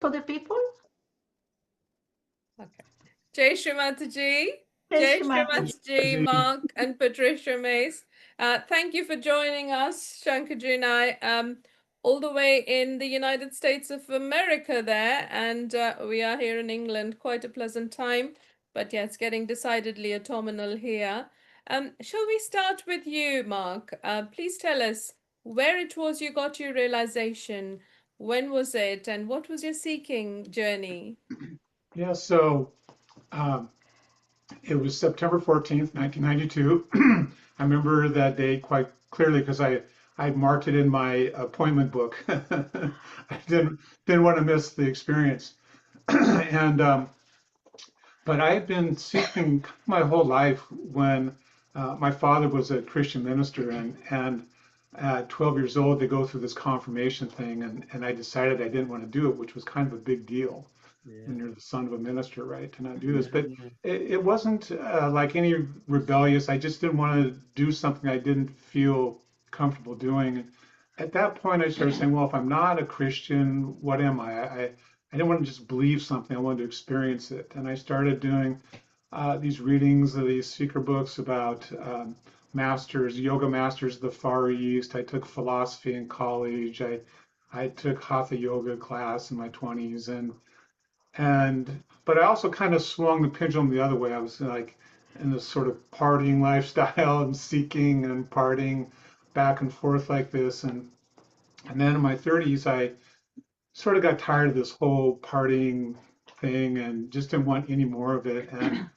for the people. Okay. Jai Shri Mataji. Jai Jai Shri Shri Mataji. Mataji, Mark and Patricia Mays. Thank you for joining us, Shankarji and I, all the way in the United States of America there. And we are here in England, quite a pleasant time. But yeah, it's getting decidedly autumnal here. Shall we start with you, Mark? Please tell us where it was you got your realization, when was it, and what was your seeking journey? Yeah, so um, it was September 14th, 1992. I remember that day quite clearly because I marked it in my appointment book. I didn't want to miss the experience. And but I had been seeking my whole life when my father was a Christian minister, and at 12 years old they go through this confirmation thing, and I decided I didn't want to do it, which was kind of a big deal when you're the son of a minister, right, to not do this. But it wasn't like any rebellious. I just didn't want to do something I didn't feel comfortable doing. At that point, I started saying, well, if I'm not a Christian, what am I didn't want to just believe something. I wanted to experience it. And I started doing these readings of these seeker books about masters, yoga masters of the Far East. I took philosophy in college. I took hatha yoga class in my 20s, but I also kind of swung the pendulum the other way. I was like in this sort of partying lifestyle and seeking and partying back and forth like this. And then in my 30s, I sort of got tired of this whole partying thing and just didn't want any more of it. And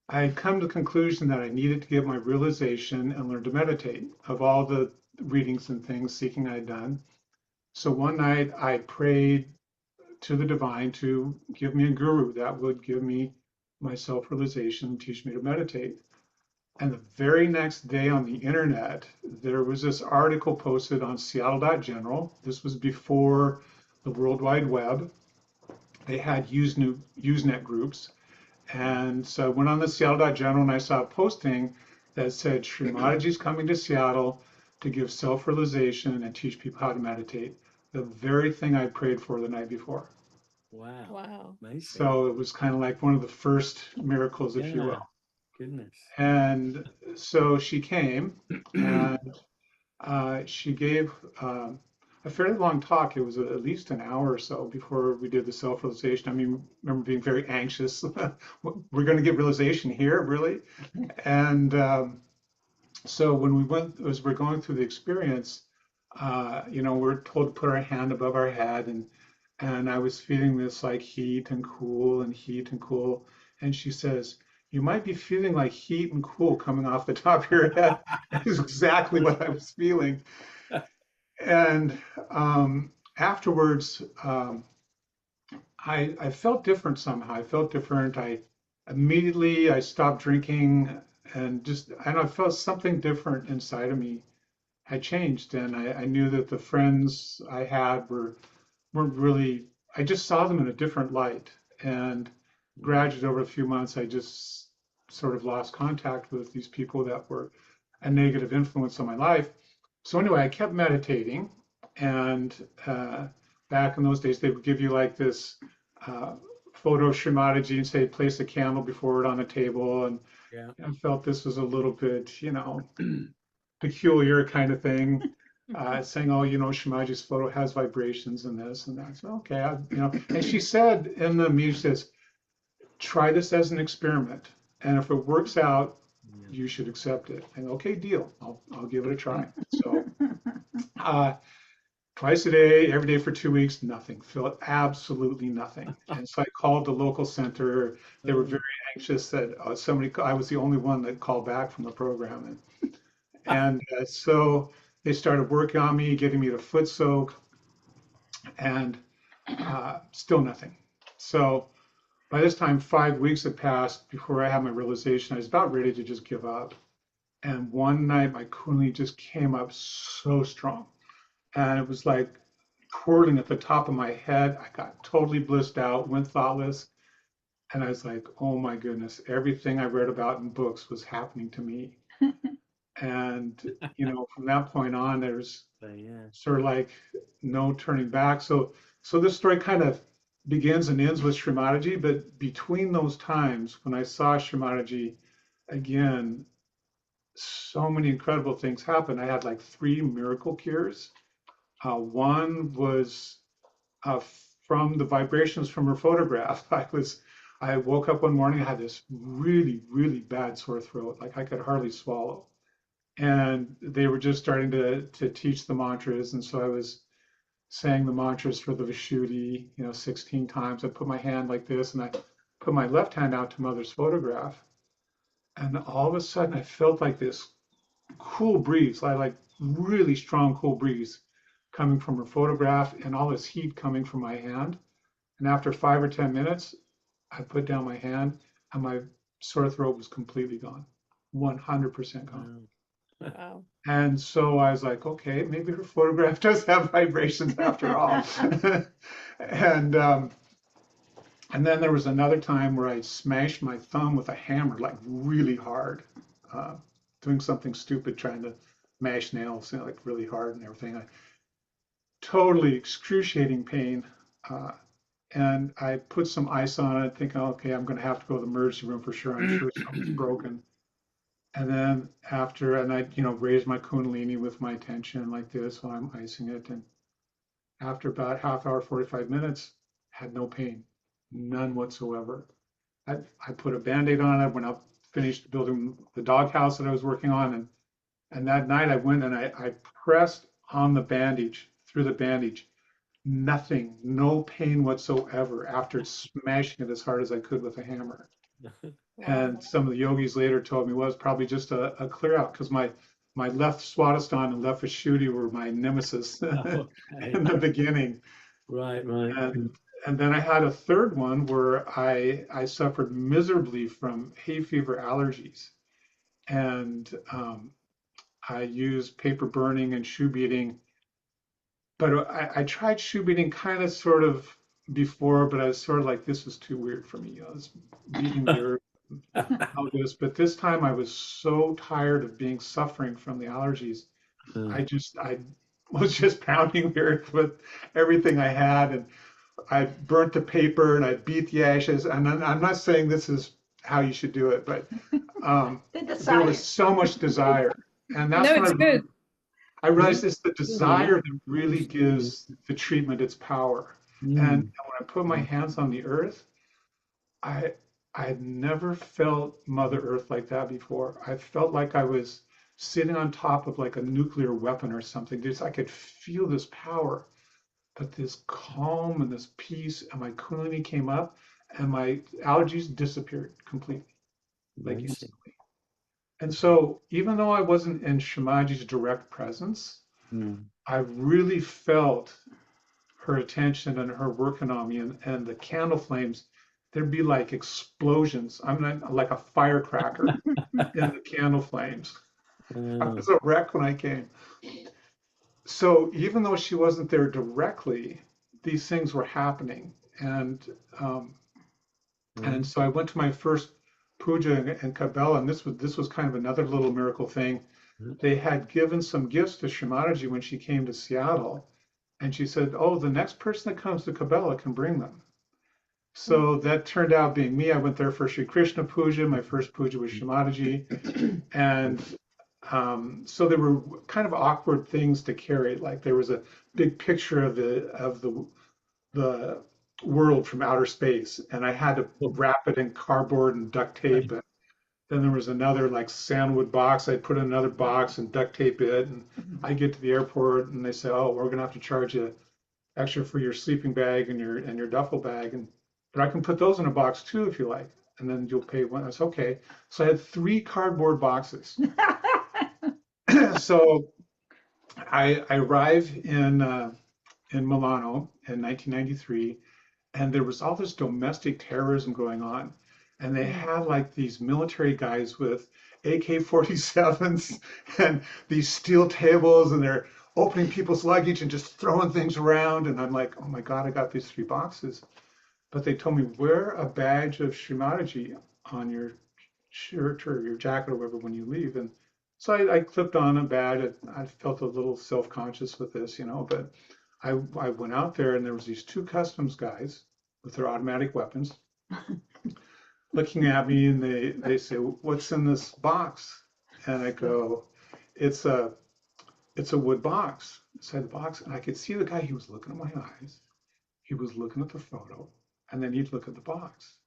I had come to the conclusion that I needed to get my realization and learn to meditate of all the readings and things seeking I had done. So one night I prayed to the divine to give me a guru that would give me my self-realization and teach me to meditate. And the very next day on the internet, there was this article posted on Seattle.General. This was before the World Wide Web. They had Usenet groups. And so I went on the Seattle.General and I saw a posting that said, Shri Mataji's coming to Seattle to give self-realization and teach people how to meditate. The very thing I prayed for the night before. Wow. Wow. Amazing. So it was kind of like one of the first miracles, if you will. Goodness. And so she came and she gave a fairly long talk. It was at least an hour or so before we did the self-realization. I mean, I remember being very anxious. We're going to get realization here, really? And so when we went, as we're going through the experience, we're told to put our hand above our head, and I was feeling this like heat and cool and heat and cool. And she says, you might be feeling like heat and cool coming off the top of your head. That is exactly what I was feeling. And afterwards, I felt different somehow. I felt different. I stopped drinking and just, I don't know, I felt something different inside of me had changed. And I knew that the friends I had weren't really, I just saw them in a different light. And gradually over a few months, I just sort of lost contact with these people that were a negative influence on my life. So anyway, I kept meditating, and back in those days, they would give you like this photo of Shri Mataji and say, place a candle before it on a table. And I felt this was a little bit, peculiar kind of thing. Saying, oh, Shri Mataji's photo has vibrations and this and that. So, okay, and she said in the meeting, she says, try this as an experiment. And if it works out, you should accept it. And okay, deal. I'll give it a try. So twice a day, every day for 2 weeks, nothing. Felt absolutely nothing. And so I called the local center. They were very anxious that I was the only one that called back from the program. And so they started working on me, getting me to foot soak, and still nothing. So by this time, 5 weeks had passed before I had my realization. I was about ready to just give up. And one night, my Kundalini just came up so strong. And it was like twirling at the top of my head. I got totally blissed out, went thoughtless. And I was like, oh my goodness, everything I read about in books was happening to me. And, from that point on, there's sort of like no turning back. So this story kind of begins and ends with Shri Mataji, but between those times when I saw Shri Mataji again, so many incredible things happened. I had like 3 miracle cures. One was uh, from the vibrations from her photograph. I woke up one morning, I had this really, really bad sore throat, like I could hardly swallow. And they were just starting to teach the mantras. And so I was saying the mantras for the vishuddhi, 16 times. I put my hand like this and I put my left hand out to mother's photograph. And all of a sudden I felt like this cool breeze, like really strong, cool breeze coming from her photograph and all this heat coming from my hand. And after 5 or 10 minutes, I put down my hand and my sore throat was completely gone, 100% gone. Wow. And so I was like, okay, maybe her photograph does have vibrations after all. and and then there was another time where I smashed my thumb with a hammer, like really hard, uh, doing something stupid, trying to mash nails, like really hard and everything. Totally excruciating pain. Uh, and I put some ice on it, thinking, okay, I'm going to have to go to the emergency room for sure. I'm sure something's broken. And then after, and I, raised my Kundalini with my attention like this while I'm icing it. And after about half hour, 45 minutes, had no pain, none whatsoever. I put a Band-Aid on it when I finished building the doghouse that I was working on. And that night I went and I pressed on the bandage, through the bandage, nothing, no pain whatsoever after smashing it as hard as I could with a hammer. And some of the yogis later told me, well, it's probably just a clear out because my left Swadhisthana and left Vishuddhi were my nemesis in the beginning. Right. And then I had a third one where I suffered miserably from hay fever allergies. And I used paper burning and shoe beating. But I tried shoe beating kind of sort of before, but I was sort of like, this is too weird for me. I was beating the earth. All this, but this time I was so tired of being suffering from the allergies. I was just pounding the earth with everything I had, and I burnt the paper and I beat the ashes. And I'm not saying this is how you should do it, but there was so much desire, and that's No, when it's good. I realized it's the desire that really gives the treatment its power. And when I put my hands on the earth, I had never felt Mother Earth like that before. I felt like I was sitting on top of like a nuclear weapon or something. Just I could feel this power, but this calm and this peace, and my Kundalini came up, and my allergies disappeared completely, like instantly. And so, even though I wasn't in Shamaji's direct presence, I really felt her attention and her working on me, and the candle flames, there'd be like explosions. I'm like a firecracker in the candle flames. I was a wreck when I came. So even though she wasn't there directly, these things were happening. And so I went to my first puja in Kabbalah, and this was kind of another little miracle thing. They had given some gifts to Shri Mataji when she came to Seattle, and she said, "Oh, the next person that comes to Kabbalah can bring them." So that turned out being me. I went there for Shri Krishna Puja. My first puja was Shri Mataji. And so there were kind of awkward things to carry. Like there was a big picture of the world from outer space, and I had to wrap it in cardboard and duct tape. And then there was another like sandwood box. I'd put in another box and duct tape it. And I get to the airport and they say, "Oh, we're gonna have to charge you extra for your sleeping bag and your duffel bag." And but I can put those in a box too if you like, and then you'll pay one. That's okay. So I had 3 cardboard boxes. So I arrive in Milano in 1993, and there was all this domestic terrorism going on, and they had like these military guys with AK-47s and these steel tables, and they're opening people's luggage and just throwing things around. And I'm like, oh my God, I got these 3 boxes. But they told me, wear a badge of Shri Mataji on your shirt or your jacket or whatever when you leave. And so I clipped on a badge. I felt a little self-conscious with this, but I went out there and there was these 2 customs guys with their automatic weapons, looking at me, and they say, "What's in this box?" And I go, "It's a wood box." Inside the box, and I could see the guy. He was looking at my eyes. He was looking at the photo, and then he'd look at the box,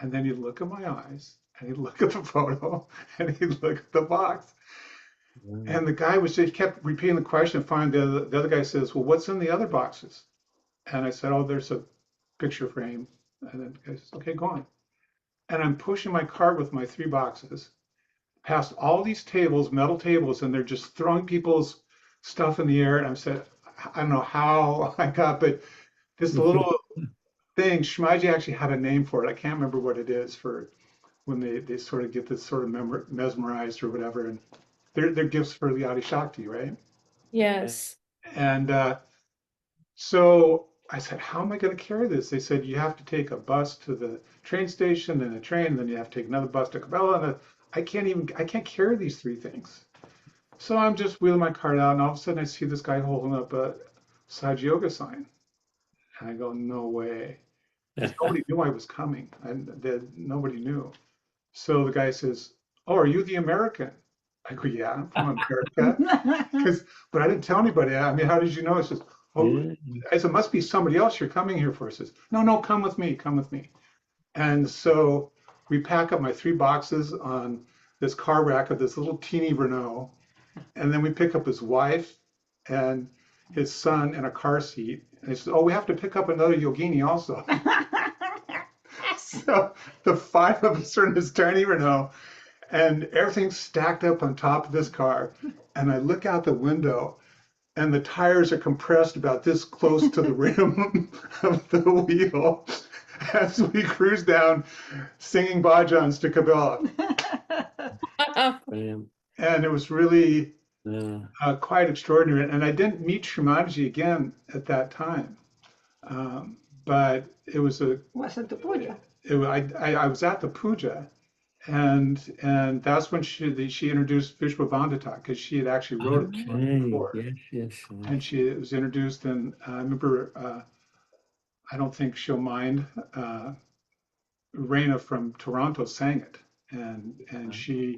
and then he'd look at my eyes, and he'd look at the photo, and he'd look at the box. And the guy was just kept repeating the question. Finally, the other guy says, "Well, what's in the other boxes?" And I said, "Oh, there's a picture frame." And then the guy says, "Okay, go on." And I'm pushing my cart with my 3 boxes past all these tables, metal tables, and they're just throwing people's stuff in the air. And I'm saying, I don't know how I got, but this little thing, Shmaji actually had a name for it. I can't remember what it is for when they sort of get this sort of mesmerized or whatever. And they're gifts for the Adi Shakti, right? Yes. And so I said, "How am I going to carry this?" They said, "You have to take a bus to the train station, then a train, then you have to take another bus to Cabela." And I can't carry these 3 things. So I'm just wheeling my cart out, and all of a sudden I see this guy holding up a Sahaja Yoga sign. And I go, "No way." Because nobody knew I was coming, and nobody knew. So the guy says, "Oh, are you the American?" I go, "Yeah, I'm from America." But I didn't tell anybody. I mean, how did you know? He says, "Oh," I said, "Must be somebody else you're coming here for." He says, "No, no, come with me, come with me." And so we pack up my 3 boxes on this car rack of this little teeny Renault. And then we pick up his wife and his son in a car seat. And he says, "Oh, we have to pick up another yogini also." So the 5 of us are in this tiny Renault, and everything's stacked up on top of this car. And I look out the window, and the tires are compressed about this close to the rim of the wheel as we cruise down singing bhajans to Cabela. And it was really quite extraordinary. And I didn't meet Shri Mataji again at that time. But it was Was it the puja? I was at the puja, and that's when she introduced Vishwa Vandita, because she had actually wrote it before. Yes. And she was introduced, and I remember, I don't think she'll mind, Reina from Toronto sang it, and she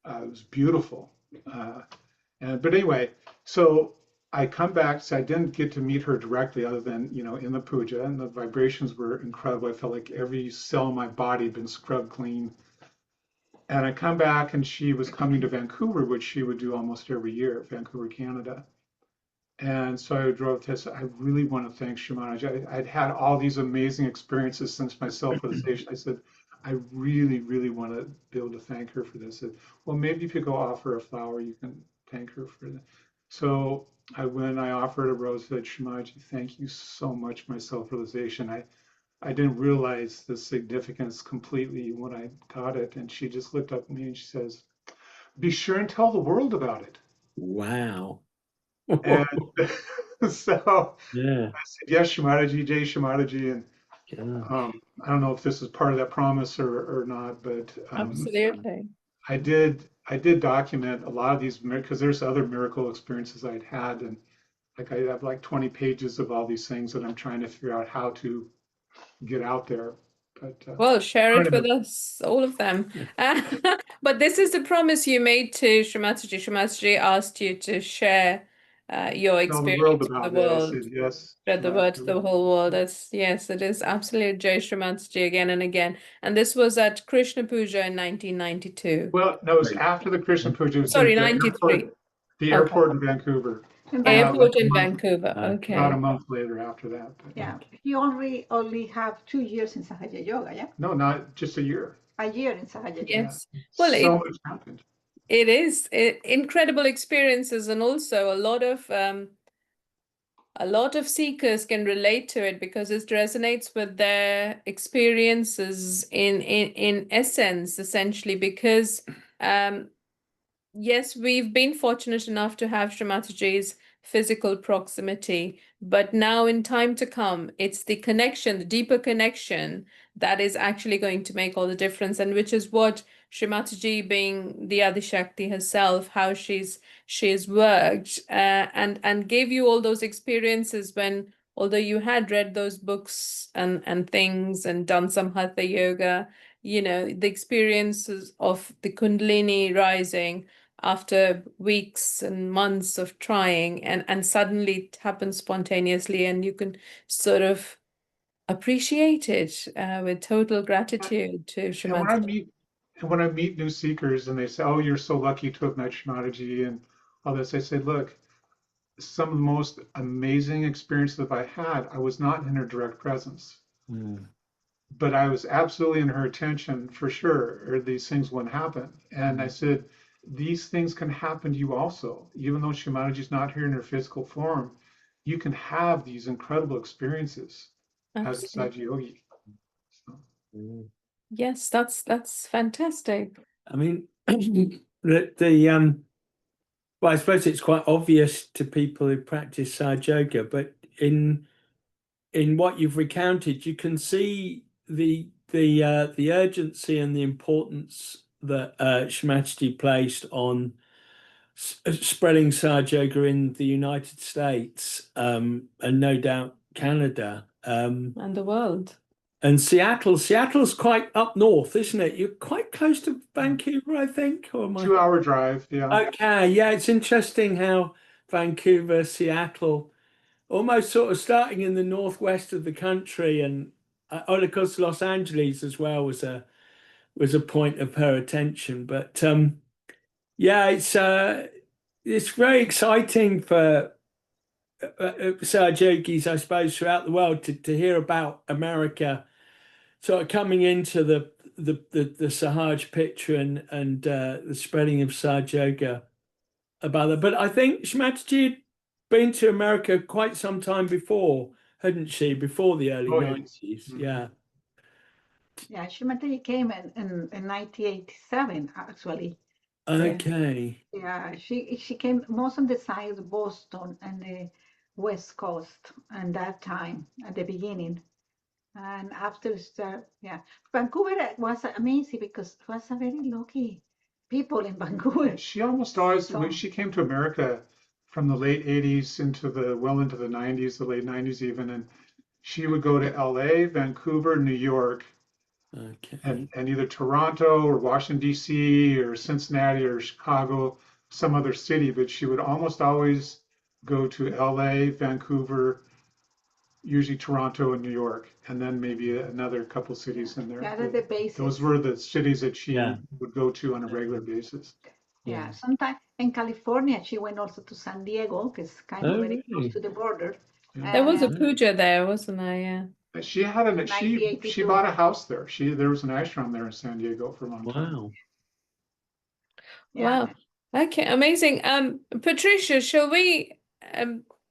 it was beautiful. But anyway, so I come back, so I didn't get to meet her directly other than, in the puja, and the vibrations were incredible. I felt like every cell in my body had been scrubbed clean. And I come back, and she was coming to Vancouver, which she would do almost every year, Vancouver, Canada. And so I drove to, I really want to thank Shri Mataji. I'd had all these amazing experiences since my self-realization. I said, "I really, really want to be able to thank her for this." I said, "Well, maybe if you go offer a flower, you can thank her for that." So I went, I offered a rose, said, "Shri Mataji, thank you so much for my self-realization. I didn't realize the significance completely when I got it." And she just looked up at me and she says, "Be sure and tell the world about it." Wow. And so Yeah. I said, "Yes, Shri Mataji, Jai Shri Mataji." And I don't know if this is part of that promise or not, but Absolutely. I did document a lot of these, because there's other miracle experiences I'd had, and like I have like 20 pages of all these things that I'm trying to figure out how to get out there. But Well, share it with us, all of them. But this is the promise you made to Shri Mataji. Shri Mataji asked you to share your tell the world experience with about the it. I world, said, yes, spread the Shri word to the Mataji. whole world. Yes, it is absolute Jai Shri Mataji again and again. And this was at Krishna Puja in 1992. Well, no, it was after the Krishna Puja. It was Sorry, in the 93. airport in Vancouver. Airport in About Vancouver. a Okay. month later after that. But Yeah, you only have 2 years in Sahaja Yoga, yeah? no, not just a year. A year in Sahaja Yoga. Yes. Well, So much happened. it is incredible experiences, and also a lot of seekers can relate to it because it resonates with their experiences in essence, essentially, because yes, we've been fortunate enough to have Shri Mataji's physical proximity, but now in time to come, it's the connection, the deeper connection, that is actually going to make all the difference, and which is what Shri Mataji, being the Adi Shakti herself, how she's worked and gave you all those experiences when although you had read those books and things and done some hatha yoga, you know, the experiences of the Kundalini rising after weeks and months of trying, and suddenly it happens spontaneously, and you can sort of appreciate it with total gratitude to And when I Shrimati. meet and when I meet new seekers and they say, "Oh, you're so lucky to have met Shri Mataji," and all this, I say, "Look, some of the most amazing experiences that I had, I was not in her direct presence, but I was absolutely in her attention for sure, or these things wouldn't happen." And I said, "These things can happen to you also, even though Shri Mataji's not here in her physical form. You can have these incredible experiences as a Absolutely. Sahaja Yogi." So, Yes, that's fantastic. I mean, well, I suppose it's quite obvious to people who practice Sahaja Yoga, but in what you've recounted, you can see the urgency and the importance that Shri placed on spreading Sahaja Yoga in the United States, and no doubt Canada, And the world. and Seattle. Seattle's quite up north, isn't it? You're quite close to Vancouver, I think, or am I? 2-hour drive, yeah. Okay, yeah, it's interesting how Vancouver, Seattle, almost sort of starting in the northwest of the country, and of course Los Angeles as well was a point of her attention. But yeah, it's very exciting for Sahaja Yogis, I suppose, throughout the world to hear about America sort of coming into the Sahaj picture and the spreading of Sahaja Yoga about that. But I think Shri had been to America quite some time before, hadn't she? Before the early Oh, yes. 90s. Mhm. Yeah. Yeah, Shri Mataji came in 1987, actually. Okay. Yeah, she came most on the side of Boston and the West Coast and that time at the beginning. And after yeah, Vancouver was amazing because it was a very lucky people in Vancouver. She almost always, So- when she came to America from the late 80s into the late 90s even, and she would go to LA, Vancouver, New York, Okay. and either Toronto or Washington, D.C. or Cincinnati or Chicago, some other city, but she would almost always go to LA, Vancouver, usually Toronto and New York, and then maybe another couple cities in there. that are the bases. Those were the cities that she Yeah. would go to on a regular basis. Yeah, Yeah. sometimes in California, she went also to San Diego, because it's kind of Oh, very really? close to the border. Yeah. There was a And, puja there, wasn't there? Yeah. She had she 1982. bought a house there. There was an ashram there in San Diego for a long time. Wow. yeah. Wow. Okay, amazing. Patricia, shall we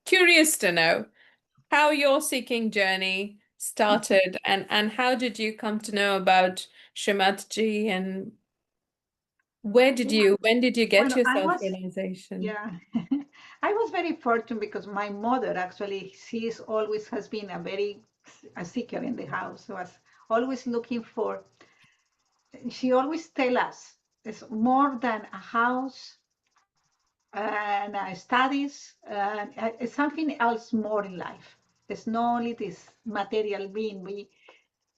curious to know how your seeking journey started, and how did you come to know about Shri Mataji, and when did you get Well, your I was- self-realization? Yeah, I was very fortunate because my mother actually, she's always has been a seeker in the house. Was always looking for. She always tell us it's more than a house and studies. It's something else more in life. It's not only this material being.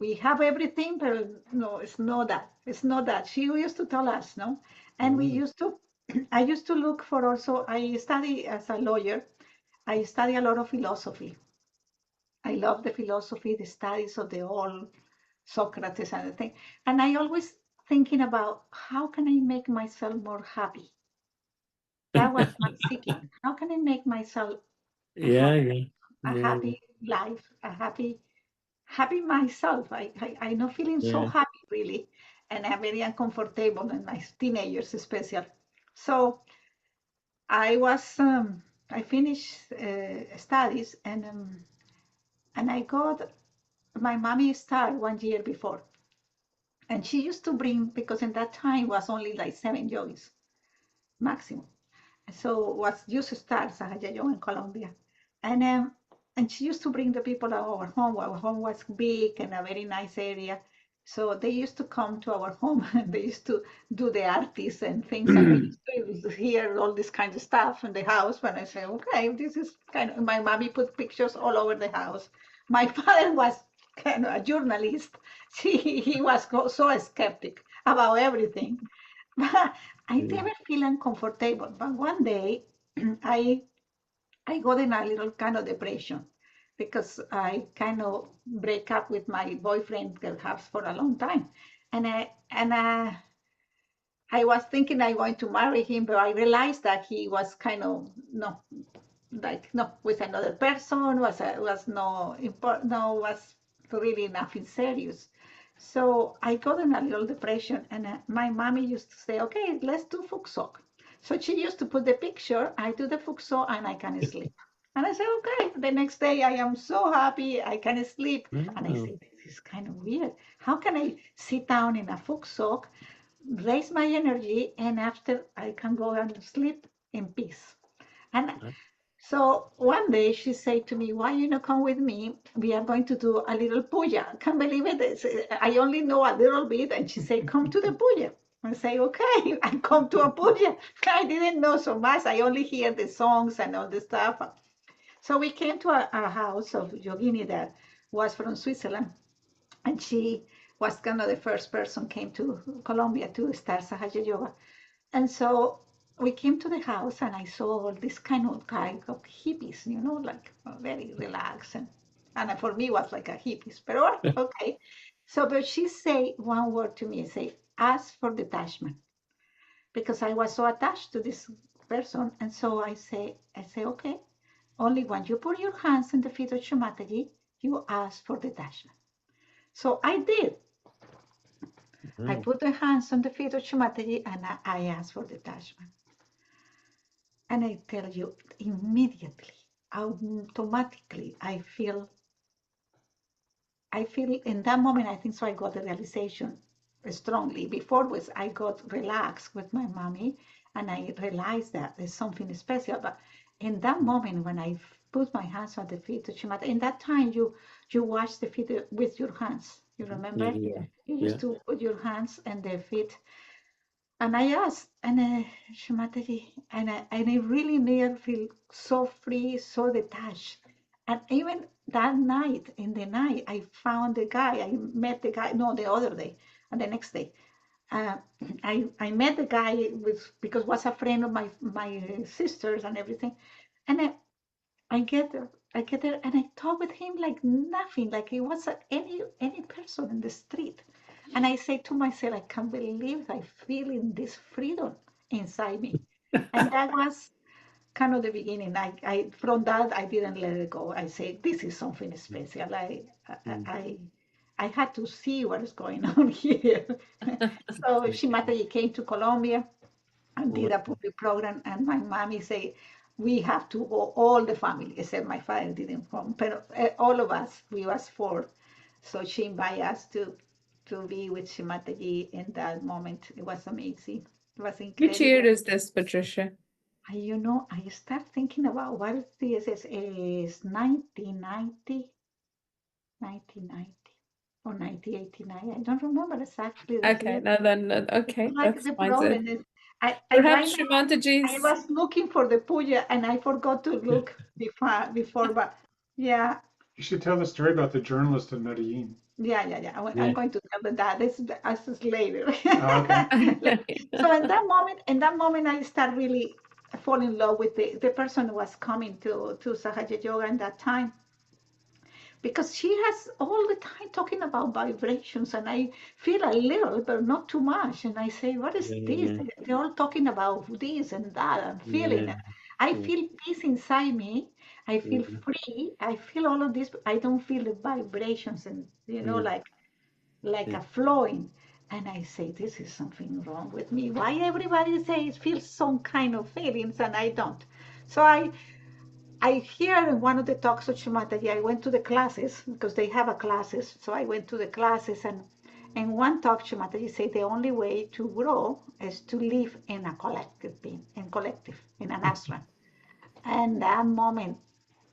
We have everything, but no, it's not that. It's not that. She used to tell us, no, and we used to. I used to look for also. I study as a lawyer. I study a lot of philosophy. I love the philosophy, the studies of the old Socrates and the thing. And I always thinking about how can I make myself more happy. That was my seeking. How can I make myself Yeah, yeah. a Yeah. happy life, a happy myself. I'm not feeling so Yeah. happy really, and I'm very uncomfortable in my teenagers especially. So I finished studies and I got my mommy started 1 year before, and she used to bring because in that time was only like 7 yogis maximum. So was used to start Sahaja Yoga in Colombia, and she used to bring the people to our home. Our home was big and a very nice area, So they used to come to our home and they used to do the artists and things, and they used to hear all this kind of stuff in the house. When I say, okay, this is kind of, my mommy put pictures all over the house. My father was kind of a journalist. He was so skeptic about everything. But I never feel uncomfortable. But one day I got in a little kind of depression because I kind of break up with my boyfriend perhaps for a long time. And I was thinking I'm going to marry him, but I realized that he was kind of no, like no, with another person, was no important, no, was really nothing serious. So I got in a little depression, and my mommy used to say, "Okay, let's do fuksok." So she used to put the picture. I do the fuksok, and I can sleep. And I said, "Okay." The next day, I am so happy. I can sleep, and I say, "This is kind of weird. How can I sit down in a fuksok, raise my energy, and after I can go and sleep in peace?" And so one day she said to me, "Why you not come with me? We are going to do a little puja." I can't believe it. I only know a little bit. And she said, "Come to the puja." I say, "Okay." I come to a puja. I didn't know so much. I only hear the songs and all the stuff. So we came to a house of yogini that was from Switzerland. And she was kind of the first person came to Colombia to start Sahaja Yoga. And so we came to the house and I saw all this kind of hippies, like very relaxed. And for me, it was like a hippies, but okay. So, but she say one word to me, say, "Ask for detachment," because I was so attached to this person. And so I say, okay, only when you put your hands in the feet of Shri Mataji, you ask for detachment. So I did. I put the hands on the feet of Shri Mataji and I asked for detachment. And I tell you, immediately, automatically, I feel in that moment, I think so I got the realization strongly. Before was I got relaxed with my mommy and I realized that there's something special. But in that moment when I put my hands on the feet of Shri Mataji, in that time you wash the feet with your hands. You remember? You used to put your hands and the feet. And I asked, and Shri Mataji, and I really never feel so free, so detached. And even that night, in the night, I found the guy. I met the guy. No, the other day, and the next day, uh, I met the guy because was a friend of my sisters and everything. And I get there, and I talk with him like nothing, like he was any person in the street. And I say to myself, I can't believe I feeling this freedom inside me. And that was kind of the beginning. I from that I didn't let it go. I say this is something special. I had to see what is going on here. So Shri Mataji came to Colombia and did a public program, and my mommy say we have to go, all the family except my father didn't come, but all of us, we was four. So she invited us to be with Shri Mataji in that moment. It was amazing. It was Which year incredible. is this, Patricia? I start thinking about what is this is 1990 or 1989. I don't remember exactly the Okay, year. no, then okay, Like that's the fine. So problem is, right perhaps Shri now I Mataji's. was looking for the puja and I forgot to look before, but yeah, You should tell the story about the journalist in Medellin. yeah. I'm going to tell them that. This is later. Oh, okay. So in that moment, I start really fall in love with the person who was coming to Sahaja Yoga in that time, because she has all the time talking about vibrations, and I feel a little but not too much, and I say, what is this? They're all talking about this and that. I'm feeling it. I feel peace inside me. I feel free. I feel all of this, but I don't feel the vibrations and like a flowing. And I say, this is something wrong with me. Why everybody says feels some kind of feelings and I don't? So I hear in one of the talks of Shri Mataji, I went to the classes because they have a classes. So I went to the classes, and one talk Shri Mataji said the only way to grow is to live in a collective being, in an ashram. And that moment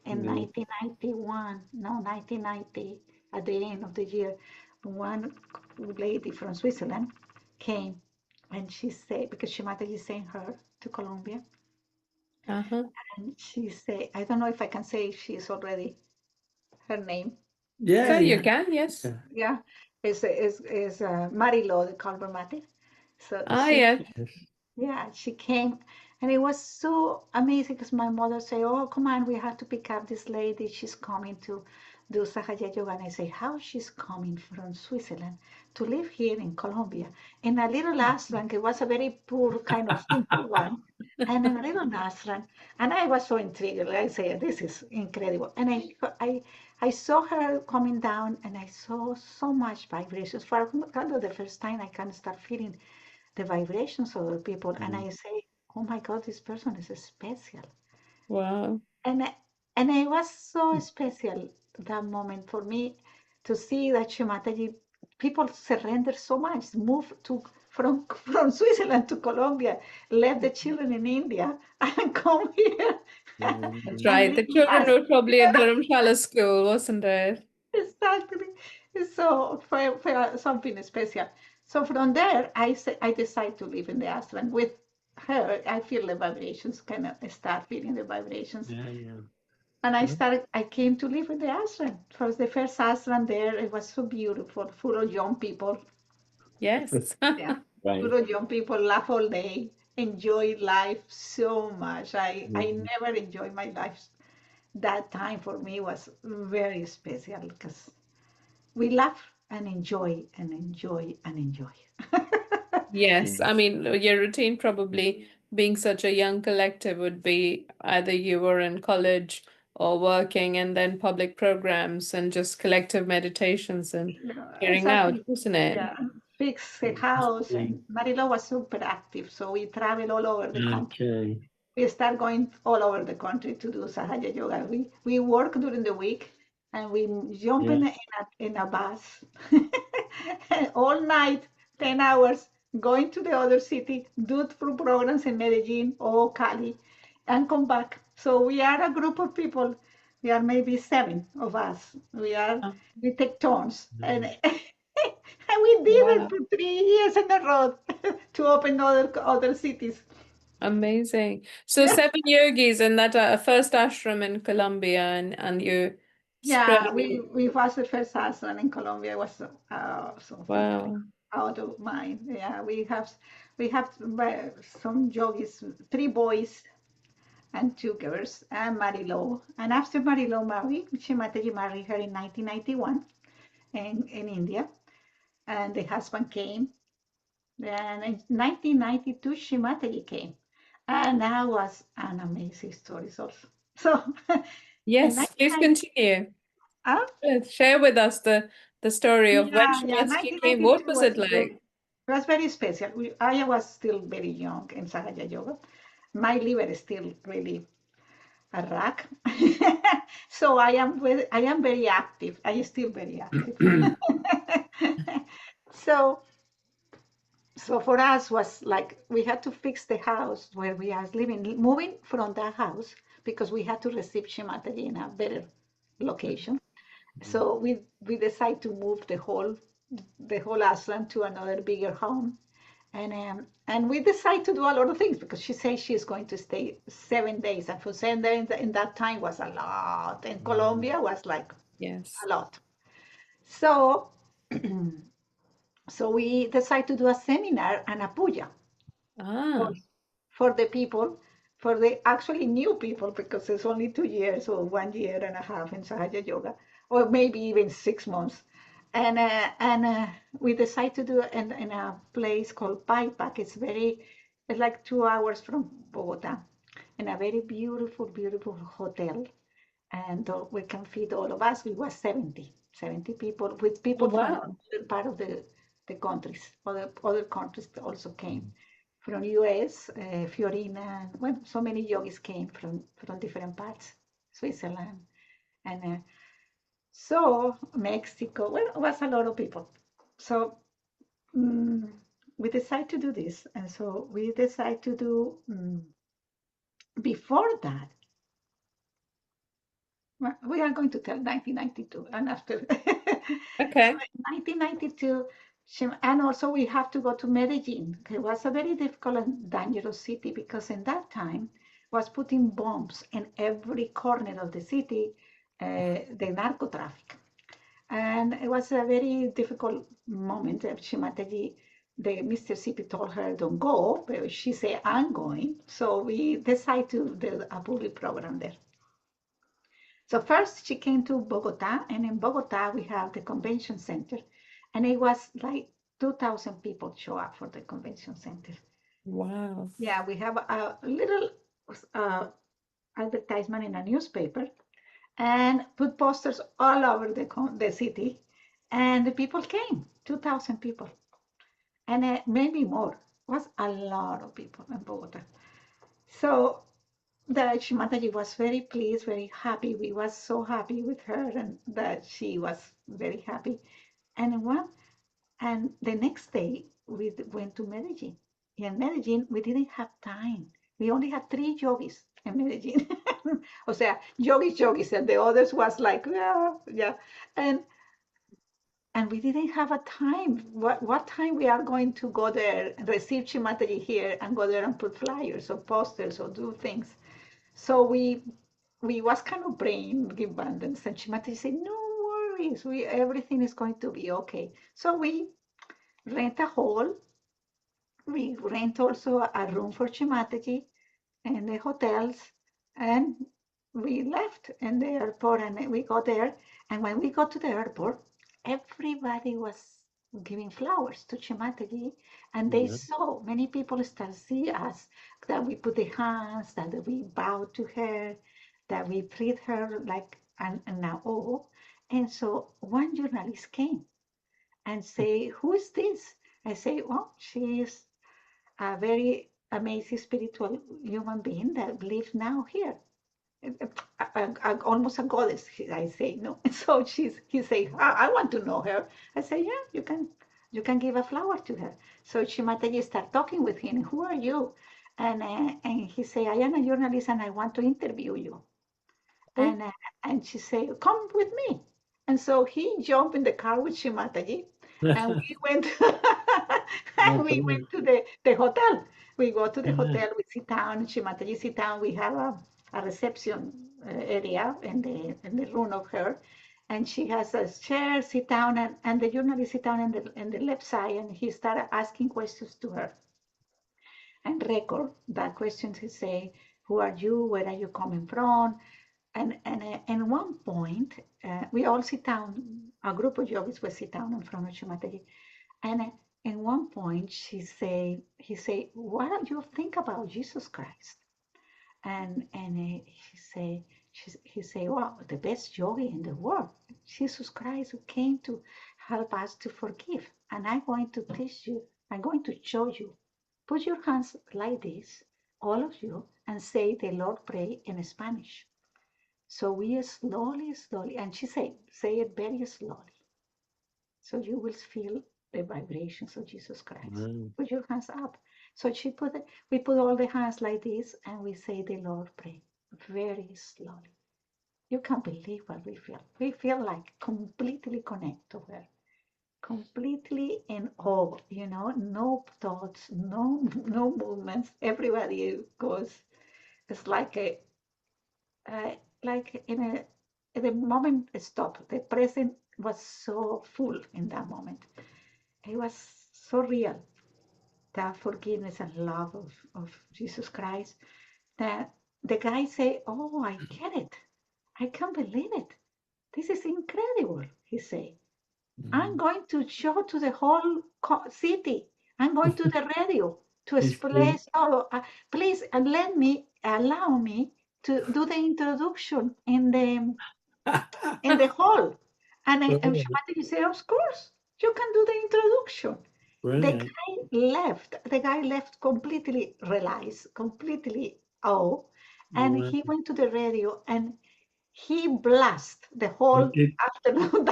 in 1990, at the end of the year, one lady from Switzerland came, and she said, because Shri Mataji sent her to Colombia, Uh-huh. and she said, I don't know if I can say she's already her name. Yeah, So you yeah. can, yes. Yeah. Yeah, is Marilo de Calvermate. So Ah, she, yeah. Yes. yeah, she came, and it was so amazing because my mother said, "Oh, come on, we have to pick up this lady. She's coming to do Sahaja Yoga." And I say, "How she's coming from Switzerland to live here in Colombia in a little ashram? It was a very poor kind of simple one, and in a little ashram." And I was so intrigued. I say, "This is incredible." And I saw her coming down, and I saw so much vibrations. For kind of the first time, I can start feeling the vibrations of the people, and I say, "Oh my God, this person is special." Wow. And and it was so special that moment for me to see that Shri Mataji people surrender so much, move to from Switzerland to Colombia, left the children in India, and come here That's and right. live The with children us. were probably at Dharamshala school, wasn't it? Exactly. So for something special. So from there, I decide to live in the ashram with her. I feel the vibrations, kind of start feeling the vibrations. Yeah, yeah. And I came to live in the ashram. It was the first ashram there. It was so beautiful, full of young people. Yes. Yeah. Right. Full of young people, laugh all day, enjoy life so much. I never enjoyed my life. That time for me was very special because we laugh and enjoy and enjoy and enjoy. Yes. I mean, your routine probably being such a young collective would be either you were in college or working and then public programs and just collective meditations and hearing out, Exactly. wasn't it? Yeah. Fix the house. And Marilo was super active, so we travel all over the country. Okay. We start going all over the country to do Sahaja Yoga. We work during the week and we jump in a bus all night, 10 hours, going to the other city, do through programs in Medellin or Cali, and come back. So we are a group of people. We are maybe 7 of us. We take turns. And we did it Wow. for 3 years in a row to open other cities. Amazing. So 7 yogis in that first ashram in Colombia and you spread. Yeah, we was the first ashram in Colombia. It was something like Wow. out of mind. Yeah, we have some yogis, 3 boys and 2 girls, and Marilo. And after Marilo married, Shri Mataji married her in 1991 in India, and the husband came. Then in 1992, Shri Mataji came, and that was an amazing story also. So in Yes, please 1990, continue. huh? Share with us the story of when Yeah, Shimatsky came. What 1992 was was it beautiful. like? It was very special. I was still very young in Sahaja Yoga. My liver is still really a wreck. So I am very active. I am still very active. So for us was like we had to fix the house where we are living, moving from that house because we had to receive Shri Mataji in a better location. So we decided to move the whole ashram to another bigger home, and we decided to do a lot of things because she says she's going to stay 7 days, and for 7 days in that time was a lot. In Colombia was like Yes. a lot. So so we decided to do a seminar and a puja Ah, for the people, for the actually new people, because it's only 2 years or 1 year and a half in Sahaja Yoga, or maybe even 6 months. And we decided to do it in a place called Paipak. It's like 2 hours from Bogota, in a very beautiful, beautiful hotel. And we can feed all of us. We were 70 people, with oh, people from wow. other part of the countries. Other countries also came from US, Fiorina, well, so many yogis came from different parts, Switzerland, and so Mexico. Well, it was a lot of people. So we decided to do this, and so we decided to do before that. Well, we are going to tell 1992, and after Okay. 1992, and also we have to go to Medellin. It was a very difficult and dangerous city because in that time was putting bombs in every corner of the city, the narco traffic. And it was a very difficult moment. Shri Mataji, the Mr. CP told her, don't go, but she said, I'm going. So we decided to do a public program there. So first she came to Bogota, and in Bogota we have the convention center, and it was like 2,000 people show up for the convention center. Wow. Yeah, we have a little advertisement in a newspaper and put posters all over the city, and the people came, 2,000 people, and maybe more. It was a lot of people in Bogota. So the Shri Mataji was very pleased, very happy. We was so happy with her, and that she was very happy. And the next day we went to Medellin. In Medellin, we didn't have time. We only had 3 yogis in Medellin. O sea, yogis, and the others was like, yeah. And we didn't have a time. What time we are going to go there, receive Shri Mataji here, and go there and put flyers or posters or do things. So we was kind of praying, give abundance, and Shri Mataji said, no worries, everything is going to be okay. So we rent a hall. We rent also a room for Shri Mataji and the hotels, and we left in the airport, and we got there. And when we got to the airport, everybody was giving flowers to Shri Mataji, and they saw many people start see us, that we put the hands, that we bow to her, that we treat her like an awe. And so one journalist came and say, who is this? I say, well, she is a very amazing spiritual human being that lives now here. Almost a goddess, I say, no. So he say, I want to know her. I say, yeah, you can give a flower to her. So Shri Mataji start talking with him. Who are you? And he say, I am a journalist and I want to interview you. And she say, come with me. And so he jumped in the car with Shri Mataji, and we went and we went to the hotel. We go to the hotel, we sit down, Shri Mataji sit down, we have a reception area in the room of her, and she has a chair, sit down, and the journalist sit down in the left side, and he started asking questions to her and record that questions. He say, who are you, where are you coming from? And at one point, we all sit down, a group of yogis will sit down in front of Shri Mataji. And at one point, he say, what do you think about Jesus Christ? And he say, well, the best yogi in the world, Jesus Christ, who came to help us to forgive. And I'm going to teach you, I'm going to show you. Put your hands like this, all of you, and say the Lord Prayer in Spanish. So we slowly, and she say it very slowly. So you will feel the vibrations of Jesus Christ. Put your hands up. So we put all the hands like this, and we say the Lord Prayer very slowly. You can't believe what we feel. We feel like completely connected to her, completely in awe. No thoughts, no movements. Everybody goes. It's like the moment stopped. The present was so full in that moment. It was so real, that forgiveness and love of Jesus Christ, that the guy say, oh, I get it. I can't believe it. This is incredible, he say. I'm going to show to the whole city. I'm going to the radio to explain. Please allow me to do the introduction in the hall. And Shri Mataji said, of course, you can do the introduction. The guy left completely realized, completely and he went to the radio and he blasted the whole afternoon.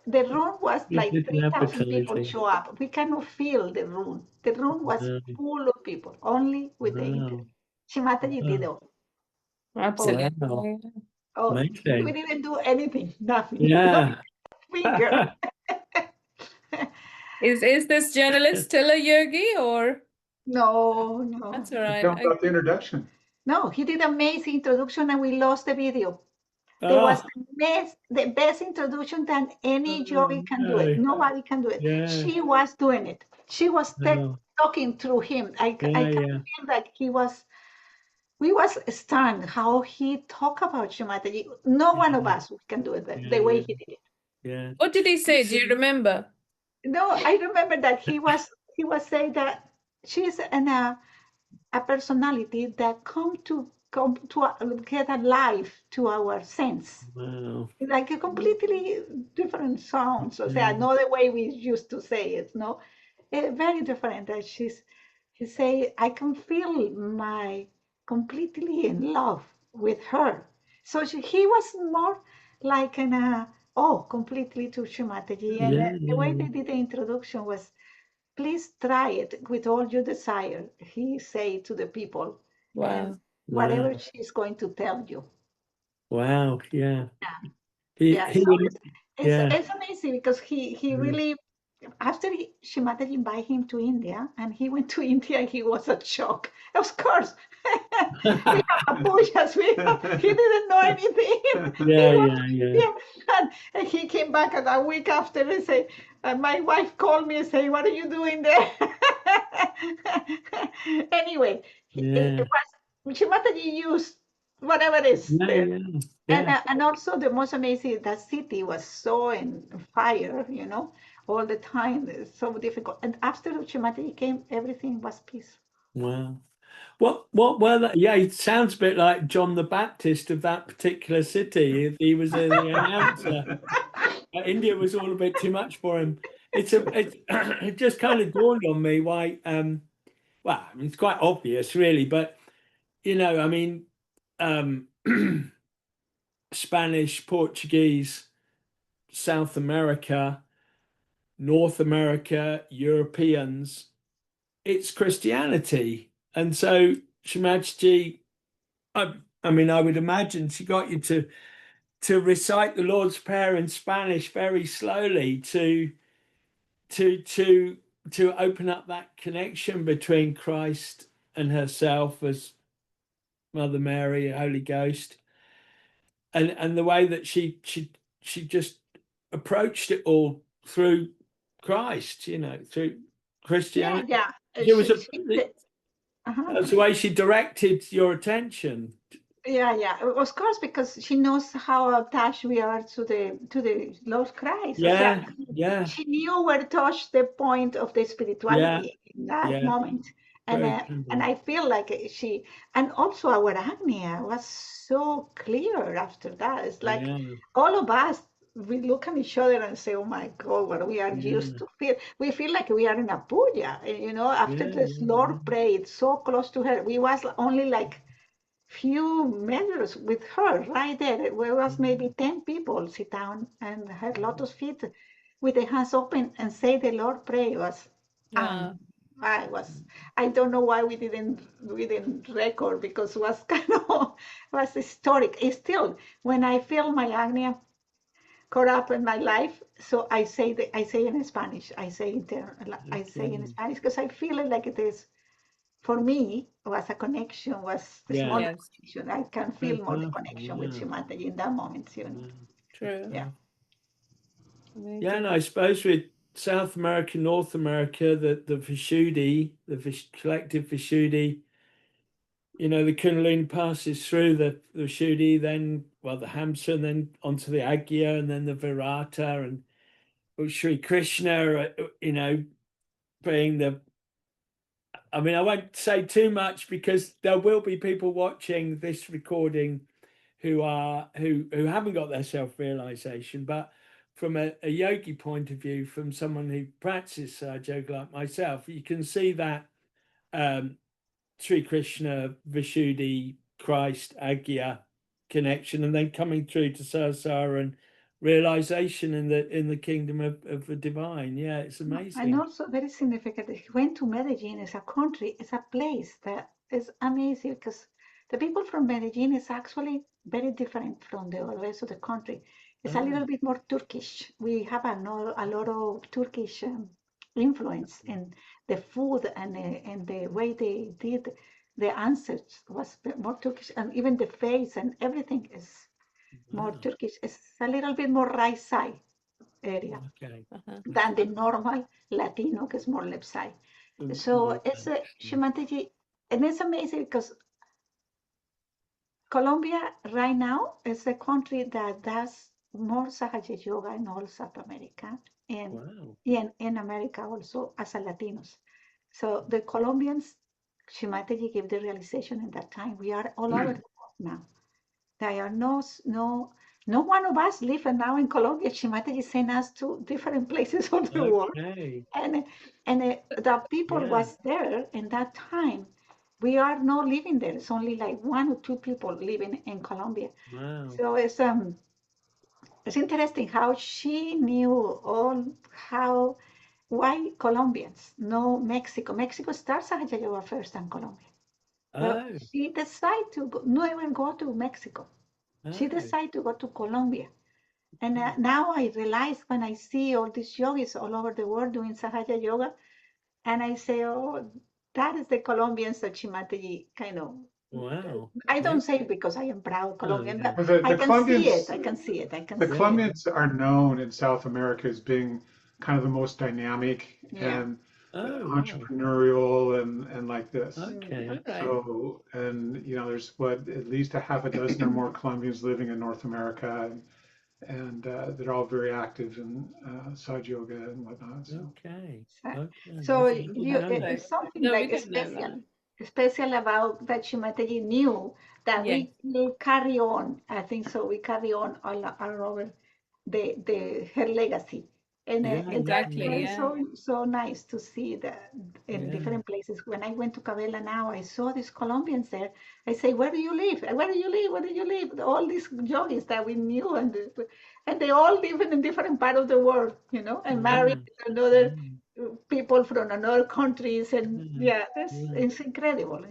The room was like 3,000 people show up. We cannot feel the room. The room was full of people, only with the internet. Shri Mataji did all. Absolutely. We didn't do anything, nothing. Yeah. finger. Is this journalist still a yogi or? No, no. That's all right. Tell them about the introduction. No, he did amazing introduction and we lost the video. There was the best introduction than any yogi can do it. no. Nobody can do it. Yeah. She was doing it. She was No. talking through him. I can Yeah, feel that we was stunned how he talked about Shri Mataji. No one of us can do it the way he did it. Yeah. What did he say? Do you remember? No, I remember that he was saying that she's a personality that come to get alive to our sense. Wow. Like a completely different sounds. So not the way we used to say it, no? Very different. That he say, I can feel my completely in love with her. So he was more like completely to Shri Mataji. And the way they did the introduction was, please try it with all your desire, he say to the people. Wow. And whatever she's going to tell you. Wow. Yeah. It's amazing because he really, after Shri Mataji invited him to India and he went to India, he was a shock. Of course, we have pujas, he didn't know anything. And he came back and a week after and say, my wife called me and say, what are you doing there? Anyway, it was Shri Mataji used whatever it is there. And also the most amazing, that city was so in fire, all the time. It's so difficult. And after Shri Mataji came, everything was peace. Wow. What were that? Yeah, it sounds a bit like John the Baptist of that particular city. He was the announcer. India was all a bit too much for him. It just kind of dawned on me why. Well, I mean, it's quite obvious, really, but I mean, Spanish, Portuguese, South America, North America, Europeans, it's Christianity. And so Shri Mataji, I mean, I would imagine she got you to recite the Lord's Prayer in Spanish very slowly to open up that connection between Christ and herself as Mother Mary, Holy Ghost, and the way that she just approached it all through Christ, through Christianity. Yeah. That's the way she directed your attention. Yeah. Of course, because she knows how attached we are to the Lord Christ. She knew where to touch the point of the spirituality in that moment. And I feel like and also our Agnya was so clear after that. It's like all of us, we look at each other and say, oh my God, what we are used to feel. We feel like we are in a puja, after this Lord prayed so close to her. We was only like few meters with her right there. There was maybe 10 people sit down and her lotus feet with the hands open and say the Lord Prayer was. I don't know why we didn't record, because it was kind of was historic. It's still, when I feel my Agnya caught up in my life, so I say in Spanish. I say in Spanish because I feel it like it is. For me, was a connection, was a small connection. I can feel more the connection with Shri Mataji in that moment. True. Yeah. Yeah, and I suppose with South America, North America, the vishuddhi, collective vishuddhi, the Kundalini passes through the vishuddhi, then the hamsa, and then onto the agya, and then the virata, and Sri Krishna, being the. I mean, I won't say too much because there will be people watching this recording who haven't got their self-realization, but from a yogi point of view, from someone who practices yoga like myself, you can see that Sri Krishna, Vishuddhi, Christ, Agya connection, and then coming through to Sahaja and realization in the kingdom of the divine. Yeah, it's amazing. And also very significant, he went to Medellin as a country, as a place that is amazing, because the people from Medellin is actually very different from the rest of the country. It's a little bit more Turkish. We have a lot of Turkish influence in the food and the way they did the answers was more Turkish, and even the face and everything is more Turkish. It's a little bit more right side area than the normal Latino, que is more left side. So it's a Shri Mataji, and it's amazing because Colombia right now is a country that does more Sahaja Yoga in all South America and in America also as a Latinos. So the Colombians, Shri Mataji gave the realization in that time, we are all over the world now. There are no one of us living now in Colombia. Shri Mataji sent us to different places of the world. And the people was there in that time. We are not living there. It's only like 1 or 2 people living in Colombia. So it's interesting how she knew why Colombians know Mexico. Mexico starts Sahaja Yoga first in Colombia. But she decided to not even go to Mexico. She decided to go to Colombia. And now I realize when I see all these yogis all over the world doing Sahaja Yoga, and I say, oh, that is the Colombians that Shri Mataji kind of. I don't say it because I am proud Colombian, but I can see it. I can see it. The Colombians are known in South America as being kind of the most dynamic and entrepreneurial and like this. So, and there's at least a half a dozen or more Colombians living in North America, and they're all very active in Sahaja Yoga and whatnot. So it's something like special about that Shri Mataji knew that we will carry on. I think so. We carry on all over her legacy. And it's so nice to see that in different places. When I went to Cabela now, I saw these Colombians there. I say, where do you live? Where do you live? Where do you live? All these yogis that we knew, and they all live in a different part of the world, and married another people from another countries, and it's incredible.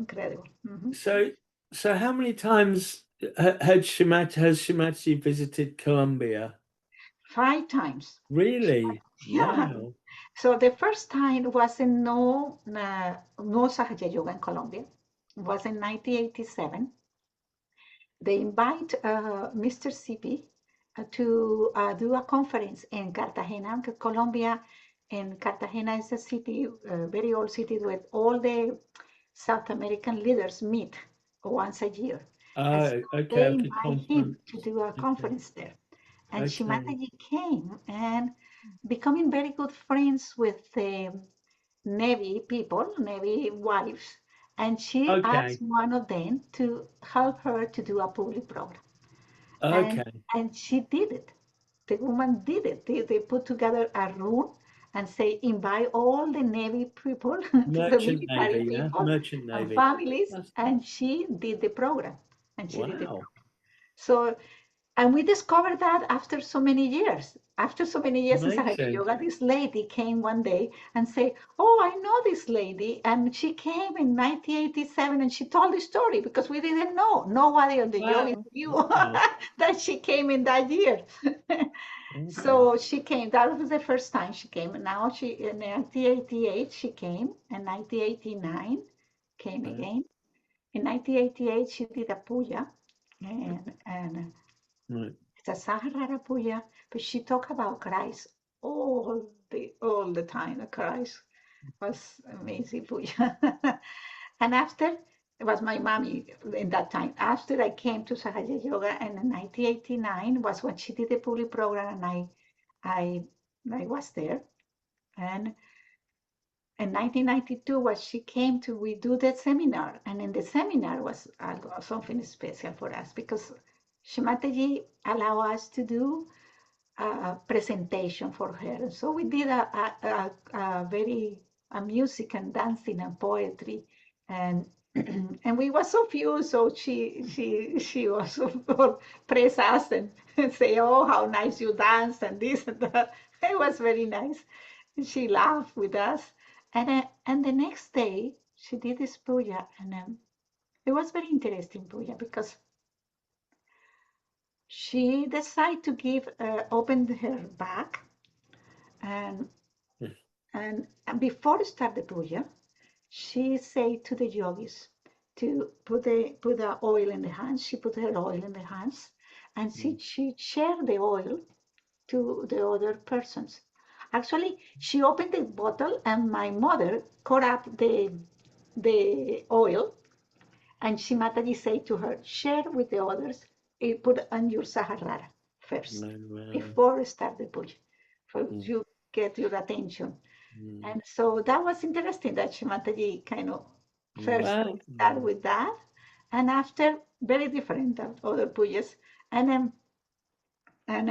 So how many times has Shri Mataji visited Colombia? 5 times. Really? Yeah. Wow. So the first time was in no Sahaja Yoga in Colombia. It was in 1987. They invite Mr. CP to do a conference in Cartagena, Colombia. And Cartagena is a city, very old city, where all the South American leaders meet once a year. They invite him to do a conference there. And Shri Mataji came and becoming very good friends with the Navy people, Navy wives. And she asked one of them to help her to do a public program. And she did it. The woman did it. They put together a room and say, invite all the Navy people, the military people, and families. And she did the program. So, and we discovered that after so many years. After so many years in Sahaja Yoga, this lady came one day and said, oh, I know this lady. And she came in 1987 and she told the story because we didn't know. Nobody on the yogis knew that she came in that year. So she came. That was the first time she came. And now in 1988, she came. In 1989, came again. In 1988, she did a puja. And it's a Sahara puja, but she talked about Christ all the time. Christ was amazing puja. And after, it was my mommy in that time. After I came to Sahaja Yoga, and in 1989 was when she did the public program, and I was there. And in 1992 was she came to we do the seminar, and in the seminar was something special for us because Shri Mataji allowed us to do a presentation for her. And so we did a music and dancing and poetry, and and we were so few. So she also praise us and say, "Oh, how nice you dance and this and that." It was very nice. She laughed with us, and the next day she did this puja, and it was very interesting puja because she decided to give, open her bag, and and before start the puja, she said to the yogis to put the oil in the hands. She put her oil in the hands, and she shared the oil to the other persons. Actually, she opened the bottle, and my mother caught up the oil, and Shri Mataji said to her, share with the others, put on your saharara first, before start the puja, for you get your attention. And so that was interesting that Shri Mataji kind of first Wow. start with that, and after very different than other pujas, and then and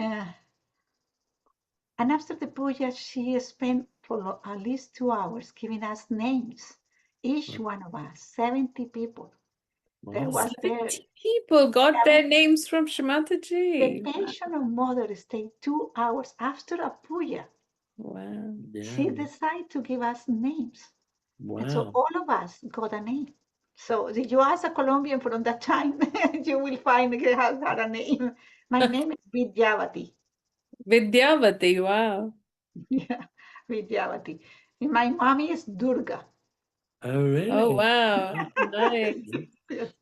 and after the puja, she spent for at least 2 hours giving us names, each one of us, 70 people. There was there. 70 people got their names from Shri The Mataji. pensioner mother stayed 2 hours after a puja. Wow. She decided to give us names. And so all of us got a name. So if you ask a Colombian from that time, you will find he has had a name. My name is Vidyavati. Vidyavati, wow. Yeah, Vidyavati. And my mommy is Durga. Oh, really? Oh, wow. Nice. Yes.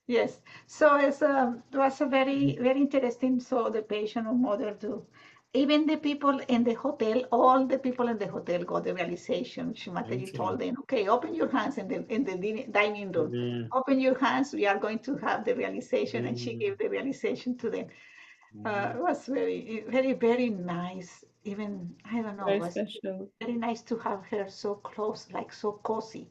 Yes. So it was a very, very interesting. So the patient or mother too. Even the people in the hotel, all the people in the hotel got the realization. Shri Mataji told them, okay, open your hands in the dining room. Open your hands. We are going to have the realization. And she gave the realization to them. It was very, very, very nice. Even, I don't know, it Very was special. very nice to have her so close, like so cozy.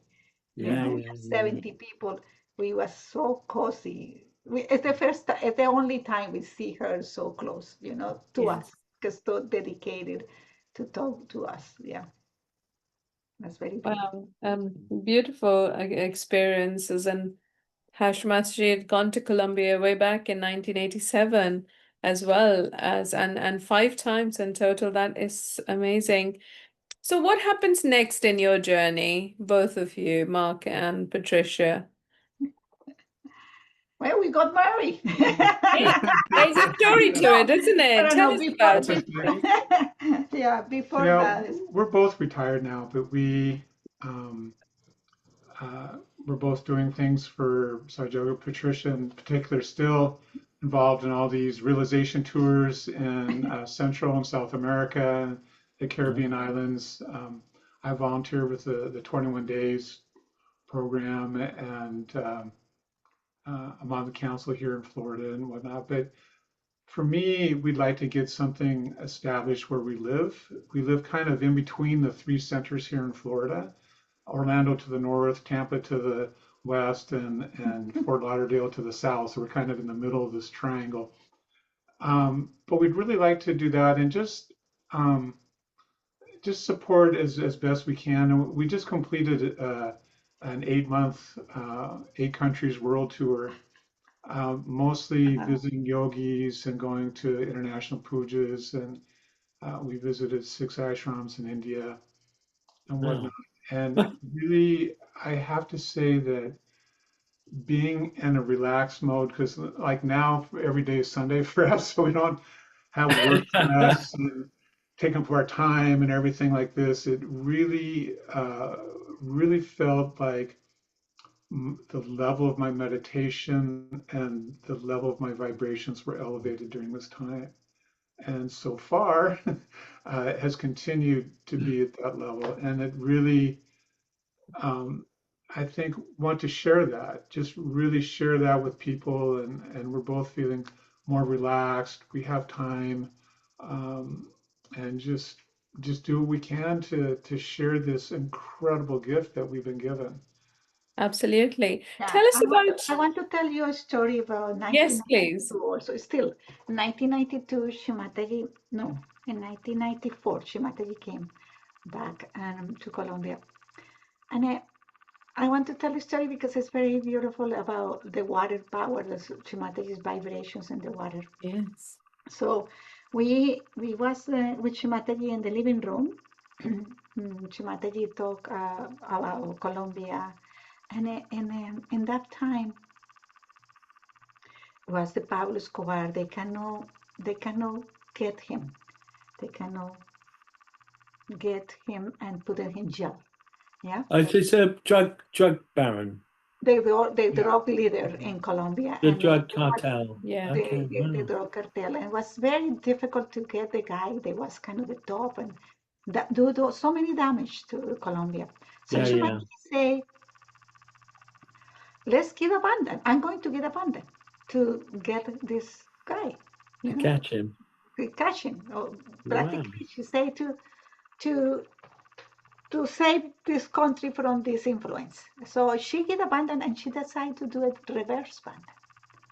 You Yeah, know, yeah, 70 people. We were so cozy. It's the first, it's the only time we see her so close, you know, to us, because so dedicated to talk to us. Yeah, that's very beautiful. Wow. Beautiful experiences, and how Shri Mataji had gone to Colombia way back in 1987 as well as, and 5 times in total. That is amazing. So what happens next in your journey, both of you, Mark and Patricia? Well, we got married. There's a story to No, it, isn't I it? don't Tell know, us before, about it. yeah, before You know, that. we're both retired now, but we're both doing things for Sahaja Yoga. Patricia, in particular, still involved in all these realization tours in Central and South America, the Caribbean islands. I volunteer with the 21 Days program, and I'm on the council here in Florida and whatnot. But for me, we'd like to get something established where we live. We live kind of in between the 3 centers here in Florida. Orlando to the north, Tampa to the west, and Fort Lauderdale to the south. So we're kind of in the middle of this triangle. But we'd really like to do that and um, just support as best we can. And we just completed an 8-month, 8 countries world tour, mostly visiting yogis and going to international pujas. And we visited 6 ashrams in India and whatnot. And really, I have to say that being in a relaxed mode, because like now, every day is Sunday for us, so we don't have work stress and taking up our time and everything like this. It really felt like the level of my meditation and the level of my vibrations were elevated during this time. And so far, it has continued to be at that level. And it really, I think, want to share that, just really share that with people. And we're both feeling more relaxed. We have time, and just do what we can to share this incredible gift that we've been given. Absolutely. Yeah, Tell us about. I want to tell you a story about Yes, please. 1992 also. Still, 1992, Shri Mataji, no, in 1994, Shri Mataji came back to Colombia. And I want to tell a story because it's very beautiful about the water power, the Shri Mataji's vibrations in the water. Yes. So we was with Shri Mataji in the living room. Shri Mataji talked about Colombia. And in that time, was the Pablo Escobar. They cannot get him. They cannot get him and put him in jail. Yeah. Is this a drug baron? The Yeah. drug leader in Colombia. The and drug cartel. Yeah. Okay. the Wow. drug cartel. And it was very difficult to get the guy. They was kind of the top and that do so many damage to Colombia. So Yeah, she yeah. might say, let's get abandoned. I'm going to get abandoned to get this guy, To you know, catch him. to catch him. Or Wow. practically, she say to save this country from this influence. So she get abandoned and she decided to do a reverse band.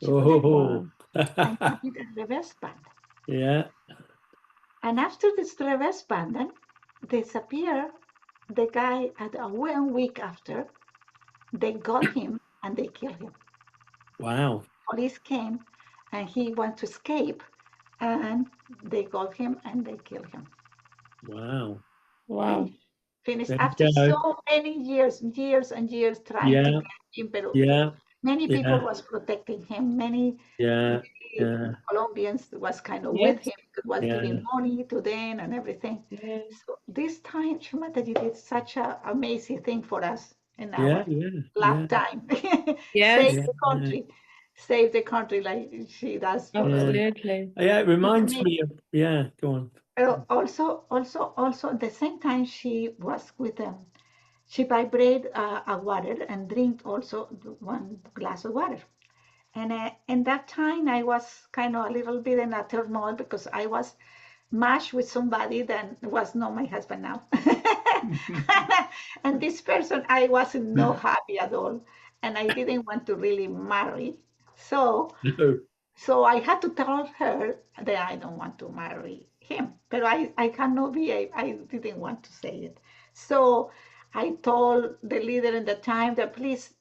She put it Oh. and did a reverse band. Yeah. And after this reverse band then disappear, the guy at 1 week after, they got him and they killed him. Wow. Police came and he wanted to escape and they got him and they killed him. Wow. Wow. Finished There you after go. so many years and years trying to Yeah. get him, but Yeah. many people Yeah. was protecting him. Many Yeah. Yeah. Colombians was kind of with Yes. him, was Yeah. giving money to them and everything. Yeah. So this time, Shri Mataji did such an amazing thing for us in Yeah. our Yeah. Yeah. lifetime. Yes. Save the country, save the country like she does for us. Absolutely. Yeah. It reminds Me. me of. Yeah. Go on. Also, at the same time, she was with them. She vibrate a water and drink also one glass of water. And in that time, I was kind of a little bit in a turmoil because I was matched with somebody that was not my husband now. And this person, I wasn't not happy at all. And I didn't want to really marry. So No. so I had to tell her that I don't want to marry him. But I cannot be, I didn't want to say it. So I told the leader in the time that please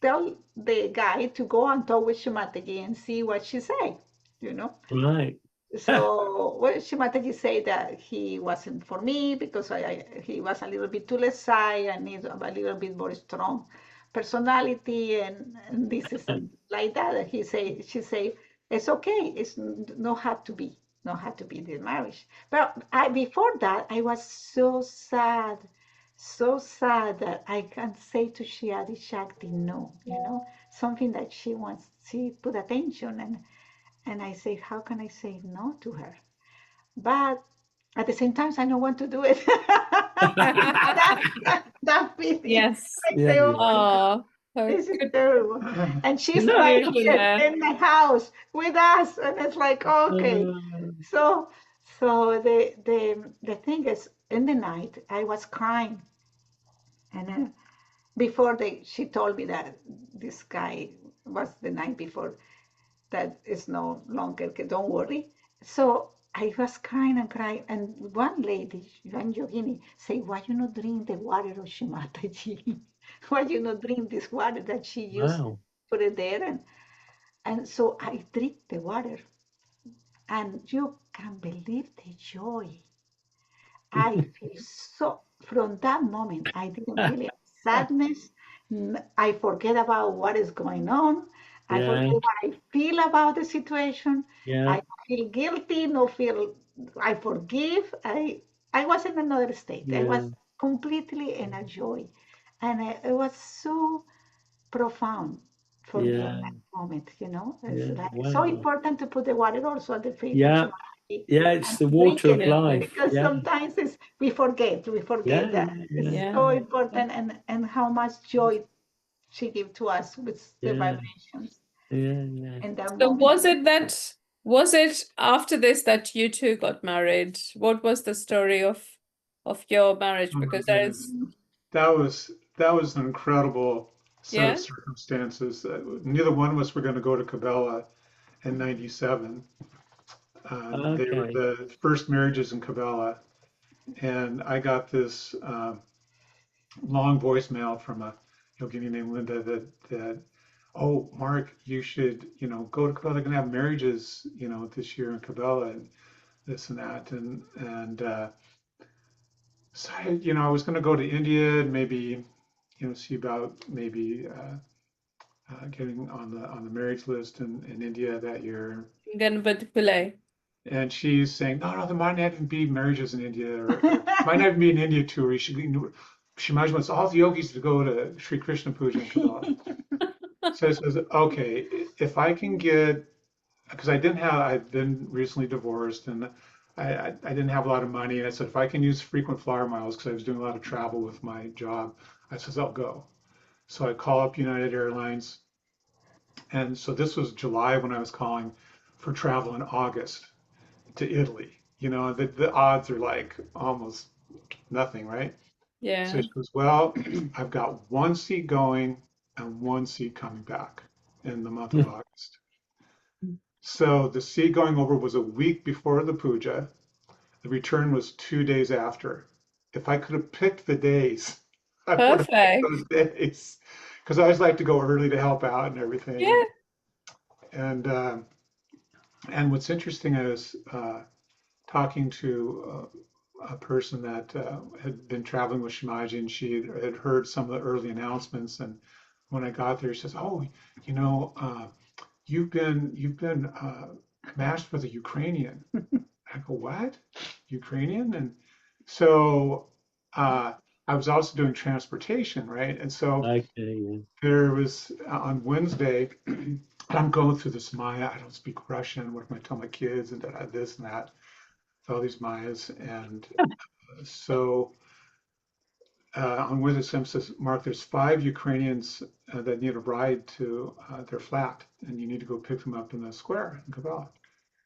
tell the guy to go and talk with Shimataji and see what she say, you know. Right. So well, Shimataji said that he wasn't for me because he was a little bit too less shy and need a little bit more strong personality and this is like that. And she say it's okay. It's not had to be, not had to be the marriage. But before that I was so sad that I can't say to Shri Shakti no, you know, something that she wants. She put attention and I say, how can I say no to her? But at the same time, I don't want to do it. that feeling. Yes. I Yeah. say, oh Yeah. my God, Oh, this is good. terrible. And she's No, right Beautiful here there. in the house with us. And it's like, okay. So the thing is, in the night, I was crying. And before she told me that this guy was the night before, that is no longer, don't worry. So I was crying and crying. And one lady, one yogini, say, why you not drink the water of Shri Mataji? Why you not drink this water that she used, Wow. put it there? And so I drink the water. And you can believe the joy. I feel so, from that moment, I didn't feel any sadness. I forget about what is going on. I Yeah. forget what I feel about the situation. Yeah. I feel guilty, no feel, I forgive. I was in another state. I Yeah. was completely in a joy. And it was so profound for me Yeah. in that moment, you know. It's Yeah. like so Wow. important to put the water also at the feet of Yeah. Shimati Yeah. It's and the to drink water of it life. because Yeah. sometimes we forget Yeah. that Yeah. it's Yeah. Yeah. so important and how much joy she gives to us with the Yeah. vibrations Yeah. Yeah. in that So moment. was it after this that you two got married? What was the story of your marriage? Oh my Because there goodness. is, That was an incredible set of yeah, circumstances. Neither one of us were going to go to Cabela in '97. They were Okay. the first marriages in Cabela, and I got this long voicemail from a yogini named Linda that oh Mark, you should go to Cabela. They're going to have marriages this year in Cabela and this and that and so I was going to go to India and maybe see about maybe getting on the marriage list in India that year. Ganpati Pillai. And she's saying, no, there might not even be marriages in India, or might not even be an India tour. She wants all the yogis to go to Sri Krishna puja in Kabbalah. So I says, okay, if I can get, because I've been recently divorced, and I didn't have a lot of money. And I said, if I can use frequent flyer miles, because I was doing a lot of travel with my job, I says, I'll go. So I call up United Airlines. And so this was July when I was calling for travel in August to Italy. The odds are like almost nothing, right? Yeah. So she goes, well, I've got one seat going and one seat coming back in the month of August. So the seat going over was a week before the puja. The return was 2 days after. If I could have picked the days, I would have picked Perfect. those days, because I always like to go early to help out and everything. Yeah. And what's interesting is talking to a person that had been traveling with Shimaji, and she had heard some of the early announcements. And when I got there, she says, "Oh, you've been matched with a Ukrainian." I go, "What? Ukrainian?" And so I was also doing transportation, right? And so Okay, there was on Wednesday, I'm going through this Maya. I don't speak Russian. What am I telling my kids? And this and that, all these Mayas. And so on Wednesday, Sam says, Mark, there's 5 Ukrainians that need a ride to their flat, and you need to go pick them up in the square in Kabbalah.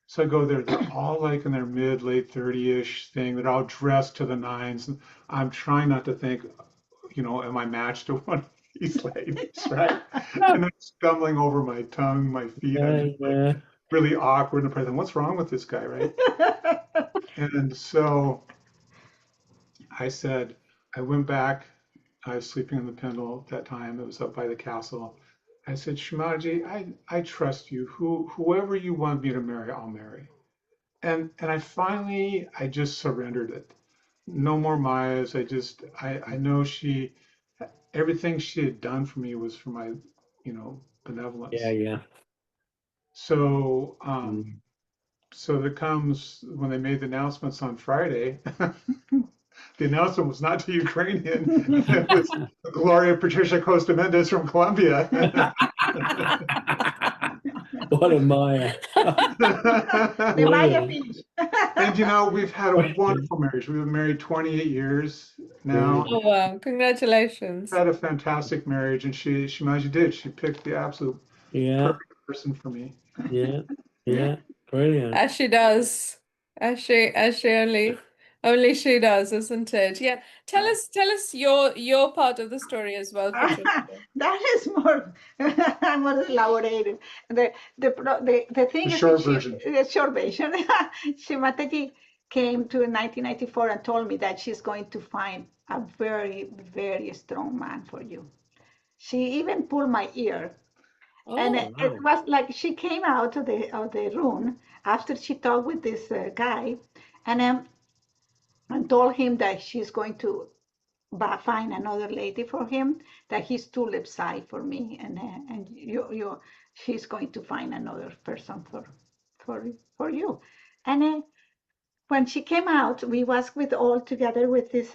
So I go there. They're all like in their late 30-ish thing. They're all dressed to the nines. And I'm trying not to think, am I matched to one of these ladies, right? And I'm stumbling over my tongue, my feet. I'm just like really awkward. And I'm what's wrong with this guy, right? And so I said, I went back. I was sleeping in the Pendle at that time. It was up by the castle. I said, Shimaji, I trust you. Whoever you want me to marry, I'll marry. And I just surrendered it. No more Mayas. I know everything she had done for me was for my, benevolence. yeah. So, so there comes when they made the announcements on Friday. The announcement was not to Ukrainian. It was Gloria Patricia Costa Mendes from Colombia. What a Maya. The Maya fish. And we've had a wonderful marriage. We've been married 28 years now. Oh wow, congratulations. Had a fantastic marriage, and Shimaji did. She picked the absolute perfect person for me. Yeah, brilliant. As she does. As she only she does, isn't it? Yeah. Tell us your part of the story as well, Patricia. That is more elaborated. The thing The is short that version. the short version. Shri Mataji came to in 1994 and told me that she's going to find a very, very strong man for you. She even pulled my ear. And Oh, it was like she came out of the room after she talked with this guy, and told him that she's going to find another lady for him, that he's too left-side for me, and she's going to find another person for you. And when she came out, we was with all together with these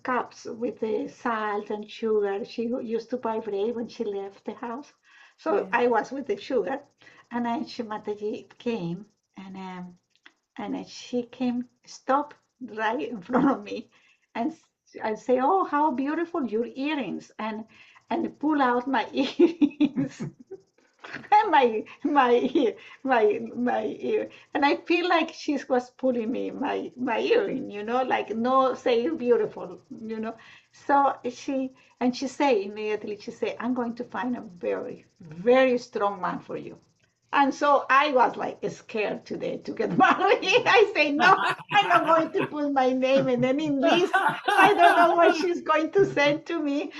cups with the salt and sugar. She used to vibrate when she left the house. So yeah. I was with the sugar, and then Mataji came, and she came, stop right in front of me, and I say, "Oh, how beautiful your earrings!" and pull out my earrings. And my ear, and I feel like she was pulling me my earring, like no, say beautiful, So she say immediately, I'm going to find a very, very strong man for you. And so I was like scared today to get married. I say, no, I'm not going to put my name in any list. I don't know what she's going to send to me.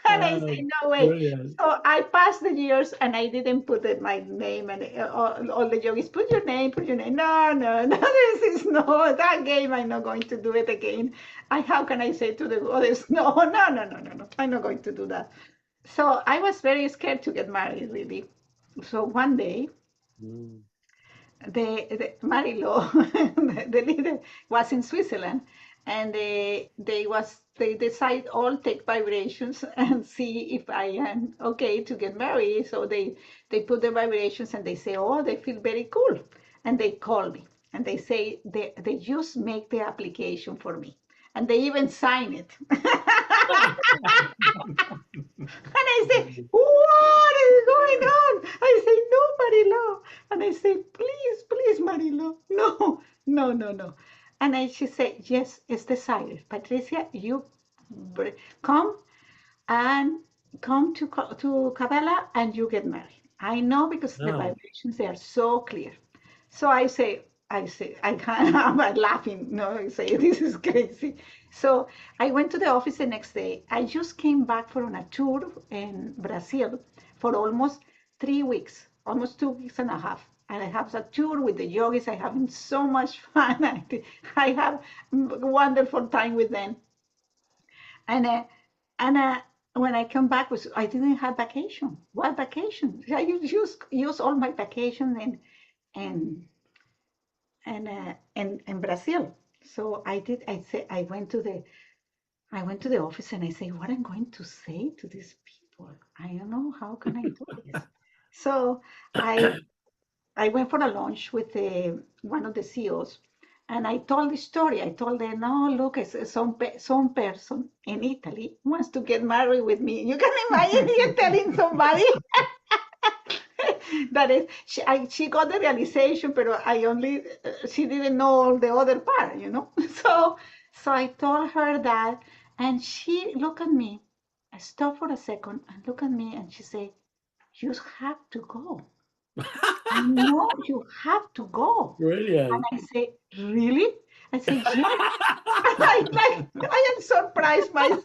And I say, no way. Brilliant. So I passed the years and I didn't put my name, and all the yogis, put your name. No, this is no, that game, I'm not going to do it again. How can I say to the others, no, I'm not going to do that. So I was very scared to get married, really. So one day, Mm. the Marilo, the leader, was in Switzerland, and they decide all take vibrations and see if I am okay to get married. So they put the vibrations and they say, oh, they feel very cool, and they call me and they say they just make the application for me, and they even sign it. And I say, what is going on? I say, no, Marilo. And I say, please, please, Marilo. No, no, no, no. And she said, yes, it's decided. Patricia, you come and come to Kabbalah and you get married. I know because the Oh, vibrations, they are so clear. So I can't, I'm laughing. No, I say, this is crazy. So I went to the office the next day. I just came back from a tour in Brazil for almost 3 weeks, almost 2 weeks and a half. And I have a tour with the yogis. I having so much fun. I have wonderful time with them. And and when I come back, I didn't have vacation. What vacation? I use all my vacation and and Brazil. So I did. I went to the office and I say, what I'm going to say to these people? I don't know. How can I do this? So I I went for a lunch with one of the CEOs, and I told the story. I told them, no, look, some person in Italy wants to get married with me. You can imagine you telling somebody that is, she got the realization, but she didn't know all the other part, you know. So I told her that, and she looked at me. I stopped for a second and looked at me, and she said, "You have to go. I know you have to go." And brilliant. I say, "Really?" I say, "Yes." I am surprised myself.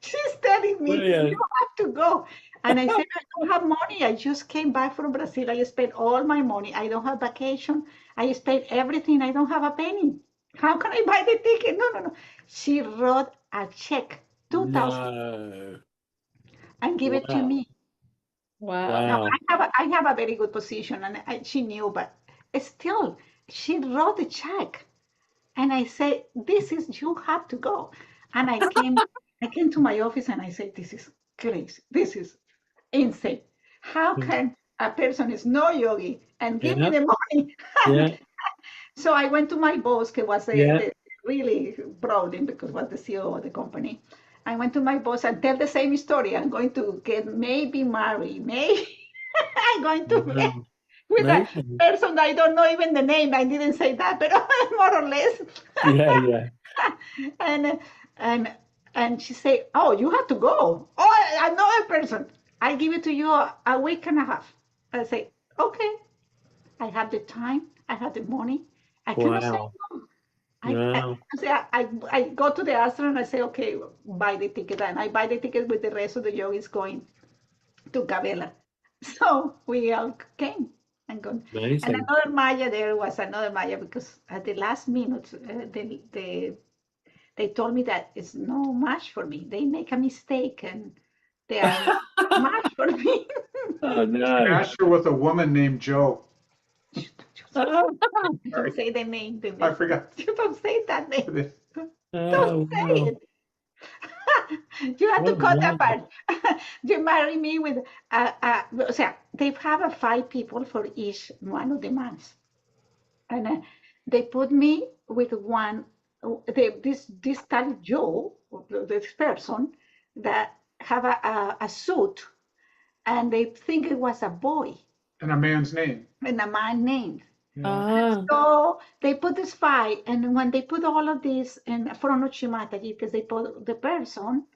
She's telling me, you Brilliant. have to go. And I said, I don't have money. I just came back from Brazil. I spent all my money. I don't have vacation. I spent everything. I don't have a penny. How can I buy the ticket? No, no, no. She wrote a check, 2,000, No. and give it to Wow. me. Wow. Now, Wow. I have a very good position, and she knew, but still, she wrote the check. And I say, this is, you have to go. And I came to my office and I said, this is crazy. This is insane. How can a person is no yogi and give me Yeah. the money? Yeah. So I went to my boss, who was Yeah. the really proud him because was the CEO of the company. I went to my boss and tell the same story. I'm going to get maybe married, maybe I'm going to get Wow. with a Amazing. person I don't know even the name. I didn't say that, but more or less. Yeah. Yeah. and and and she said, "Oh, you have to go. Oh, another person. I give it to you a week and a half." I say, "Okay." I have the time. I have the money. I cannot say Wow. no. Wow. I go to the ashram and I say, "Okay, buy the ticket," and I buy the ticket with the rest of the yogis going to Gabela. So we all came and gone. And Amazing. another Maya, there was another Maya because at the last minute, they told me that it's no match for me. They make a mistake and they are not match for me. Oh no. Matched her with a woman named Joe. Oh, Don't say the name. I forgot. You don't say that name. Don't oh say wow. it. You have to Oh cut that no. part. You marry me with, o sea, they have 5 people for each one of the months. And they put me with one, this tal Joe, this person, that have a suit, and they think it was a boy And a man's name. and a man named. Yeah. Ah. So they put the spy, and when they put all of this in front of Shri Mataji, because they put the person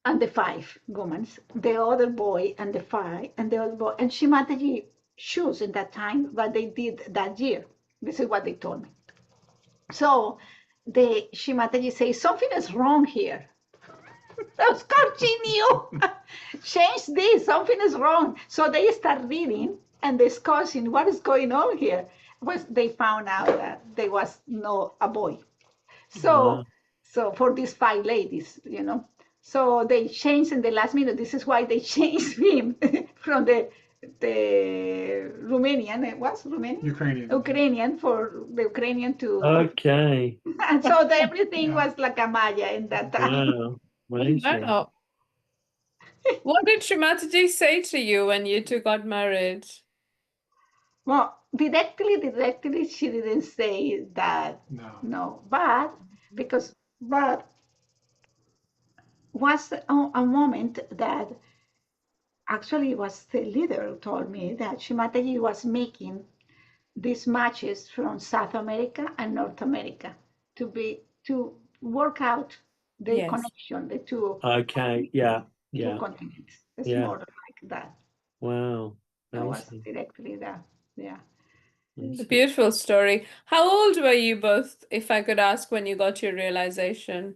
and the 5 women, the other boy and the 5, and the other boy, and Shri Mataji shoes in that time what they did that year. This is what they told me. So the Shri Mataji says, something is wrong here. Let's continue. Change this. Something is wrong. So they start reading and discussing what is going on here. Was they found out that there was no a boy. Wow. So for these 5 ladies, you know. So they changed in the last minute. This is why they changed him from the Romanian, it was Romanian? Ukrainian for the Ukrainian to, Okay. and so everything was like a Maya in that time. Wow. Amazing. Wow. What did Shri Mataji say to you when you two got married? Well, directly, she didn't say that, no, but was a moment that actually was the leader who told me that Shri Mataji was making these matches from South America and North America to work out the Yes. connection, the two Okay. Yeah. two Yeah. continents. It's Yeah. more like that. Wow. That was Amazing. directly that. Yeah. A Amazing. beautiful story. How old were you both, if I could ask, when you got your realization?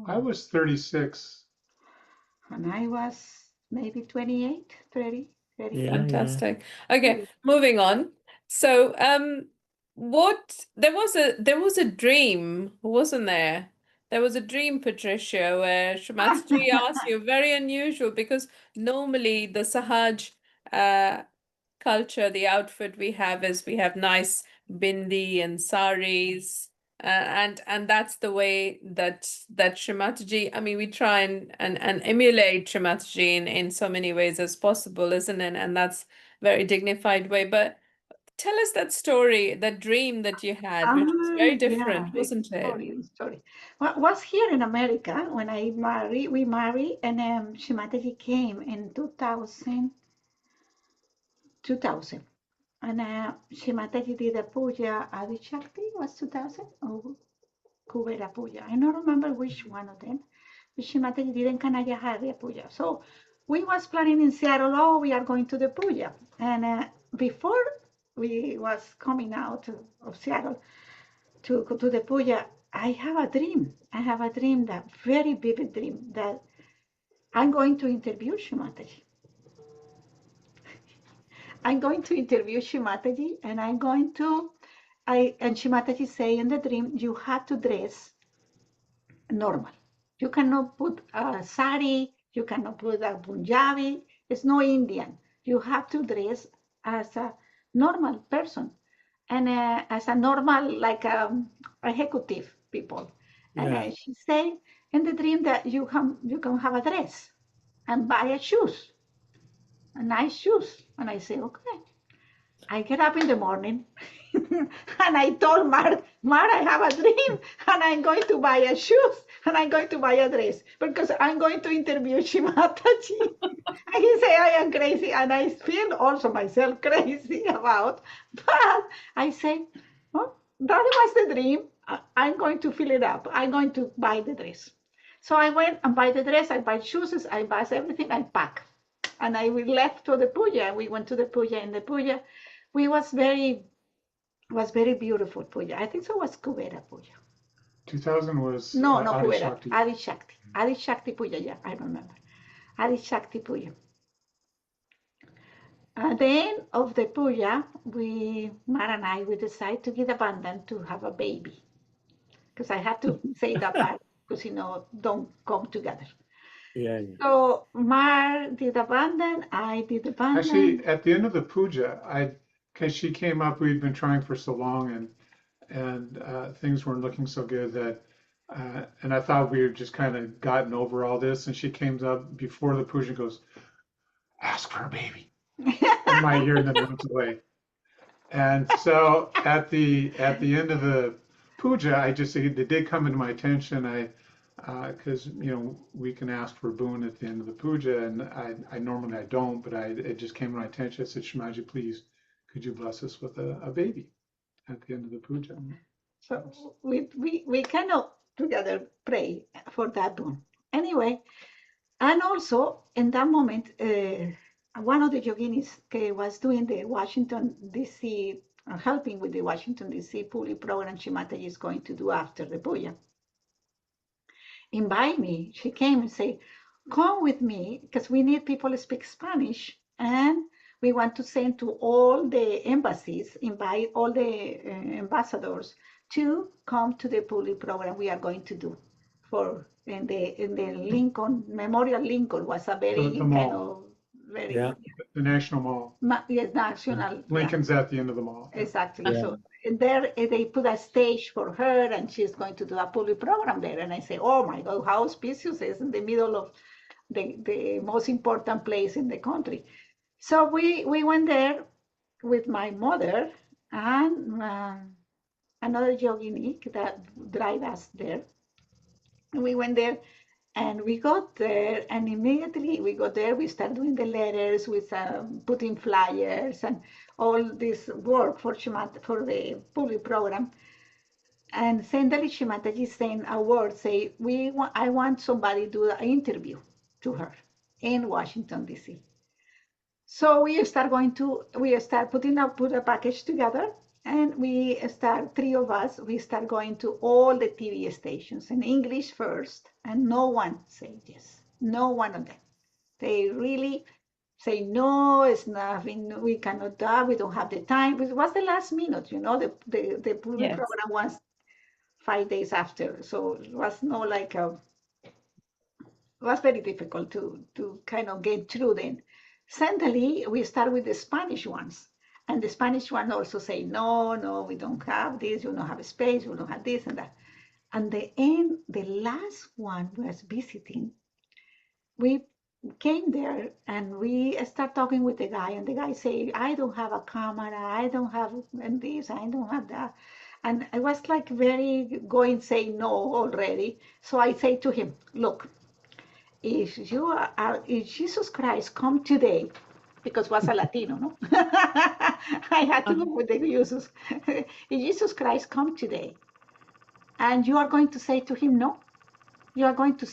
I was 36. And I was maybe 28, 30, 35. Yeah. Fantastic. Okay, moving on. So, there was a dream, wasn't there? There was a dream, Patricia, where Shri Mataji asked you, very unusual, because normally the Sahaj culture, the outfit we have is we have nice bindi and saris, and that's the way that Shri Mataji, I mean, we try and emulate Shri Mataji in so many ways as possible, isn't it? And that's very dignified way. But tell us that story, that dream that you had, which was very different, wasn't it? The story. Well, was here in America when we married, and Shri Mataji came in 2000. And Shri Mataji did a puja, Adi Shakti was 2000, or Kubera puja. I don't remember which one of them. But Shri Mataji did in Kanaya Hari puja. So we was planning in Seattle, oh, we are going to the puja. And before we was coming out of Seattle to go to the puja, I have a dream. I have a dream, that very vivid dream, that I'm going to interview Shri Mataji. I'm going to interview Shri Mataji, and and Shri Mataji say in the dream, you have to dress normal. You cannot put a sari, you cannot put a Punjabi, it's no Indian. You have to dress as a normal person, and as a normal, like executive people. And she say in the dream that you can have a dress and buy a shoes, a nice shoes. And I say, okay. I get up in the morning and I told Mark, I have a dream and I'm going to buy a shoes and I'm going to buy a dress because I'm going to interview Shri Mataji. And he said, I am crazy, and I feel also myself crazy about, but I say, well, that was the dream. I'm going to fill it up. I'm going to buy the dress. So I went and buy the dress, I buy shoes, I buy everything, I pack. And we left to the puja. We went to the puja. In the puja, we was very beautiful puja. I think so was Kubera puja. 2000 was no Adi Kubera, Shakti. Adi Shakti puja. Yeah, I remember Adi Shakti puja. At the end of the puja, Mar and I, we decided to get abandoned to have a baby, because I had to say that part because don't come together. Yeah. So Mar did abandon, I did abandon. Actually, at the end of the puja, because she came up, we'd been trying for so long, and things weren't looking so good that, and I thought we had just kind of gotten over all this. And she came up before the puja, and goes, "Ask for a baby," in my ear, and then went away. And so at the end of the puja, it did come into my attention. Because we can ask for a boon at the end of the puja, and I normally don't, but it just came to my attention. I said, Shamaji, please, could you bless us with a baby at the end of the puja? So we cannot together pray for that boon. Anyway, and also in that moment, one of the yoginis was doing the Washington D.C. Helping with the Washington D.C. Puli program Shri Mataji is going to do after the puja. Invite me. She came and said, come with me, because we need people to speak Spanish, and we want to send to all the embassies, invite all the ambassadors to come to the Puli program we are going to do for in the Lincoln Memorial. Lincoln was a very The mall. kind of very Yeah. The National Mall. yes, national. Lincoln's at the end of the mall. Exactly. Yeah. So there they put a stage for her, and she's going to do a public program there. And I say, oh my God, how auspicious is in the middle of the most important place in the country. So we went there with my mother and another yogini that drive us there. And we went there and we got there, and immediately we got there, we started doing the letters, with putting flyers and all this work for for the public program. And suddenly Shri Mataji sent a word, say, I want somebody to do an interview to her in Washington, D.C. So we start put a package together, and three of us, we start going to all the TV stations in English first, and no one said yes. No one of them. They really say, no, it's nothing, we cannot do, we don't have the time. It was the last minute, the public Yes. program was 5 days after. So it was not like it was very difficult to kind of get through then. Suddenly, we start with the Spanish ones. And the Spanish one also say, no, we don't have this, we don't have space, we don't have this and that. And the last one was visiting. We came there and we start talking with the guy, and the guy say, I don't have a camera, I don't have this, I don't have that. And I was like very going say no already. So I say to him, look, if Jesus Christ come today, because was a Latino, no? I had to go with the Jesus. If Jesus Christ come today, and you are going to say to him no, you are going to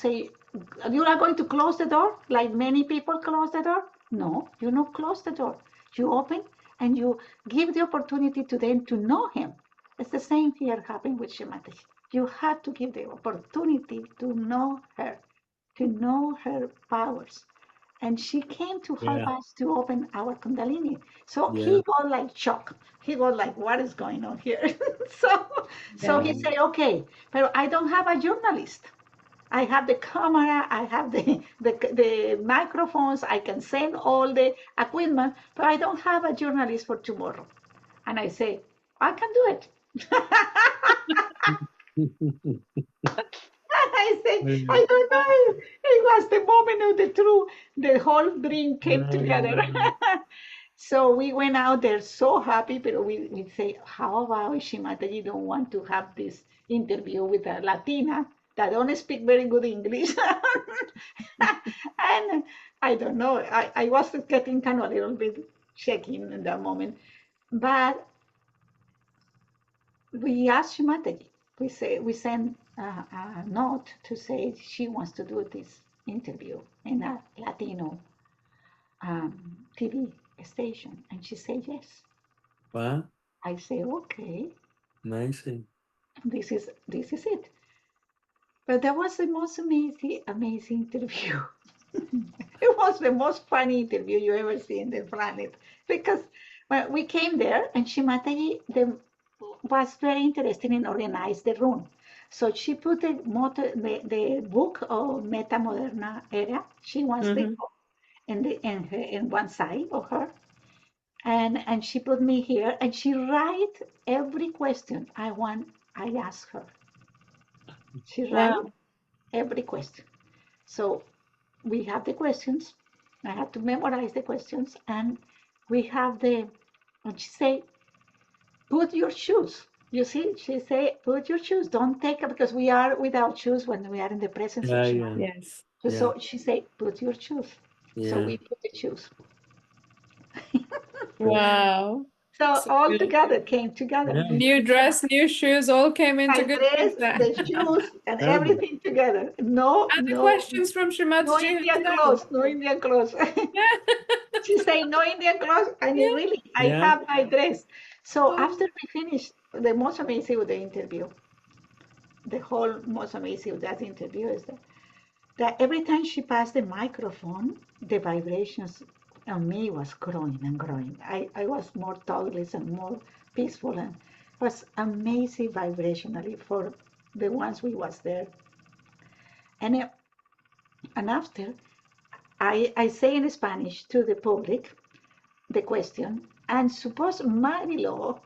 close the door like many people close the door? No, you don't close the door. You open and you give the opportunity to them to know him. It's the same here happened with Shri Mataji. You have to give the opportunity to know her powers. And she came to help us to open our Kundalini. So he got like shocked. He got like, what is going on here? So he said, okay, but I don't have a journalist. I have the camera, I have the microphones, I can send all the equipment, but I don't have a journalist for tomorrow. And I say, I can do it. I say, I don't know. It was the moment of the truth. The whole dream came together. So we went out there so happy, but we say, how about Shri Mataji don't want to have this interview with a Latina that don't speak very good English? And I don't know. I was getting kind of a little bit shaking in that moment. But we asked Shri Mataji. We sent a note to say she wants to do this interview in a Latino TV station, and she said yes. Wow. I say, okay, Amazing. this is it. But that was the most amazing interview. It was the most funny interview you ever see in the planet, because when we came there, and Shri Mataji was very interested in organize the room. So she put the book of Meta Moderna Era. She wants the in one side of her, and she put me here, and she write every question I ask her. She write every question. So we have the questions. I have to memorize the questions, and we have and she say, put your shoes. You see, she say, put your shoes. Don't take it, because we are without shoes when we are in the presence of Shri Mataji. Yes. So she say, put your shoes. So we put the shoes. Wow. So all together came together. New dress, new shoes, all came into My good dress, there. the shoes, and everything together. No, And the no, questions from Shri no Mataji Indian herself. clothes, no Indian clothes. Yeah. She say no Indian clothes, and really, I have my dress. So after we finished, the most amazing with the interview, the whole most amazing with that interview is that every time she passed the microphone, the vibrations on me was growing and growing. I was more tolerant and more peaceful, and was amazing vibrationally for the ones we was there. And, and after, I say in Spanish to the public the question, and suppose Marilo,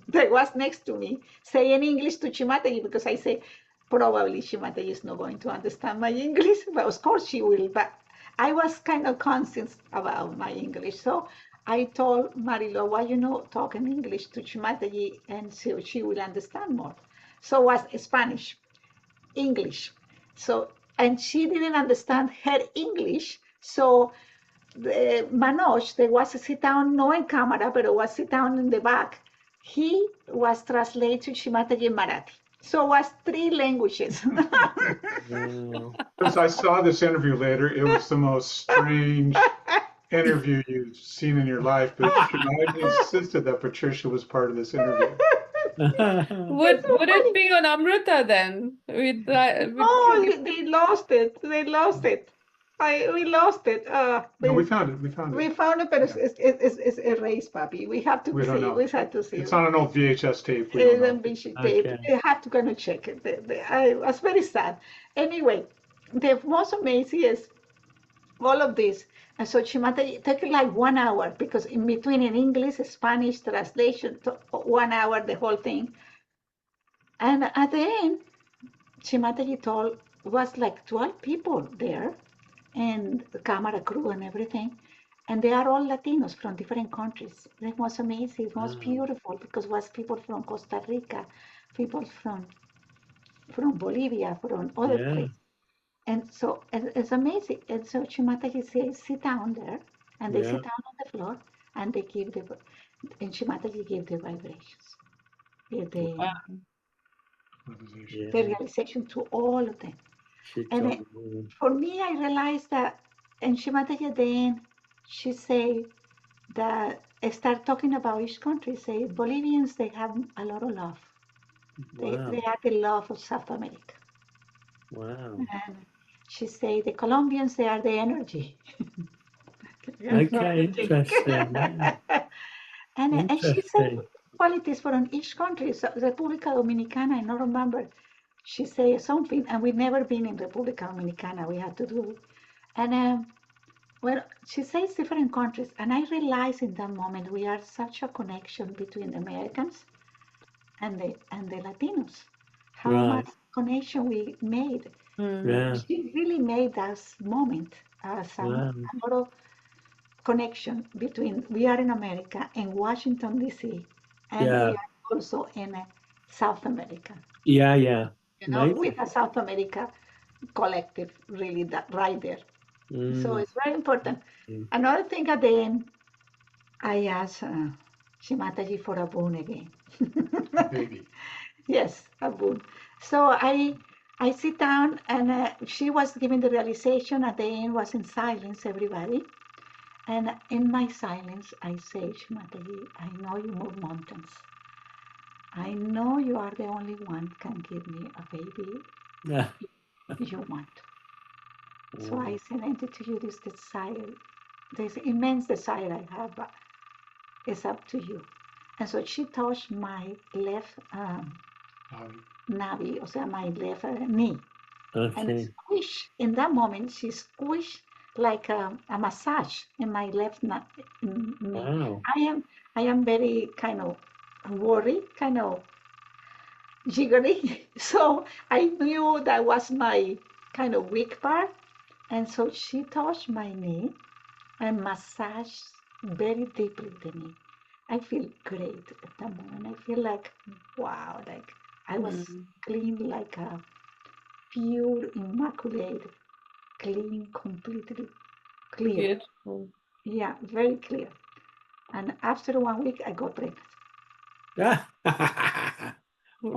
that was next to me, say in English to Shimataji, because I say, probably Shimataji is not going to understand my English, but of course she will. But I was kind of conscious about my English. So I told Marilo, why you not talking English to Shimataji, and so she will understand more. So was Spanish, English. So, and she didn't understand her English. So Manoj, there was a sit down, no in camera, but was sit down in the back. He was translated to Shimataji Marathi. So it was 3 languages. Wow. Because I saw this interview later, it was the most strange interview you've seen in your life. But I insisted that Patricia was part of this interview. Would it be on Amrita then? With Oh, they lost it. They lost it. We lost it. No, we found it. We found We it. found it, but it's erased, puppy. We have to We don't see. know. We have to see. It's on an old VHS tape. We It's don't a know. bishop tape. Okay. You have to go and check it. I was very sad. Anyway, the most amazing is all of this. And so Shimata took like 1 hour because in between in English, Spanish translation, 1 hour, the whole thing. And at the end, Shimataji told was like 12 people there and the camera crew and everything. And they are all Latinos from different countries. It was amazing. It was Wow. beautiful because it was people from Costa Rica, people from Bolivia, from other Yeah. places. And so it's amazing. And so Shimataji says, sit down there. And they Yeah. sit down on the floor and they give and Shimataji gave the vibrations, give the Yeah. realization to all of them. She And told me. for me, I realized that, and Shimataji then, she say that start talking about each country. Say Bolivians, they have a lot of love. Wow. They have the love of South America. Wow. And she say the Colombians, they are the energy. Okay, interesting. Yeah. And she said Interesting. qualities from each country. So República Dominicana, I don't remember. She say something, and we've never been in República Dominicana. We had to do it. And well, she says different countries, and I realized in that moment we are such a connection between the Americans and the Latinos. How Right. much connection we made. Yeah. She really made that moment some Wow. a lot of connection between we are in America and Washington D.C. and Yeah. we are also in South America. Yeah. Yeah. You know, Amazing. with a South America collective, really that right there. So Mm. it's very important. Mm. Another thing at the end, I asked Shimataji for a boon again. Baby. Yes, a boon. So I sit down and she was giving the realization at the end was in silence, everybody. And in my silence, I say, Shimataji, I know you move mountains. I know you are the only one can give me a baby Yeah. if you want. So I surrender to you this desire, this immense desire I have, but it's up to you. And so she touched my left navi, o sea, my left knee. And Okay. squish, in that moment, she squished like a massage in my left knee. Wow. I am very kind of worried, kind of jiggery. So I knew that was my kind of weak part. And so she touched my knee and massaged very deeply the knee. I feel great at that moment. I feel like, wow, like I was clean, like a pure, immaculate, clean, completely clear. Beautiful. Yeah, very clear. And after 1 week, I got pregnant. Yeah.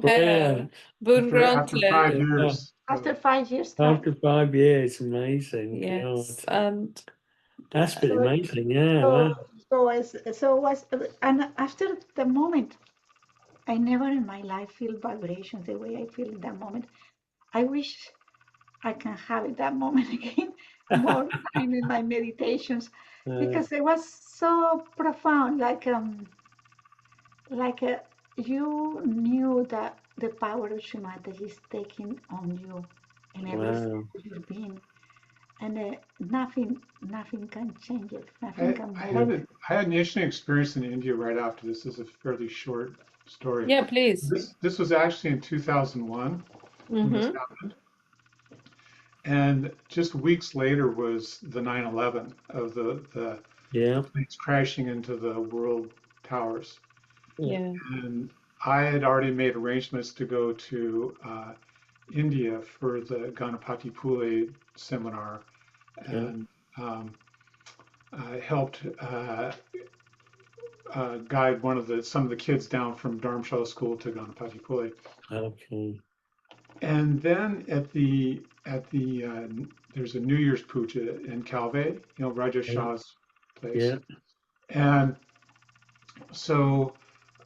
Yeah. Boon After 5 granted. years. After 5 years, time. After 5 years, amazing. Yes. God. And That's pretty So, amazing. Yeah. so, Wow. so was, and after the moment, I never in my life feel vibrations the way I feel in that moment. I wish I can have it that moment again, more time in my meditations, because it was so profound. You knew that the power of Shimata is taking on you in every Wow. single being. And nothing can change it. Nothing I, can I move had it. I had an interesting experience in India right after this. This is a fairly short story. Yeah, please. This was actually in 2001 when this Mm-hmm. happened, and just weeks later was the 9/11 of the Yeah. planes crashing into the world towers. Yeah. And I had already made arrangements to go to India for the Ganapati Pule seminar, Yeah. and I helped guide some of the kids down from Dharamshala School to Ganapati Pule. Okay. And then at the there's a New Year's puja in Calvé, Raja Yeah. Shah's place, Yeah. and so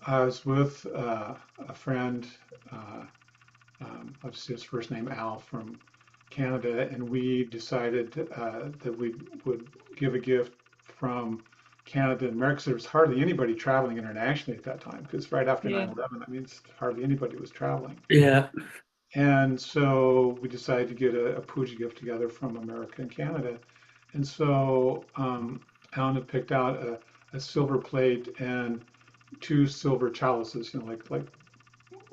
I was with a friend, let's see his first name, Al, from Canada, and we decided that we would give a gift from Canada and America. So there was hardly anybody traveling internationally at that time, because right after Yeah. 9/11, that means hardly anybody was traveling. Yeah. And so we decided to get a puja gift together from America and Canada. And so Alan had picked out a silver plate and two silver chalices, like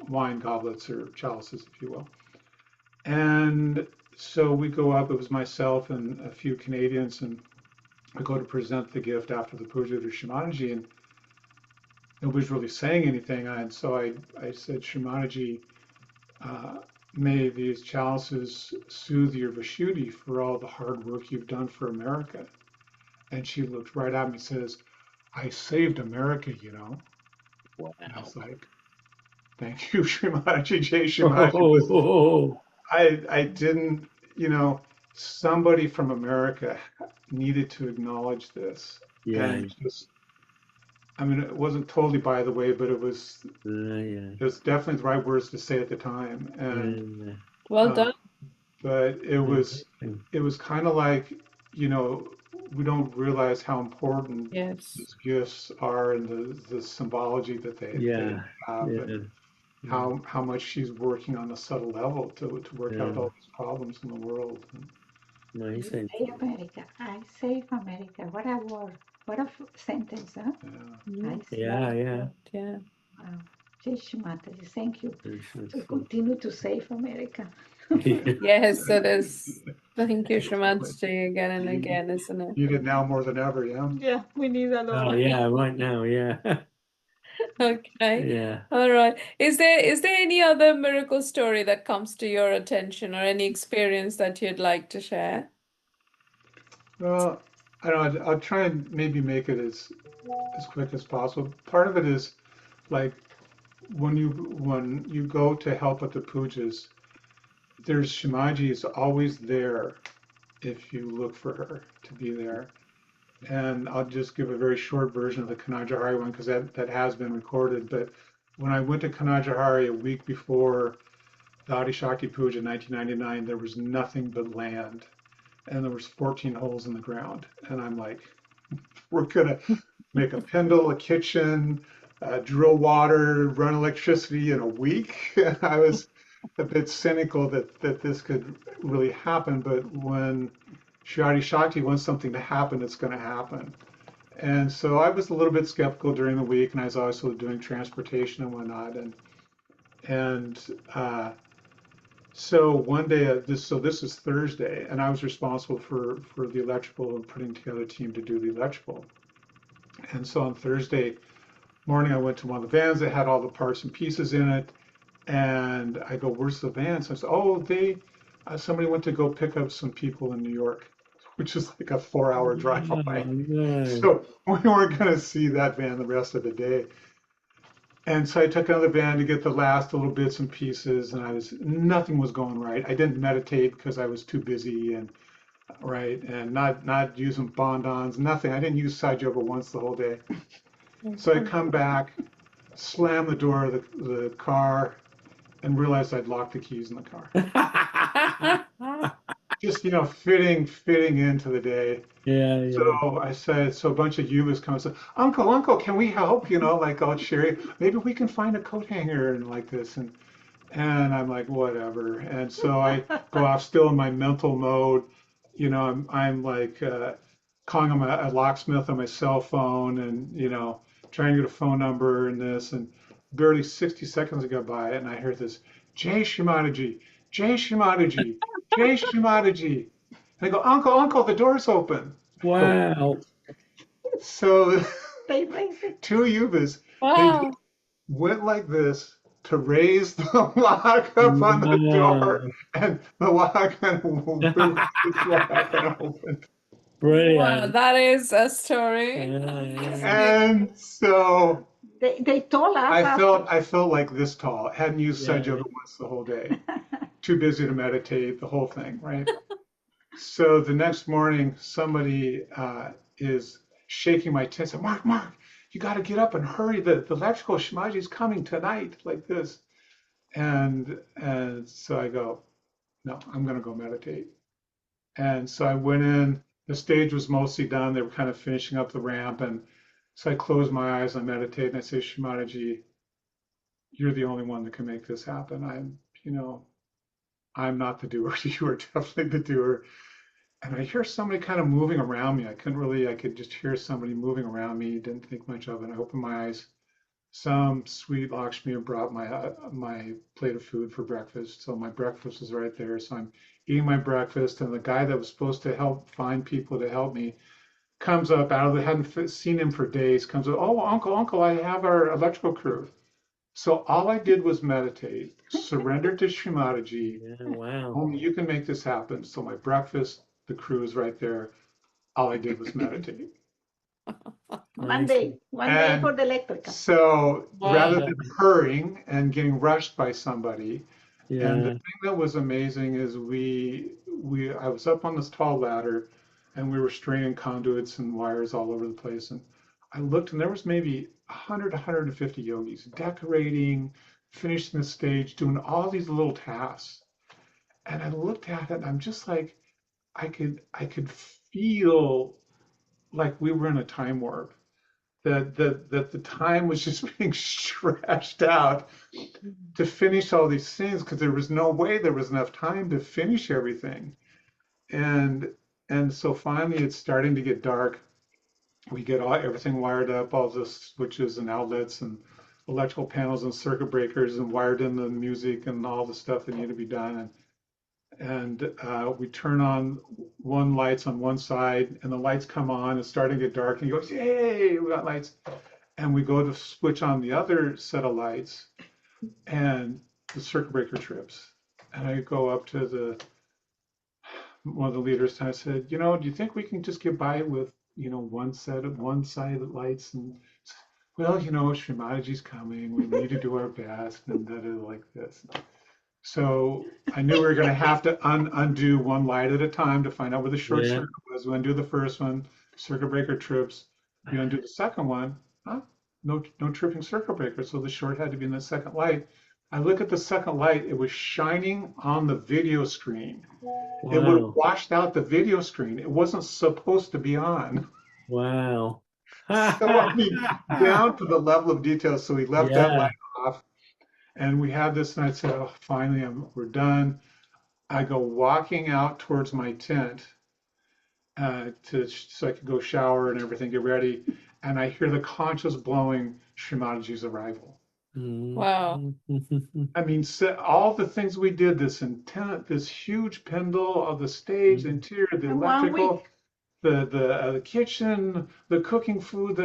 wine goblets or chalices, if you will. And so we go up, it was myself and a few Canadians, and I go to present the gift after the puja to Shri Mataji, and nobody's really saying anything. And so I said, Shri Mataji, may these chalices soothe your vishuddhi for all the hard work you've done for America. And she looked right at me and says, I saved America, Wow. And I was like, thank you, Shri Mataji, Jai Shri Mataji. Oh. I didn't, somebody from America needed to acknowledge this. Yeah. And just, it wasn't totally by the way, but it was Yeah. definitely the right words to say at the time. And Yeah. Well done. but it was kind of like, we don't realize how important Yes. these gifts are and the symbology that they Yeah. have, Yeah. and how much she's working on a subtle level to work out Yeah. all these problems in the world. Amazing. Save America. I save America. What a word. What a sentence, huh? Yeah. I save. Yeah. Yeah. Yeah. Wow. Jai Shri Mataji, thank you to Interesting. continue to save America. Yes, it is. Thank you, Shri Mataji, again and again, isn't it? Need it now more than ever, yeah. Yeah, we need a Oh, lot. yeah. Right now. Yeah. Okay. Yeah. All right. Is there any other miracle story that comes to your attention or any experience that you'd like to share? Well, I don't know. I'll try and maybe make it as quick as possible. Part of it is like when you go to help at the pujas, there's Shimaji is always there if you look for her to be there. And I'll just give a very short version of the Kanajahari one because that has been recorded. But when I went to Kanajahari a week before the Adi Shakti Puja in 1999, there was nothing but land, and there was 14 holes in the ground. And I'm like, we're gonna make a pendle, a kitchen, drill water, run electricity in a week. I was a bit cynical that this could really happen, but when Shri Adi Shakti wants something to happen, it's going to happen. And so I was a little bit skeptical during the week, and I was also doing transportation and whatnot. And so one day, this is Thursday, and I was responsible for the electrical and putting together a team to do the electrical. And so on Thursday morning, I went to one of the vans that had all the parts and pieces in it, and I go, "Where's the van?" So I said, "Oh, somebody went to go pick up some people in New York," which is like a 4-hour drive away. No. So we weren't going to see that van the rest of the day. And so I took another van to get the last little bits and pieces, and nothing was going right. I didn't meditate because I was too busy and not using bondons, nothing. I didn't use Sahaja Yoga once the whole day. So I come back, slam the door of the car, and realized I'd locked the keys in the car. Just fitting into the day. Yeah. So I said, so a bunch of yuvas come and said, Uncle, can we help? Like, I'll share you. Maybe we can find a coat hanger and like this. And And I'm like, whatever. And so I go off still in my mental mode. You know, I'm like calling him a locksmith on my cell phone and, you know, trying to get a phone number and this. And barely 60 seconds go by and I hear this, Jai Shri Mataji, Jai Shri Mataji, Jai Shri Mataji. And I go, Uncle, the door's open. I go, Wow. so They raise it. two yuvas, they Wow. went like this to raise the lock up on the door, Wow. and the lock kind of opened. Wow, Brilliant. that is a story. Yeah, yeah. And so They told us I felt like this tall. Hadn't used Sahaja Yeah. Yoga once the whole day. Too busy to meditate, the whole thing, right? So the next morning, somebody is shaking my tent. Said, Mark, you got to get up and hurry. The electrical Shamaji is coming tonight, like this. And so I go, no, I'm going to go meditate. And so I went in. The stage was mostly done. They were kind of finishing up the ramp. And so I closed my eyes, I meditate, and I say, Shamaji, you're the only one that can make this happen. I'm not the doer. You are definitely the doer. And I hear somebody kind of moving around me. I could just hear somebody moving around me. Didn't think much of it. I opened my eyes. Some sweet Lakshmi brought my plate of food for breakfast. So my breakfast was right there. So I'm eating my breakfast, and the guy that was supposed to help find people to help me comes up out of the hadn't seen him for days. Comes up, oh uncle, I have our electrical crew. So all I did was meditate, surrender to Shri Mataji. Yeah, wow. Only you can make this happen. So my breakfast, the crew is right there. All I did was meditate. one day And for the electrical. So rather Wow. than hurrying and getting rushed by somebody, and the Yeah. thing that was amazing is I was up on this tall ladder and we were stringing conduits and wires all over the place. And I looked and there was maybe 100, 150 yogis decorating, finishing the stage, doing all these little tasks. And I looked at it and I'm just like, I could feel like we were in a time warp. That the time was just being stretched out to finish all these things because there was no way there was enough time to finish everything. And so finally it's starting to get dark. We get everything wired up, all the switches and outlets and electrical panels and circuit breakers and wired in the music and all the stuff that needed to be done. And we turn on one lights on one side and the lights come on. It's starting to get dark and he goes, yay, we got lights. And we go to switch on the other set of lights and the circuit breaker trips. And I go up to one of the leaders and I said, do you think we can just get by with, one side of the lights? And well, Shri Mataji's coming. We need to do our best and that is like this. So I knew we were going to have to undo one light at a time to find out where the short circuit was. We undo the first one, circuit breaker trips. We undo the second one. Huh? No tripping circuit breaker. So the short had to be in the second light. I look at the second light. It was shining on the video screen. Wow. It would have washed out the video screen. It wasn't supposed to be on. Wow. So I mean, down to the level of detail. So we left that light off. And we had this, and I said, oh, finally, we're done. I go walking out towards my tent so I could go shower and everything, get ready. And I hear the conches blowing Shri Mataji's arrival. Wow. I mean, all the things we did, this huge pendle of the stage, the interior, the electrical, the kitchen, the cooking food.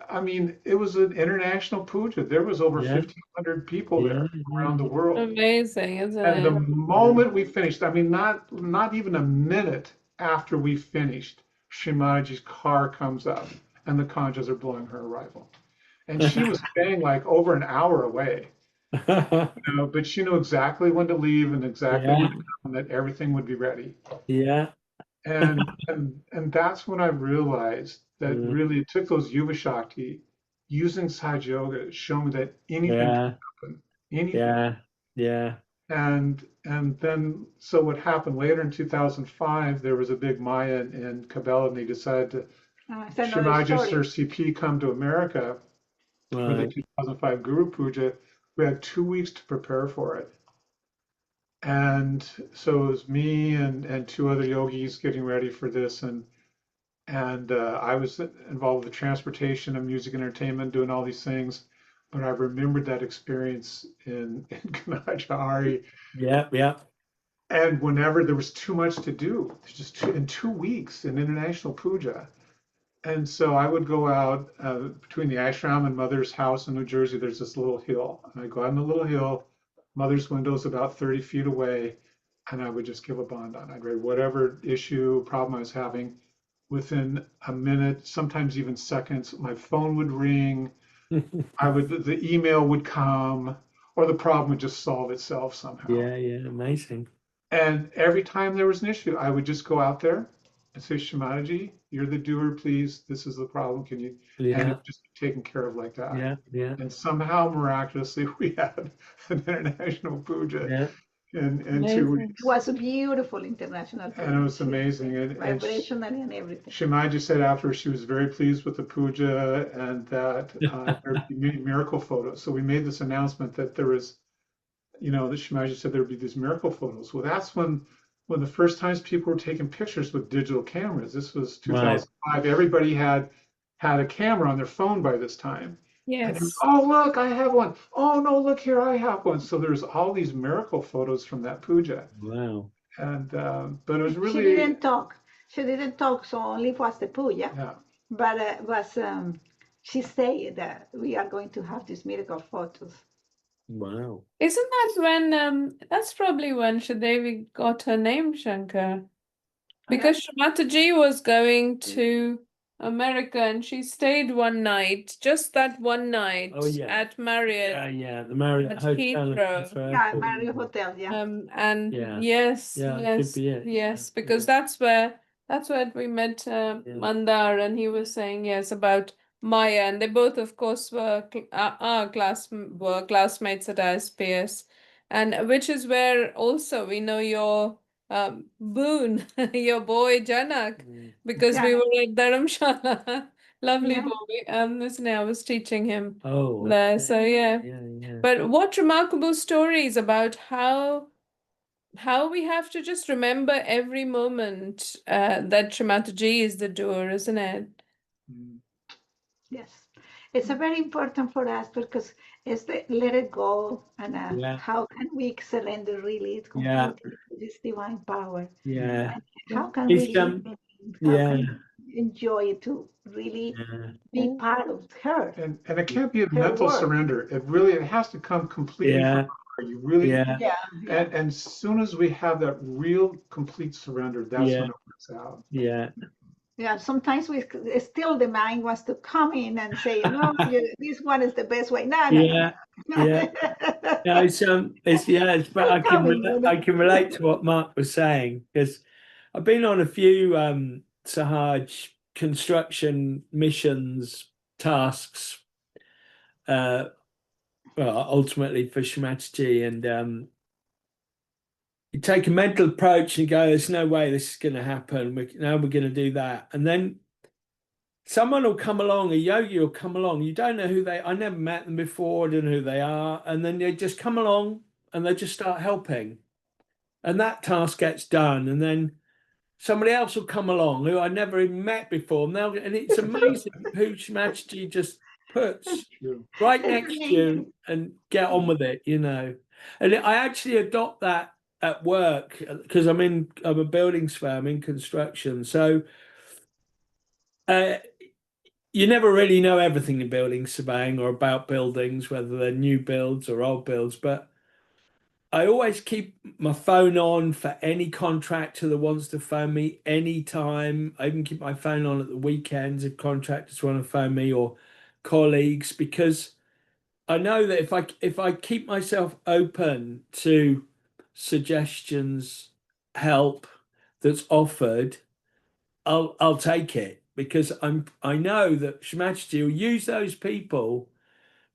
I mean, it was an international puja. There was over 1,500 people there around the world. Amazing, isn't And the it? moment we finished, I mean, not even a minute after we finished, Shri Mataji's car comes up and the conjas are blowing her arrival. And she was staying like over an hour away. But she knew exactly when to leave and exactly when to come, and that everything would be ready. Yeah. And that's when I realized that really it took those Yuva Shakti using Sahaja Yoga to show me that anything can happen. Anything. Yeah. And then so what happened later in 2005, there was a big Maya in Cabela, and they decided to Shri Mataji Sir CP come to America for the 2005 Guru Puja. We had 2 weeks to prepare for it. And so it was me and two other yogis getting ready for this, and I was involved with the transportation and music and entertainment, doing all these things. But I remembered that experience in Kanachari. Yeah. And whenever there was too much to do, just in 2 weeks in international puja. And so I would go out between the ashram and Mother's house in New Jersey. There's this little hill. And I go out on the little hill. Mother's window's about 30 feet away. And I would just give a bondan. I'd write whatever issue, problem I was having. Within a minute, sometimes even seconds, my phone would ring. The email would come, or the problem would just solve itself somehow. Yeah, amazing. And every time there was an issue, I would just go out there and say, Shri Mataji, you're the doer, please. This is the problem. Can you? And it would just be taken care of like that. Yeah. And somehow, miraculously, we had an international puja in Amazing. 2 weeks. It was a beautiful international And it was amazing. And vibrationally and everything. Shri Mataji said after she was very pleased with the puja and that there'd be many miracle photos. So we made this announcement that there was, that Shri Mataji said there'd be these miracle photos. Well, that's when the first times people were taking pictures with digital cameras. This was 2005. Right. Everybody had a camera on their phone by this time. Yes. And oh, look, I have one. Oh, no, look here, I have one. So there's all these miracle photos from that puja. Wow. And but it was really. She didn't talk. She didn't talk, so only was the puja. Yeah. But she said that we are going to have these miracle photos. Wow. Isn't that when, that's probably when Devi got her name, Shankar? Because Shri Mataji was going to America and she stayed one night, just that one night at Marriott. Yeah, the Marriott at Hotel. Heathrow. Yeah, Marriott Hotel, And yes, could be it. yes, because that's where we met Mandar, and he was saying about Maya, and they both, of course, were classmates at ISPS, and which is where also we know your boon, your boy Janak, because we were at Dharamshala. Lovely boy. I was teaching him there. So yeah. But what remarkable stories about how we have to just remember every moment that Shri Mataji is the doer, isn't it? Yes, it's a very important for us because it's the let it go, and how can we surrender really completely to this divine power? Yeah. And how can we live in, how can we enjoy it to really be part of her? And it can't be a mental surrender. It has to come completely from her. You really and as soon as we have that real complete surrender, that's when it works out. Yeah, sometimes the mind wants to come in and say, no, this one is the best way. No. But I can relate to what Mark was saying, because I've been on a few Sahaj construction missions tasks, ultimately for Shri Mataji, and you take a mental approach and go, there's no way this is going to happen. Now we're going to do that. And then someone will come along, a yogi will come along. You don't know I never met them before, I don't know who they are. And then they just come along and they just start helping. And that task gets done. And then somebody else will come along who I never even met before. And it's amazing who Shri Mataji just puts right next to you and get on with it, And I actually adopt that at work, because I'm a buildings firm in construction. So you never really know everything in building surveying or about buildings, whether they're new builds or old builds. But I always keep my phone on for any contractor that wants to phone me anytime. I even keep my phone on at the weekends if contractors want to phone me, or colleagues, because I know that if I keep myself open to suggestions, help that's offered, I'll take it, because I know that Shri Mataji will use those people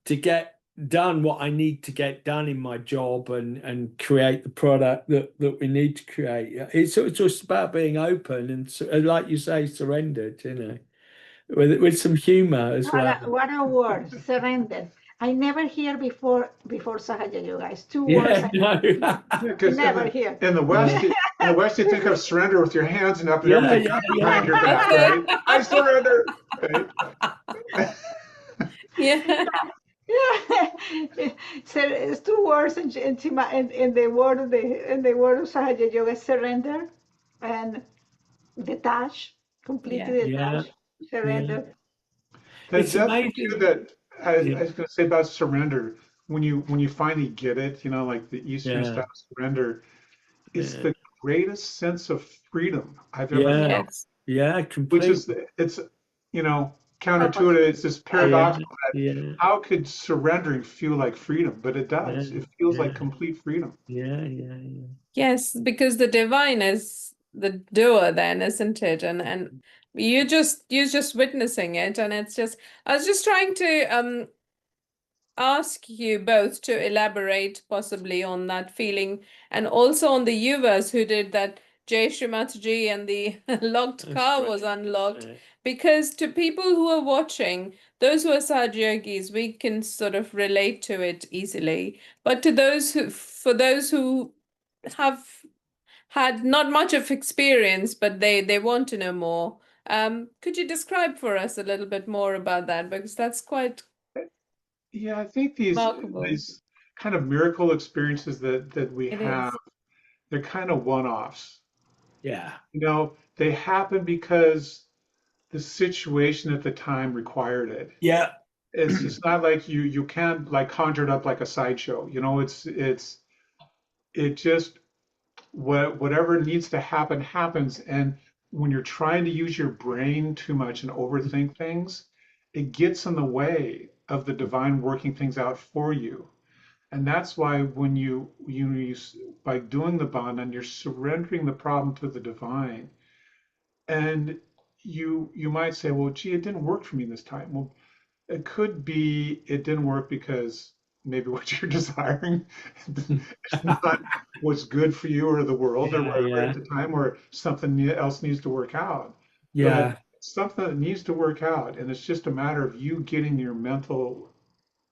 to get done what I need to get done in my job and create the product that we need to create. It's just about being open and, like you say, surrendered, with some humor as well. What a word, surrender. I never hear before Sahaja Yoga. It's two words Yeah, no. Yeah, I because never hear. in the West, Yeah. in the West, you think of surrender with your hands and up and Yeah, everything yeah, behind your back, That's right? I surrender. Right? Yeah. Yeah. So it's two words in the word of Sahaja Yoga: surrender and detach, completely yeah, detach, surrender. That's It's the thing too amazing. that I Yeah, was going to say about surrender. When you finally get it, you know, like the Eastern yeah, style surrender, it's yeah, the greatest sense of freedom I've ever yeah, felt. Yes. yeah, Which is, completely. it's, you know, counterintuitive. It's just Yeah, paradoxical that yeah, how could surrendering feel like freedom? But it yeah, does. It feels like yeah, complete freedom. yeah, yeah, Yes, because the divine is the doer then, isn't it? And you're just witnessing it, and it's just I was just trying to ask you both to elaborate possibly on that feeling and also on the viewers who did that Jai Shri Mataji and the locked That's car right. was unlocked. Yeah. Because to people who are watching, those who are Sahaja Yogis, we can sort of relate to it easily. But to those who, for those who have had not much of experience, but they want to know more, could you describe for us a little bit more about that? Because that's quite Yeah, I think remarkable. these kind of miracle experiences that we It have, is. they're kind of one-offs. Yeah. You know, they happen because the situation at the time required it. Yeah. It's not like you can't like conjure it up like a sideshow. You know, it just whatever needs to happen happens. And when you're trying to use your brain too much and overthink things, it gets in the way of the divine working things out for you. And that's why when you by doing the bandhan, you're surrendering the problem to the divine. And you might say, well, gee, it didn't work for me this time. Well, it could be it didn't work because maybe what you're desiring is not what's good for you or the world or Yeah, whatever yeah, at the time, or something else needs to work out. But yeah, something that needs to work out, and it's just a matter of you getting your mental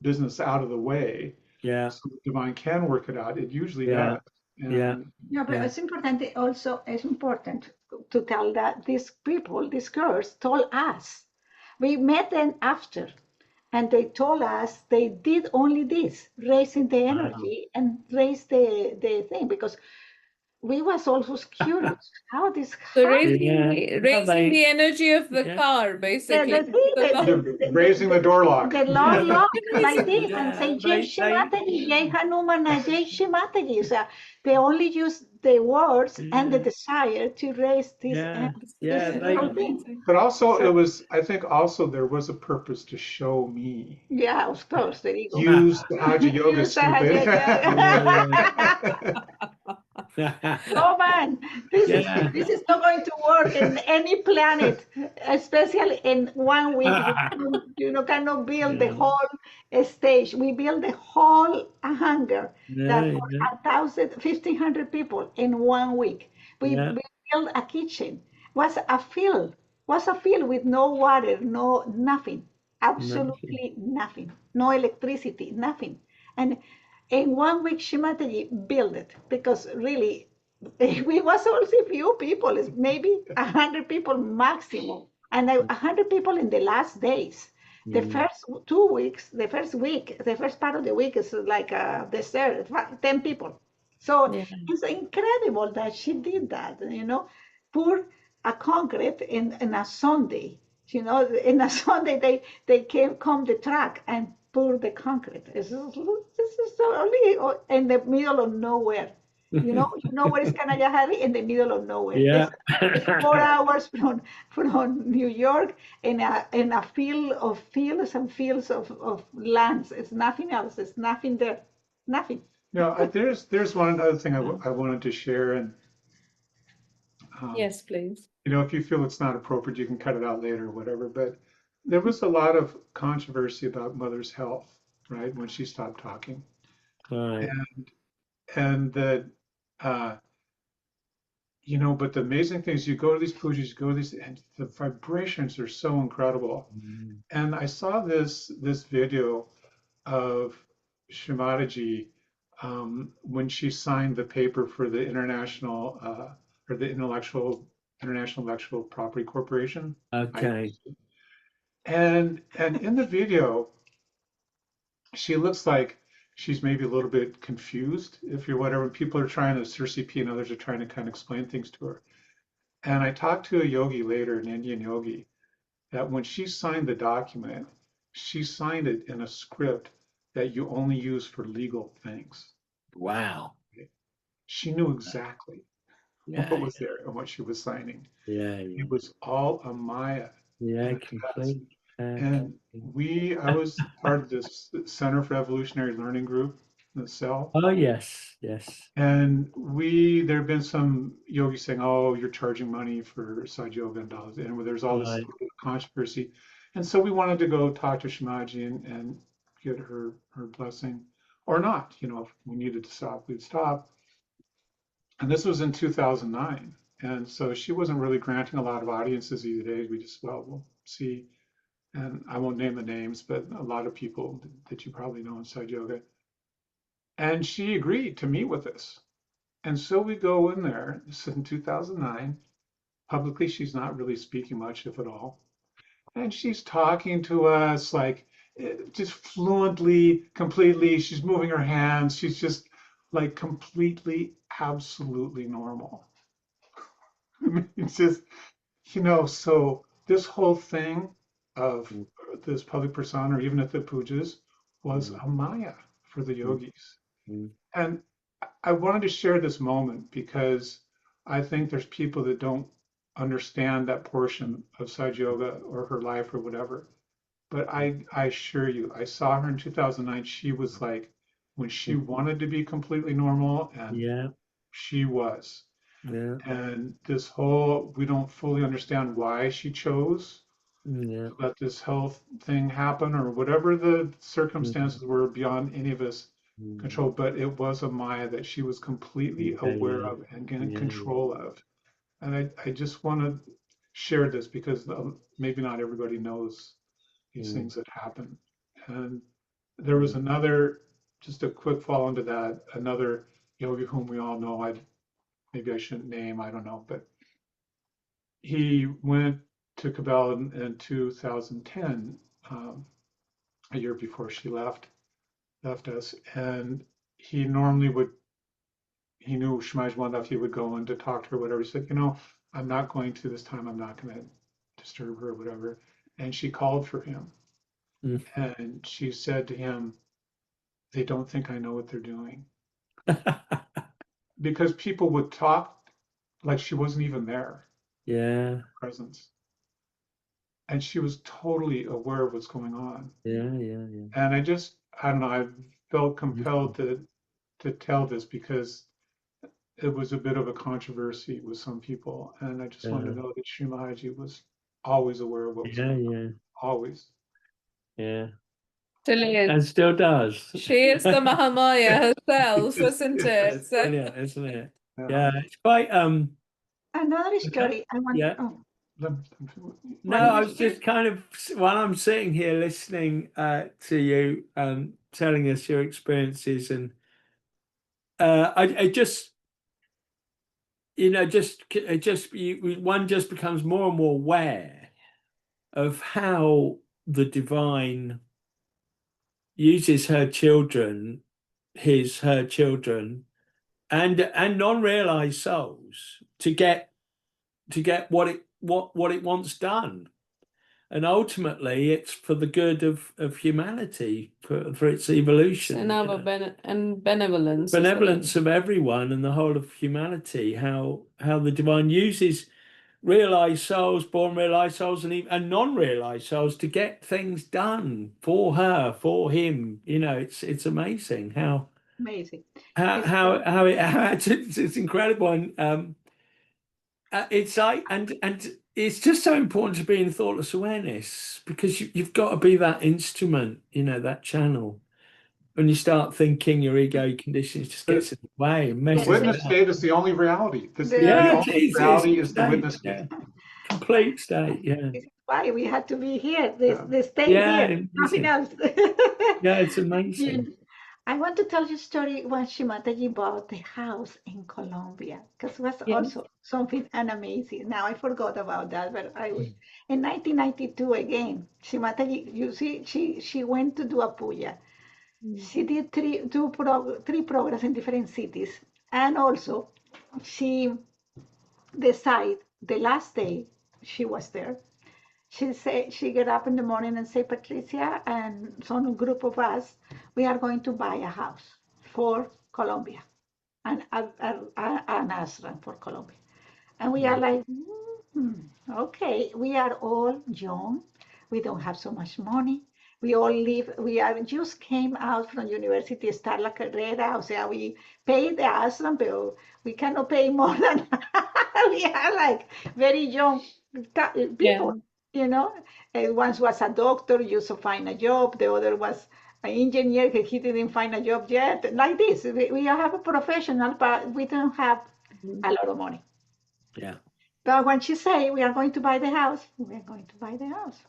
business out of the way yeah, so the divine can work it out. It usually yeah, does. yeah, And Yeah, but yeah. it's important also, it's important to tell that these people, these girls told us, we met them after, and they told us they did only this, raising the Wow. energy and raise the thing, because we was also curious how this So happened. Yeah. Well, raising the energy of the yeah, car, basically. The thing, The lock. raising the door lock. the Lord yeah, lock like Raising this the and say, yeah. Jai They, Shri Mataji, Jai Hanumana, Jai Shri Mataji. So they only use the words and the yeah, desire to raise yeah, this yeah. little They, thing. amazing. But also, So, I think also there was a purpose to show me. yeah, of course, there you go. Use Sahaja Yoga, You stupid. Sahaja Yoga. yeah, Oh man, yeah. this is not going to work in any planet, especially in 1 week. Cannot build the Yeah, whole stage. We build the whole hangar that yeah, for yeah, 1,500 people in 1 week. yeah, We build a kitchen. Was a field with no water, no nothing, nothing. absolutely nothing, no electricity, nothing. And in 1 week, Shimataji built it because really we was only few people, it's maybe 100 people maximum, and 100 people in the last days. The Mm, first 2 weeks, the first week, the first part of the week is like a dessert, 10 people. So Yeah. it's incredible that she did that, pour a concrete in a Sunday. In a Sunday they come the truck and pour the concrete. This is so only in the middle of nowhere. Where is Kanayahari? In the middle of nowhere. yeah. It's 4 hours from New York in a field of fields and fields of lands. It's nothing else. It's nothing there. Nothing. There's one other thing I wanted to share, and um, Yes, please. if you feel it's not appropriate, you can cut it out later or whatever. But there was a lot of controversy about Mother's health, right, when she stopped talking, Right. and that. Uh, but the amazing thing is you go to these pujas, you go to these, and the vibrations are so incredible. Mm, And I saw this video of Shri Mataji when she signed the paper for the international or the International Intellectual Property Corporation. Okay. And in the video, she looks like she's maybe a little bit confused, if you're whatever. People are trying to, CP and others are trying to kind of explain things to her. And I talked to a yogi later, an Indian yogi, that when she signed the document, she signed it in a script that you only use for legal things. Wow. She knew exactly what was there and what she was signing. Yeah. It was all a Maya. Yeah, complete. And I was part of this Center for Evolutionary Learning group, the CEL. Oh, yes. And there have been some yogis saying, oh, you're charging money for Sahaja Yoga and all this. And there's all this controversy. And so we wanted to go talk to Shamaji and get her blessing or not. You know, if we needed to stop, we'd stop. And this was in 2009. And so she wasn't really granting a lot of audiences these days. We just, we'll see. And I won't name the names, but a lot of people that you probably know inside yoga. And she agreed to meet with us. And so we go in there. This is in 2009. Publicly, she's not really speaking much, if at all. And she's talking to us like just fluently, completely. She's moving her hands. She's just like completely, absolutely normal. I mean, it's just, so this whole thing of this public persona, or even at the pujas, was a Maya for the yogis. And I wanted to share this moment because I think there's people that don't understand that portion of Sahaja Yoga or her life or whatever. But I assure you, I saw her in 2009. She was like, when she wanted to be completely normal, and she was. And this whole, we don't fully understand why she chose to let this health thing happen or whatever the circumstances were beyond any of us control, but it was a Maya that she was completely aware of and in control of. And I just want to share this because maybe not everybody knows these things that happen. And there was another, just a quick follow into that, another yogi whom we all know, maybe I shouldn't name, I don't know, but he went to Cabell in 2010, a year before she left us, and he normally he knew Shamaji well enough, he would go in to talk to her, whatever. He said, I'm not going to this time, I'm not going to disturb her, whatever. And she called for him. And she said to him, they don't think I know what they're doing. Because people would talk like she wasn't even there. Presence. And she was totally aware of what's going on. And I don't know, I felt compelled to tell this because it was a bit of a controversy with some people. And I just wanted to know that Shri Mataji was always aware of what was going on. Always. Still is. And still does. She is the Mahamaya herself, isn't it? It's brilliant, isn't it? Yeah, it's quite another story I want. No, I was just kind of, while I'm sitting here listening to you telling us your experiences, and I just, one just becomes more and more aware of how the divine uses her children, her children, and non-realized souls to get what it wants done, and ultimately it's for the good of humanity, for its evolution and our benevolence of everyone and the whole of humanity. How the divine uses realized souls, born realized souls, and non-realized souls to get things done for her, for him. It's amazing how it's incredible. And it's like, and it's just so important to be in thoughtless awareness, because you've got to be that instrument, that channel. When you start thinking, your ego conditions just gets in the way and messes. The witness state is the only reality. The only reality is the witness state. Complete state, why we had to be here. They stay Yeah, here, nothing amazing. else. Yeah, it's amazing. I want to tell you a story when Shri Mataji bought the house in Colombia, because it was Yes. also something amazing. Now I forgot about that, but I was in 1992 again. Shri Mataji, you see, she went to do a puja. She did three programs in different cities, and also she decided the last day she was there. She get up in the morning and say, Patricia and some group of us, we are going to buy a house for Colombia, and an ashram for Colombia. And we are like, okay, we are all young. We don't have so much money. We all live, we are just came out from university, start la carrera, o sea, we pay the ashram, but we cannot pay more than, we are like very young people, you know. One was a doctor, used to find a job. The other was an engineer, he didn't find a job yet. Like this, we have a professional, but we don't have a lot of money. Yeah. But when she say we are going to buy the house, we are going to buy the house.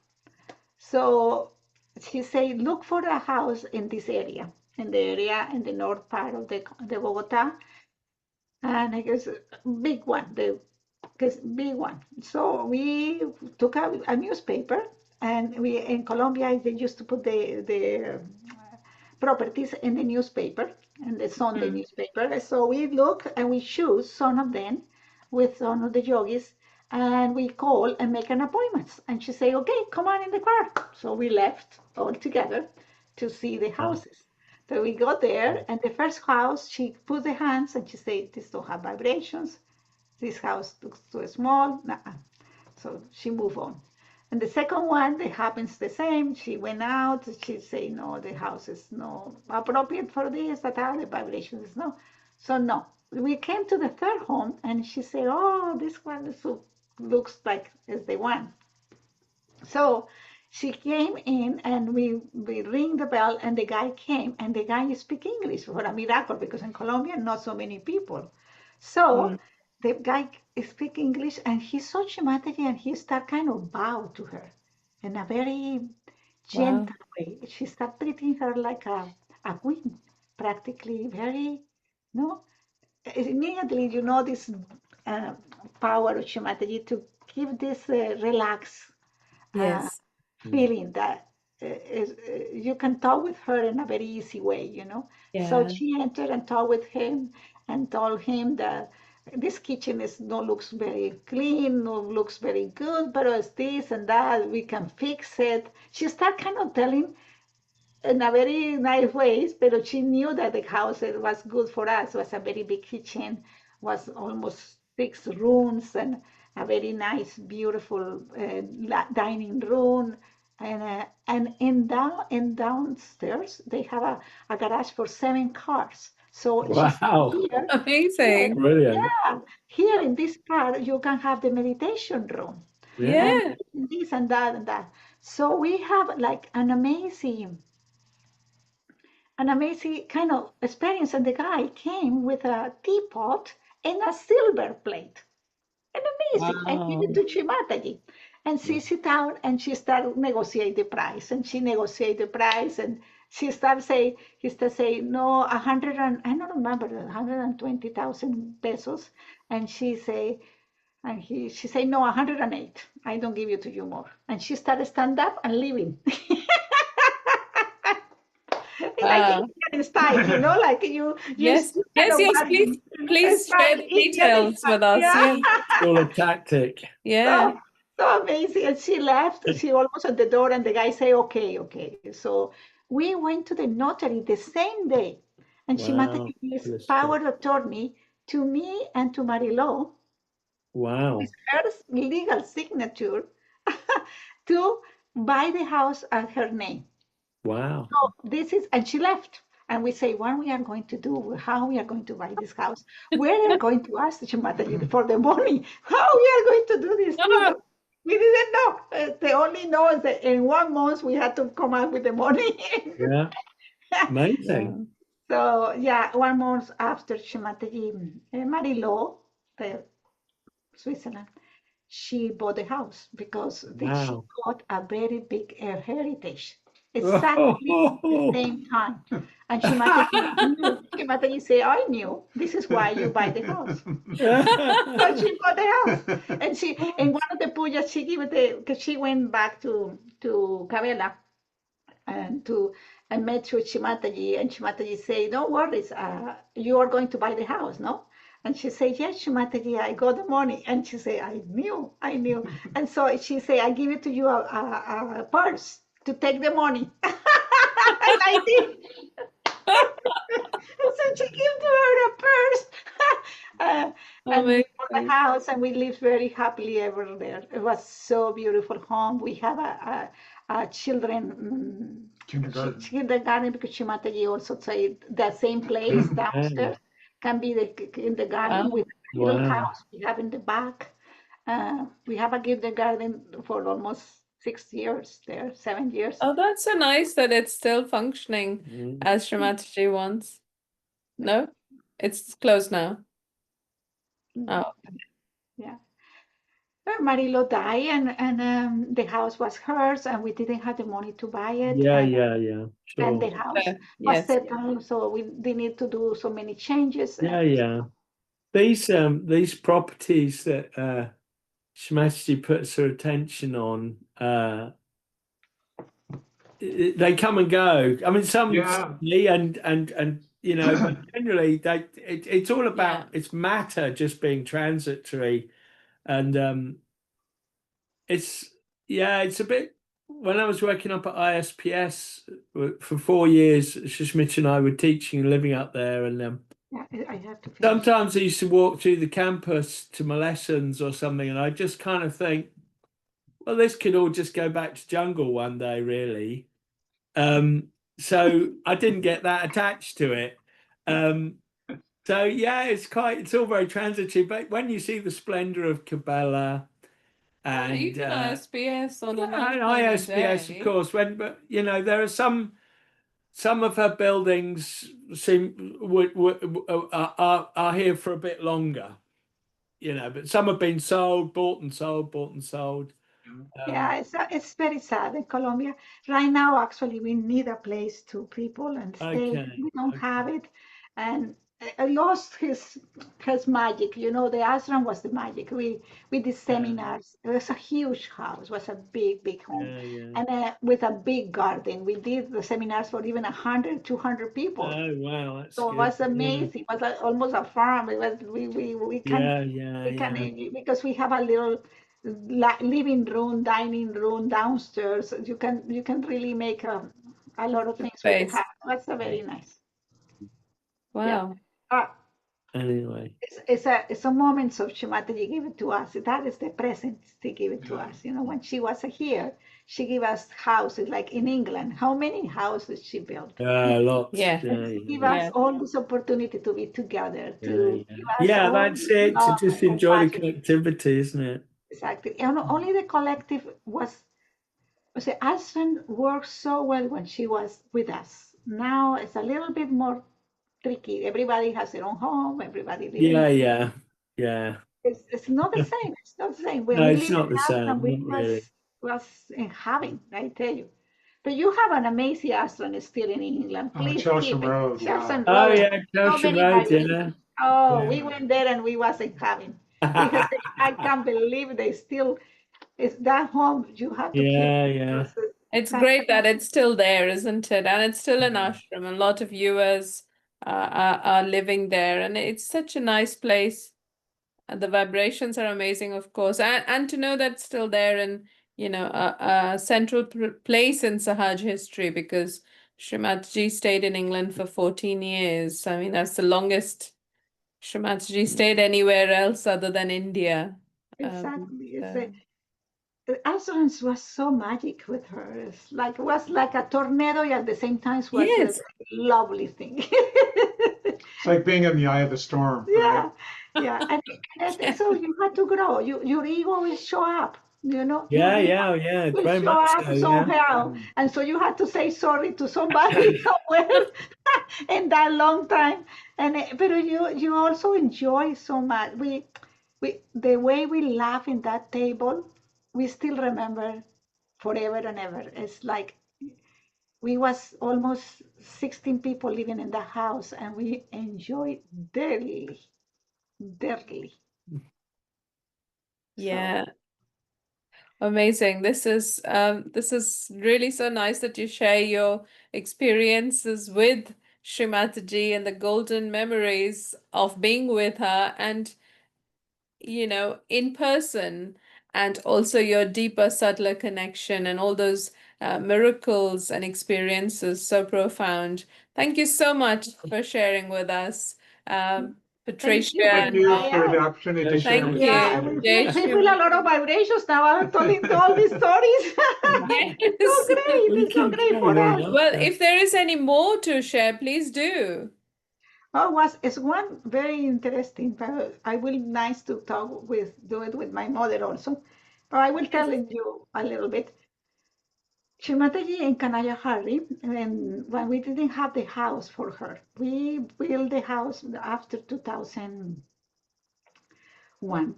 So she say, look for a house in this area, in the north part of the Bogota, and I guess big one, big one. So we took a newspaper, and we in Colombia they used to put the properties in the newspaper, and the Sunday newspaper. So we look and we choose some of them with some of the yogis, and we call and make an appointment. And she say, okay, come on in the car. So we left all together to see the houses. So we got there, and the first house, she put the hands and she said, this don't have vibrations. This house looks too small. Nah. So she moved on. And the second one, it happens the same. She went out. She say, no, the house is no appropriate for this, that, the vibration is no. So no. We came to the third home, and she said, oh, this one looks like is the one. So she came in, and we ring the bell, and the guy came, and the guy speak English for a miracle, because in Colombia, not so many people. So the guy speak English, and he saw Shri Mataji, and he start kind of bow to her in a very gentle way. She start treating her like a queen, practically very, no? Immediately, you know, this power of Shri Mataji to give this relax Yes. feeling that you can talk with her in a very easy way, you know. So Yeah. she entered and talked with him and told him that this kitchen is no looks very clean, no looks very good, but it's this and that, we can fix it. She started kind of telling in a very nice ways, but she knew that the house was good for us. It was a very big kitchen, was almost 6 rooms, and a very nice, beautiful dining room. And in downstairs they have a garage for 7 cars. So she said, Wow. Amazing. Brilliant. yeah, here in this part you can have the meditation room, Yeah. and this and that and that. So we have like an amazing kind of experience. And the guy came with a teapot and a silver plate. And amazing. I give it Wow. to Shri Mataji. And she sit down and she started negotiate the price. And she negotiate the price, and she started say, he started saying, no, 100 and I don't remember, 120,000 pesos. And she say, she say, no, 108. I don't give it to you more. And she started stand up and leaving. Like Indian style, you know, like you Yes. kind Yes. of Yes. bargain. Please It's share like the Indian details style. with us. Yeah. Yeah. It's all a tactic. Yeah. So amazing. And she left. She almost at the door, and the guy say, okay, okay. So we went to the notary the same day, and she Wow. gave Blissful. power of attorney to me and to Marilo Wow. with her legal signature to buy the house at her name. Wow. So this is, and she left. And we say, what we are going to do, how we are going to buy this house, where we are going to ask the Mataji for the money, how we are going to do this thing. Ah, We didn't know. The only know is that in 1 month we had to come up with the money. Yeah. Amazing. So yeah, 1 month after Shri Mataji, Marilo, the Switzerland, she bought the house because she Wow. got a very big heritage exactly the same time. And Shri Mataji knew. Shri Mataji say, I knew. This is why you buy the house. So she bought the house. And she, in one of the pujas, she gave it because she went back to Kavela and met with Shri Mataji, and Shri Mataji say, don't worry, you are going to buy the house, no? And she said, yes, Shri Mataji, I got the money. And she said, I knew. And so she said, I give it to you a purse to take the money. And I did. So she gave to her a purse. And we bought the house and we lived very happily ever there. It was so beautiful home. We have a children kindergarten because Shri Mataji also said the same place downstairs can be the kindergarten with a little house we have in the back. We have a kindergarten for almost 6 years there, 7 years. Oh, that's so nice that it's still functioning as Shri Mataji wants. No, it's closed now. Oh, yeah. Marilo died, and the house was hers, and we didn't have the money to buy it. Yeah. Sure. And the house was settled, so we didn't need to do so many changes. Yeah. These properties that Shri Mataji puts her attention on, they come and go. I mean, some and you know, but generally it's all about it's matter just being transitory, and it's a bit. When I was working up at ISPS for 4 years, Shishmita and I were teaching and living up there, and I have to sometimes I used to walk through the campus to my lessons or something, and I just kind of think, well, this could all just go back to jungle one day, really. So I didn't get that attached to it. So yeah, it's all very transitory. But when you see the splendor of Kabbalah and even ISPS on an ISPS, of course, but you know, there are some of her buildings are here for a bit longer, you know, but some have been bought and sold. Yeah, it's very sad in Colombia. Right now, actually, we need a place to people and stay. We don't have it. And I lost his magic. You know, the ashram was the magic. We did seminars. It was a huge house. It was a big home. And with a big garden. We did the seminars for even 100, 200 people. Oh, wow. That's so good. It was amazing. It was like almost a farm. It was, we can, because we have a little living room, dining room downstairs. You can really make a lot of things with the house. That's a very nice. Wow. Anyway, it's a moment of Shri Mataji give it to us. That is the present to give it to us. You know, when she was here, she gave us houses like in England. How many houses she built? Lots. Give us all this opportunity to be together. That's it. To just enjoy the connectivity, isn't it? Exactly. And only the collective was the ashram worked so well when she was with us. Now it's a little bit more tricky. Everybody has their own home. Everybody lives. Yeah. It's not the same. It's not the same. When no, we it's not the same. We was in heaven, I tell you. But you have an amazing ashram still in England. Please Chelsea Road. Chelsea Road. Road. Chelsea Road. Yeah. Oh, we went there and we was in heaven. I can't believe they still. It's that home you have to keep. It's great that it's still there, isn't it? And it's still an ashram. A lot of viewers are living there, and it's such a nice place. And the vibrations are amazing, of course, and to know that's still there, and you know, a central place in Sahaja history, because Shri Mataji stayed in England for 14 years. I mean, that's the longest Shri Mataji stayed anywhere else other than India. Exactly. The assurance was so magic with her. It was like a tornado, and at the same time it was a lovely thing. It's like being in the eye of the storm. Yeah. And so you had to grow. Your ego will show up, you know. Yeah. Very much so. Somehow. And so you had to say sorry to somebody somewhere in that long time. But you also enjoy so much. We the way we laugh in that table, we still remember forever and ever. It's like we was almost 16 people living in the house, and we enjoyed dearly, dearly. Yeah. Amazing. This is really so nice that you share your experiences with Shri Mataji and the golden memories of being with her and, in person, and also your deeper, subtler connection and all those miracles and experiences so profound. Thank you so much for sharing with us, Thank Patricia. you, Thank you for the Maya. opportunity to share Thank with you. Yeah, you. I Jai feel Shri a lot of vibrations now. I'm telling all these stories. It's so Yes. great. We It's so can great carry for on us. Well, after. if there is any more to share, please do. Oh, it's one very interesting, but I will nice to do it with my mother also. But I will tell you a little bit. Shri Mataji in Kanaya Hari, and when we didn't have the house for her, we built the house after 2001.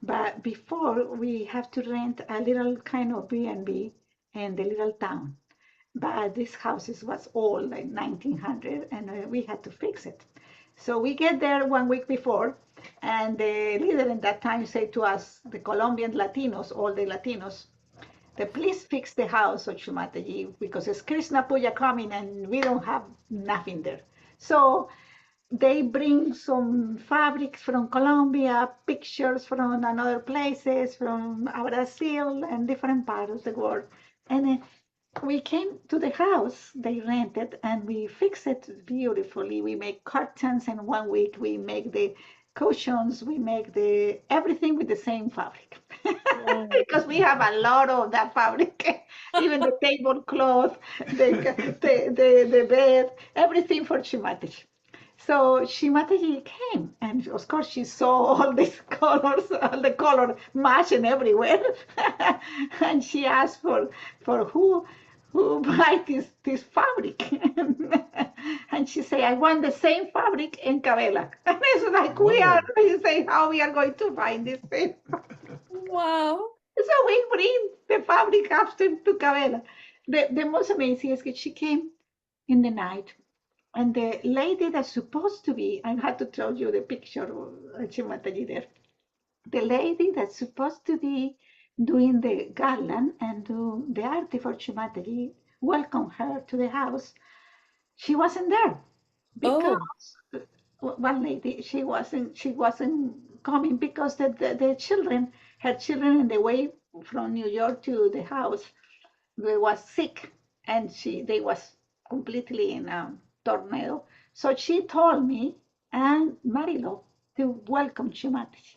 But before we have to rent a little kind of B&B in the little town. But this houses was old, like 1900, and we had to fix it. So we get there 1 week before, and the leader in that time said to us, the Colombian Latinos, all the Latinos, please fix the house of Shumataji because it's Krishna Puja coming and we don't have nothing there. So they bring some fabrics from Colombia, pictures from another places, from Brazil and different parts of the world. And we came to the house they rented and we fixed it beautifully. We make curtains in 1 week. We make the cushions. We make the everything with the same fabric because we have a lot of that fabric. Even the tablecloth, the bed, everything for Shimataji. So Shimataji came, and of course she saw all these colors, all the color matching everywhere, and she asked for who buy this fabric, and she said, I want the same fabric in Cabela. And it's like we say how we are going to find this thing. Wow. So we bring the fabric after to Cabela. The most amazing is that she came in the night. And the lady that's supposed to be, I had to tell you the picture of Mataji there. The lady that's supposed to be doing the garland and do the arti for Mataji, welcome her to the house. She wasn't there Oh, because one lady she wasn't coming because the children, her children, in the way from New York to the house, they was sick and they was completely in a tornado. So she told me and Marilo to welcome Chumati.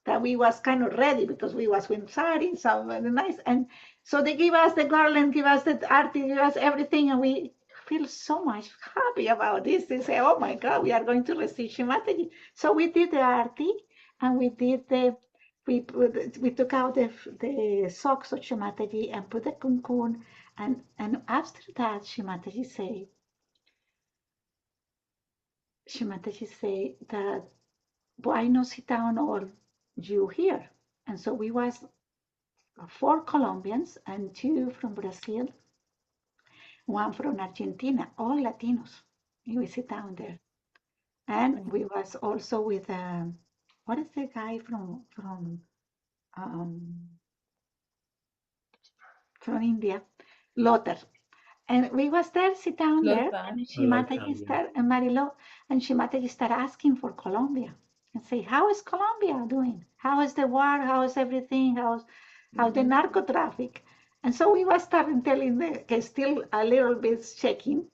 That we was kind of ready because we was with saris, so very nice. And so they give us the garland, give us the arti, give us everything, and we feel so much happy about this. They say, oh my God, we are going to receive Shimataji. So we did the arti and we took out the socks of Shimataji and put the kunkun. And after that, Shimataji say that why not sit down all you here? And so we was 4 Colombians and 2 from Brazil, 1 from Argentina, all Latinos. And we sit down there. And we was also with what is the guy um, from India, Lotus. And we was there, sit down there, Lotus. and Shimataji start, and Marilo, and Shimataji start asking for Colombia and say, how is Colombia doing? How is the war? How is everything? How the narco traffic? And so we was starting telling the still a little bit shaking,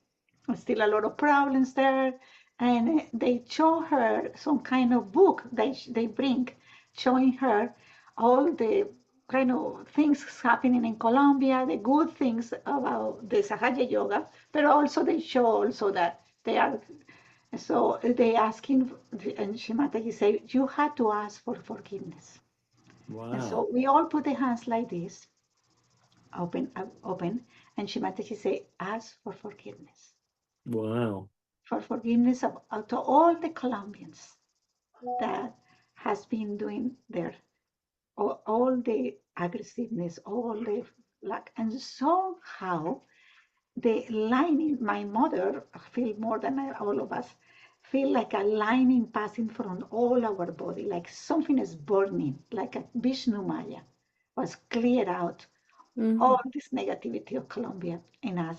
still a lot of problems there. And they show her some kind of book they bring, showing her all the kind of things happening in Colombia, the good things about the Sahaja Yoga, but also they show also that they are, so they asking, and Shimataji say, you had to ask for forgiveness. Wow. And so we all put the hands like this, open, and Shimataji say, ask for forgiveness. Wow. For forgiveness to all the Colombians that has been doing there. All the aggressiveness, all the and somehow the lining, my mother feel more than all of us, feel like a lining passing from all our body, like something is burning, like a Vishnu Maya was cleared out all this negativity of Colombia in us.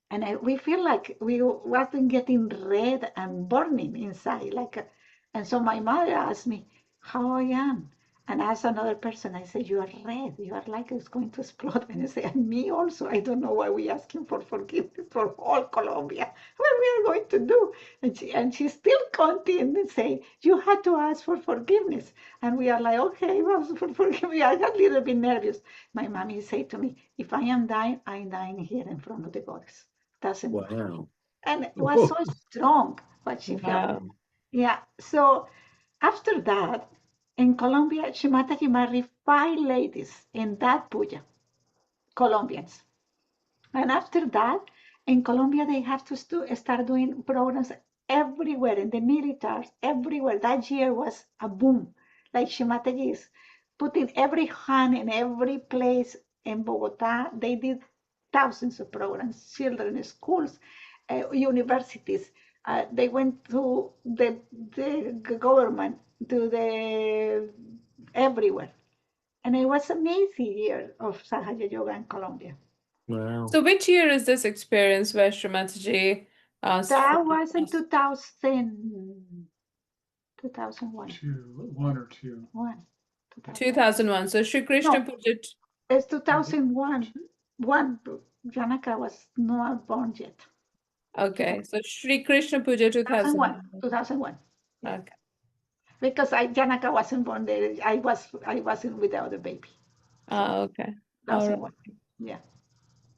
And we feel like we wasn't getting red and burning inside, and so my mother asked me how I am. And I asked another person, I said, you are red, you are like it's going to explode. And I said, and me also, I don't know why we asking for forgiveness for all Colombia. What we are going to do? And she still continued and say, you had to ask for forgiveness. And we are like, okay, well, forgive me. I got a little bit nervous. My mommy said to me, if I am dying, I'm dying here in front of the goddess. Doesn't matter. Wow. And it was so strong what she felt. Wow. Yeah. So after that, in Colombia, Shri Mataji married 5 ladies in that puja, Colombians. And after that, in Colombia, they have to start doing programs everywhere, in the militaries, everywhere. That year was a boom. Like Shri Mataji is putting every hand in every place in Bogota. They did thousands of programs, children schools, universities. They went to the government, to the everywhere. And it was amazing year of Sahaja Yoga in Colombia. Wow. So which year is this experience where Shri Mataji asked That for was in forgiveness? 2001. One or two. 2001. So Shri Krishna No. Puja. It's 2001. Janaka was not born yet. Okay, so Shri Krishna Puja 2001. 2001. Yeah. Okay. Because Janaka wasn't born there. I wasn't with the other baby. Okay. All right. 2001. Yeah.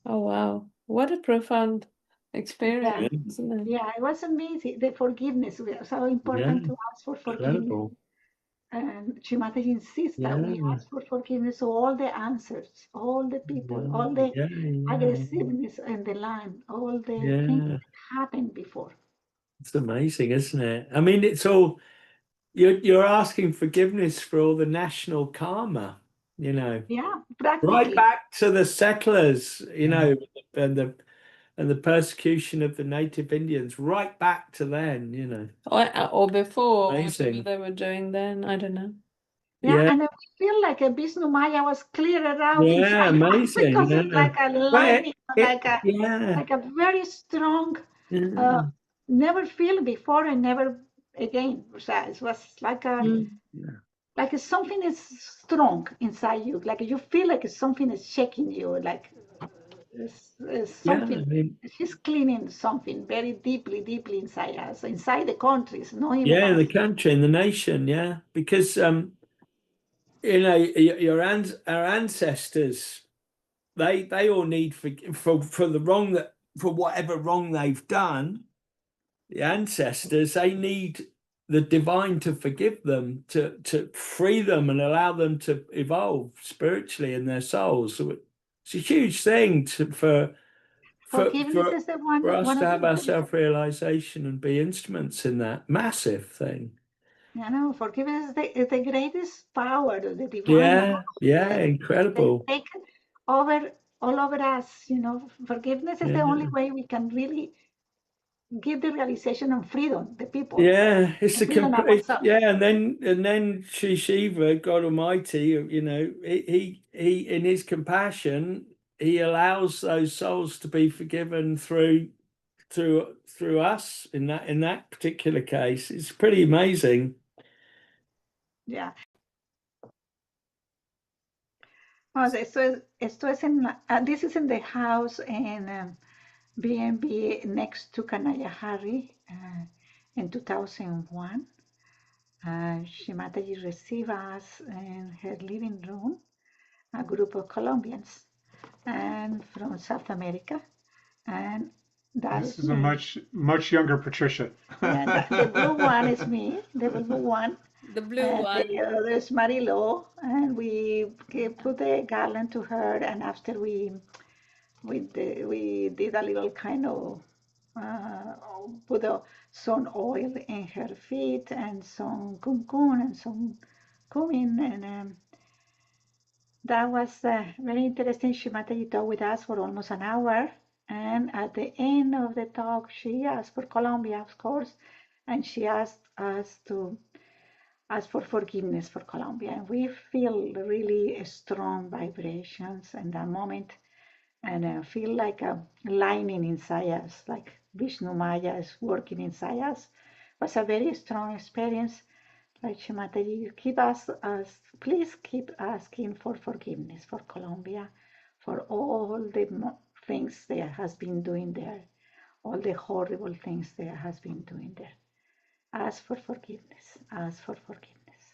Oh, wow. What a profound experience, isn't it? Yeah, it was amazing. The forgiveness was so important to ask for forgiveness. Incredible. And Shri Mataji insists that we Yeah. ask for forgiveness. So all the answers, all the people, all the aggressiveness in the land, all the things that happened before. It's amazing, isn't it? I mean, it's all you're asking forgiveness for all the national karma, you know. Yeah, practically. Right back to the settlers, you know, and the persecution of the native Indians, right back to then, you know. Or before, Amazing. whatever they were doing then, I don't know. Yeah, and I feel like a Vishnu Maya was cleared out Yeah, inside amazing. because it's like a lining, like a very strong, never feel before and never again. It was like like something is strong inside you, like you feel like something is shaking you, like it's something. I mean, She's cleaning something very deeply, deeply inside us, inside the countries, not even yeah, us. the country and the nation, yeah, because you know, our ancestors, they all need for the wrong that for whatever wrong they've done. The ancestors, they need the divine to forgive them, to free them and allow them to evolve spiritually in their souls. So it's a huge thing for Forgiveness is the for us one to of have our the self-realization and be instruments in that massive thing. I know, forgiveness is the greatest power of the divine. Incredible. They take over all over us, you know. Forgiveness is the only way we can really give the realization of freedom, the people. Yeah, it's the freedom complete. ourselves. Yeah, and then Sri Shiva, God Almighty, you know, he in his compassion, he allows those souls to be forgiven through us in that particular case. It's pretty amazing. Yeah. Oh, esto es en, this is in the house in B&B next to Kanaya Hari in 2001. Shri Mataji received us in her living room, a group of Colombians and from South America, and that This is is a much younger Patricia. the blue one is me, the blue one. The blue one. The other is Marilo, and we put the garland to her, and after we did a little kind of put some oil in her feet and some kumkum and some cumin, and that was very interesting. Shri Mataji talked with us for almost an hour, and at the end of the talk, she asked for Colombia, of course, and she asked us to ask for forgiveness for Colombia. And we feel really strong vibrations in that moment, and feel like a lining inside us, like Vishnu Maya is working inside us. It was a very strong experience. Like Shimataji, please keep asking for forgiveness for Colombia, for all the things there has been doing there, all the horrible things there has been doing there. Ask for forgiveness, ask for forgiveness.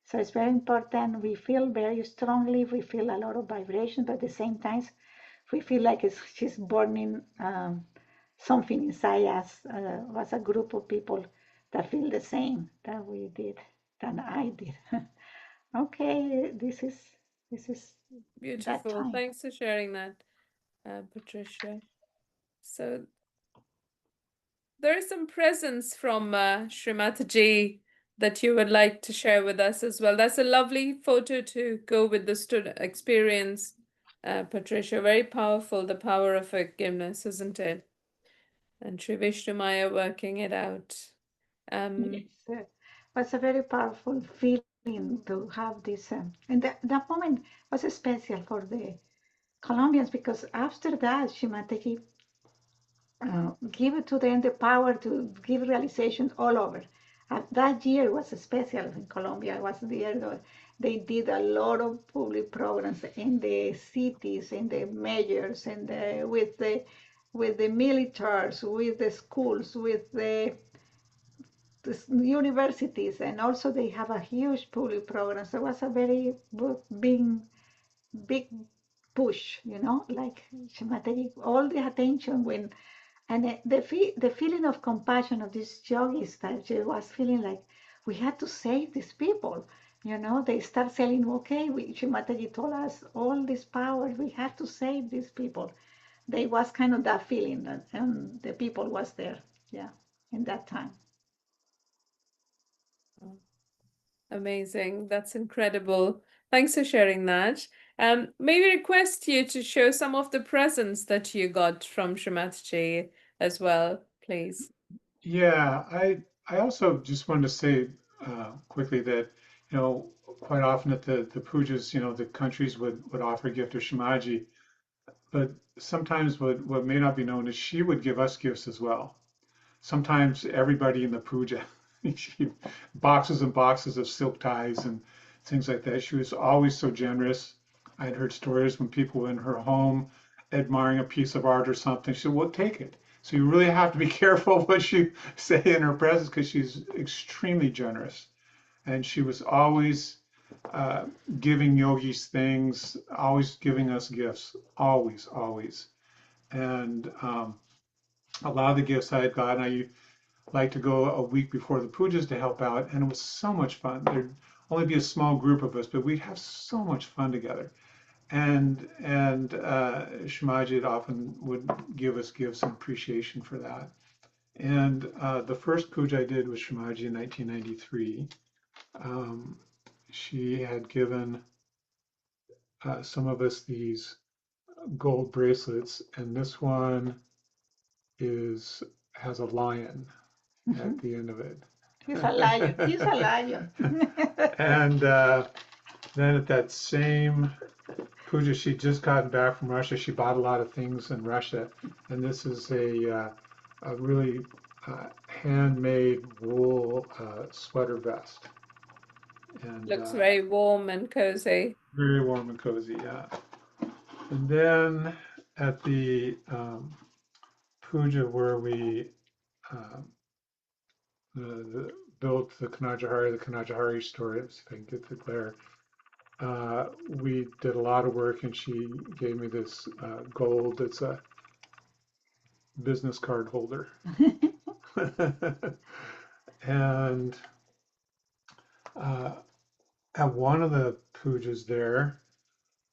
So it's very important. We feel very strongly, we feel a lot of vibration, but at the same time, we feel like she's burning something inside us. Was a group of people that feel the same that we did, that I did. Okay, this is that Beautiful. time. Thanks for sharing that, Patricia. So there is some presents from Shri Mataji that you would like to share with us as well. That's a lovely photo to go with the student experience, Patricia. Very powerful, the power of forgiveness, isn't it? And Sri Vishnu Maya working it out. Yes, it was a very powerful feeling to have this. And that moment was special for the Colombians, because after that, Shimataji give it to them the power to give realization all over. That year was special in Colombia. It was the year that they did a lot of public programs in the cities, in the mayors, and with the militaries, with the schools, with the universities, and also they have a huge public program. So it was a very big push, like Shimataji, all the attention when. And the feeling of compassion of these yogis that she was feeling like we had to save these people. They start saying, okay, Shimataji told us all this power, we have to save these people. They was kind of that feeling, and the people was there, yeah, in that time. Amazing. That's incredible. Thanks for sharing that. May we request you to show some of the presents that you got from Shri Mataji as well, please. Yeah, I also just wanted to say quickly that, quite often at the pujas, the countries would offer a gift to Shamaji, but sometimes what may not be known is she would give us gifts as well. Sometimes everybody in the puja, boxes and boxes of silk ties and things like that. She was always so generous. I'd heard stories when people were in her home admiring a piece of art or something. She said, well, take it. So you really have to be careful what you say in her presence, because she's extremely generous. And she was always giving yogis things, always giving us gifts, always, always. And a lot of the gifts I had gotten, I like to go a week before the pujas to help out, and it was so much fun. There'd only be a small group of us, but we'd have so much fun together. And Shamaji often would give us gifts in appreciation for that. And the first puja I did with Shamaji in 1993. She had given some of us these gold bracelets, and this one has a lion at the end of it. He's a lion. He's a lion. And then at that same puja, she'd just gotten back from Russia. She bought a lot of things in Russia, and this is a really handmade wool sweater vest. And looks very warm and cozy. Very warm and cozy, yeah. And then at the puja where we built the Kanajahari story, let's see if I can get the glare. We did a lot of work, and she gave me this gold. It's a business card holder. And at one of the pujas there,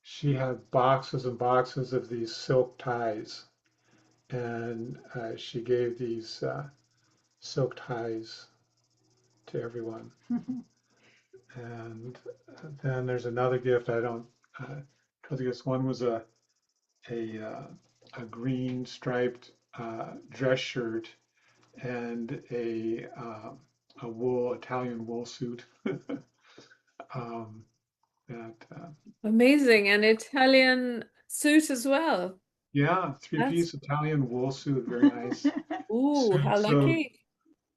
she had boxes and boxes of these silk ties. and she gave these silk ties to everyone. And then there's another gift. I don't guess one was a green striped dress shirt and a Italian wool suit. That Amazing. An Italian suit as well. yeah, three-piece Italian wool suit, very nice Ooh, suit. how lucky.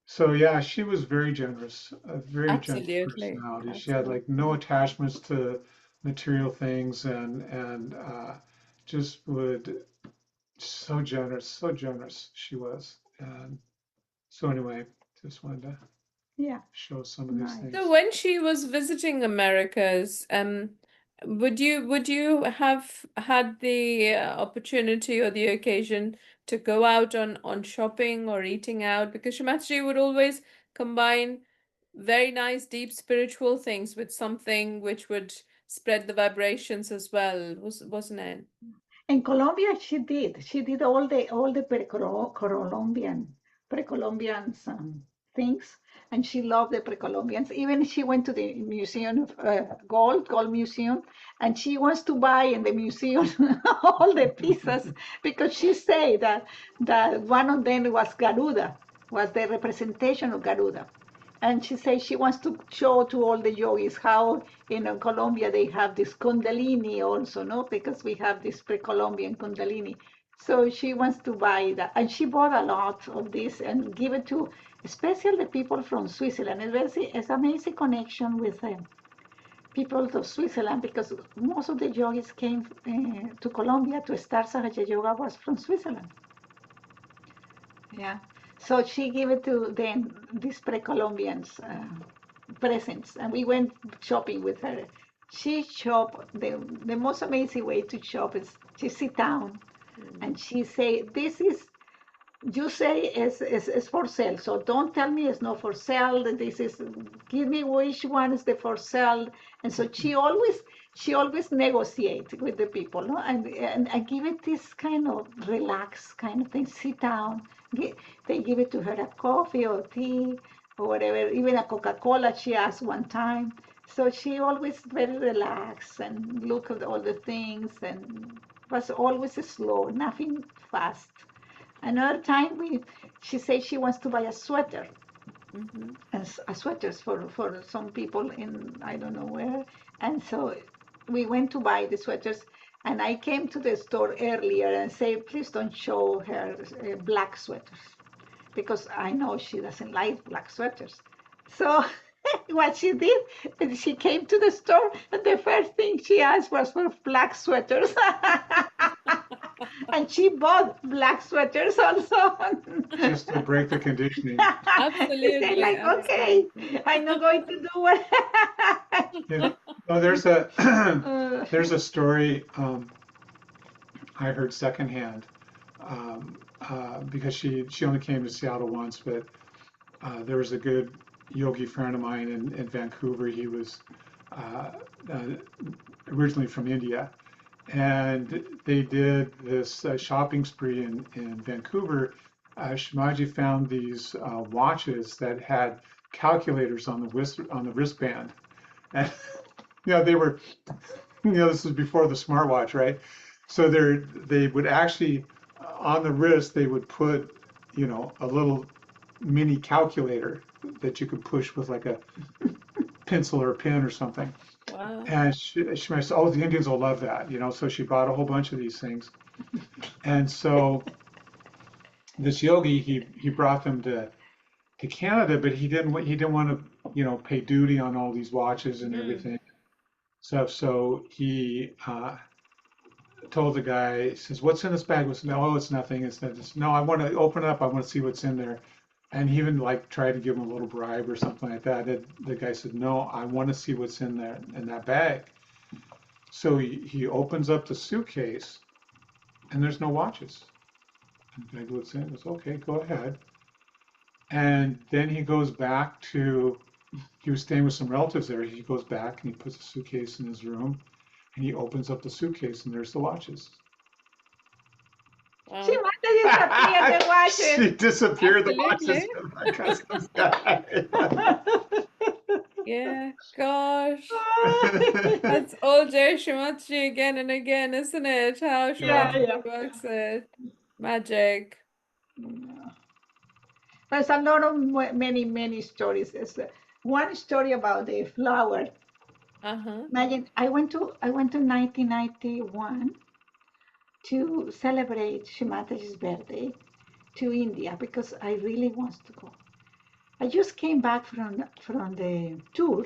So yeah, she was very generous, a very generous Absolutely. personality. She had like no attachments to material things, and just would so generous she was. And so anyway, just wanted to Yeah. show some of these Nice. things. So when she was visiting Americas, would you have had the opportunity or the occasion to go out on shopping or eating out? Because Shri Mataji would always combine very nice, deep spiritual things with something which would spread the vibrations as well, wasn't it? In Colombia, she did. She did all the pre-Columbian things, and she loved the pre-Columbians. Even she went to the museum of gold museum, and she wants to buy in the museum all the pieces because she said that one of them was Garuda, was the representation of Garuda. And she says she wants to show to all the yogis how in Colombia they have this Kundalini also, no? Because we have this pre-Columbian Kundalini. So she wants to buy that. And she bought a lot of this and give it to, especially the people from Switzerland. It's amazing connection with people of Switzerland because most of the yogis came to Colombia to start Sahaja Yoga was from Switzerland. Yeah. So she gave it to them, these pre-Columbians presents, and we went shopping with her. She shop, the most amazing way to shop is she sit down and she say, this is, you say is for sale, so don't tell me it's not for sale. This is, give me which one is the for sale. And so she always negotiate with the people, no? And give it this kind of relaxed kind of thing. Sit down. They give it to her a coffee or tea or whatever, even a Coca-Cola she asked one time. So she always very relaxed and look at all the things and was always slow, nothing fast. Another time she said she wants to buy a sweater, a sweaters for some people in I don't know where, and so we went to buy the sweaters. And I came to the store earlier and say, please don't show her black sweaters because I know she doesn't like black sweaters. So what she did, she came to the store and the first thing she asked was for black sweaters. And she bought black sweaters also. Just to break the conditioning. Absolutely. Like, okay, I'm not going to do what. Yeah. No, there's a story I heard secondhand because she only came to Seattle once, but there was a good yogi friend of mine in Vancouver. He was originally from India, and they did this shopping spree in Vancouver. Shamaji found these watches that had calculators on the wristband, and they were, this is before the smartwatch, right? So they would actually on the wrist they would put a little mini calculator that you could push with like a pencil or a pen or something. Wow. And she said, oh, the Indians will love that, so she bought a whole bunch of these things. And so this yogi, he brought them to Canada, but he didn't want to, pay duty on all these watches and everything. So he told the guy, he says, what's in this bag? Was no, it's nothing. It's not just, no, I want to open it up. I want to see what's in there. And he even tried to give him a little bribe or something like that. And the guy said, no, I want to see what's in there in that bag. So he opens up the suitcase and there's no watches. And the guy looks in and goes, okay, go ahead. And then he goes back he was staying with some relatives there. He goes back and he puts the suitcase in his room and he opens up the suitcase and there's the watches. Shri Mataji disappeared and watched She it. disappeared to watch this Absolutely. with my cousin's guy. Yeah, gosh. That's all Shri Mataji again and again, isn't it? How Shri Yeah, Mataji yeah. works it. Magic. There's a lot of many stories. There's one story about the flower. Uh-huh. Imagine I went to 1991 to celebrate Shri Mataji's birthday to India because I really want to go. I just came back from the tour,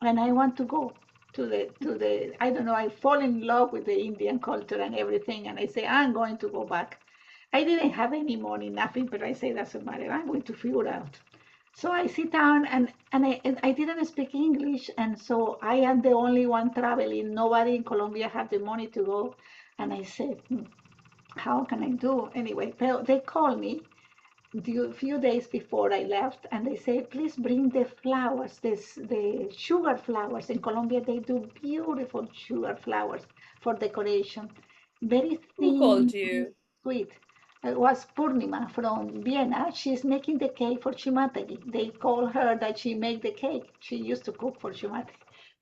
and I want to go to the I don't know. I fall in love with the Indian culture and everything, and I say I'm going to go back. I didn't have any money, nothing, but I say doesn't matter. I'm going to figure out. So I sit down and I didn't speak English, and so I am the only one traveling. Nobody in Colombia had the money to go, and I said, how can I do? Anyway, they called me a few days before I left, and they say, please bring the flowers, the sugar flowers. In Colombia, they do beautiful sugar flowers for decoration. Very Who called thin, you? sweet. It was Purnima from Vienna. She's making the cake for Shri Mataji. They call her that she make the cake. She used to cook for Shri Mataji.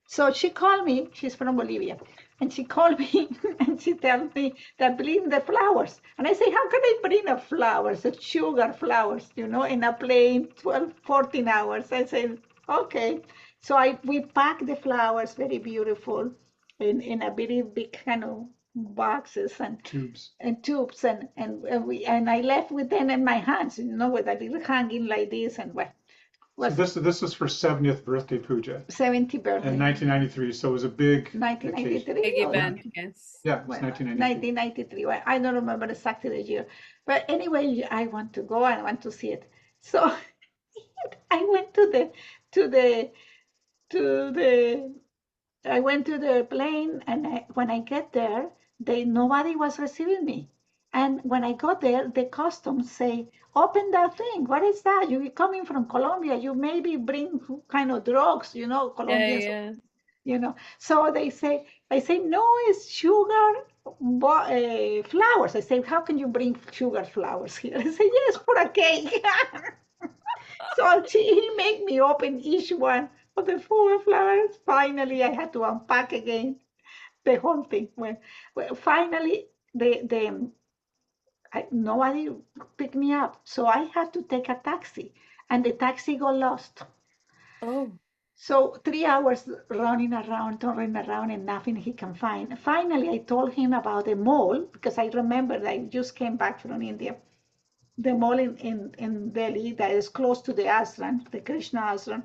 So she called me, she's from Bolivia, and she called me and she tells me that bring the flowers. And I say, how can I bring the flowers, the sugar flowers, in a plane, 12, 14 hours? I said, okay. So we pack the flowers, very beautiful, in a very big kind of boxes and Tubes. tubes, and I left with them in my hands, with a little hanging like this, and So this was for 70th birthday puja 70 birthday. in 1993. So it was a big occasion. 1993. Big Oh, event, yes. Yeah, it was 1993. 1993. Well, I don't remember exactly the year, but anyway, I want to go. I want to see it. So I went to the I went to the plane, and when I get there, nobody was receiving me. And when I got there, the customs say, "Open that thing. What is that? You coming from Colombia? You maybe bring kind of drugs, Colombians." Yeah. So I say, no, it's sugar flowers. I say, how can you bring sugar flowers here? I say, yes, for a cake. So he made me open each one of the 4 flowers. Finally, I had to unpack again the whole thing. Well, finally, nobody picked me up. So I had to take a taxi, and the taxi got lost. Oh. So 3 hours running around, turning around, and nothing he can find. Finally, I told him about the mall, because I remember that I just came back from India. The mall in Delhi that is close to the ashram, the Krishna ashram.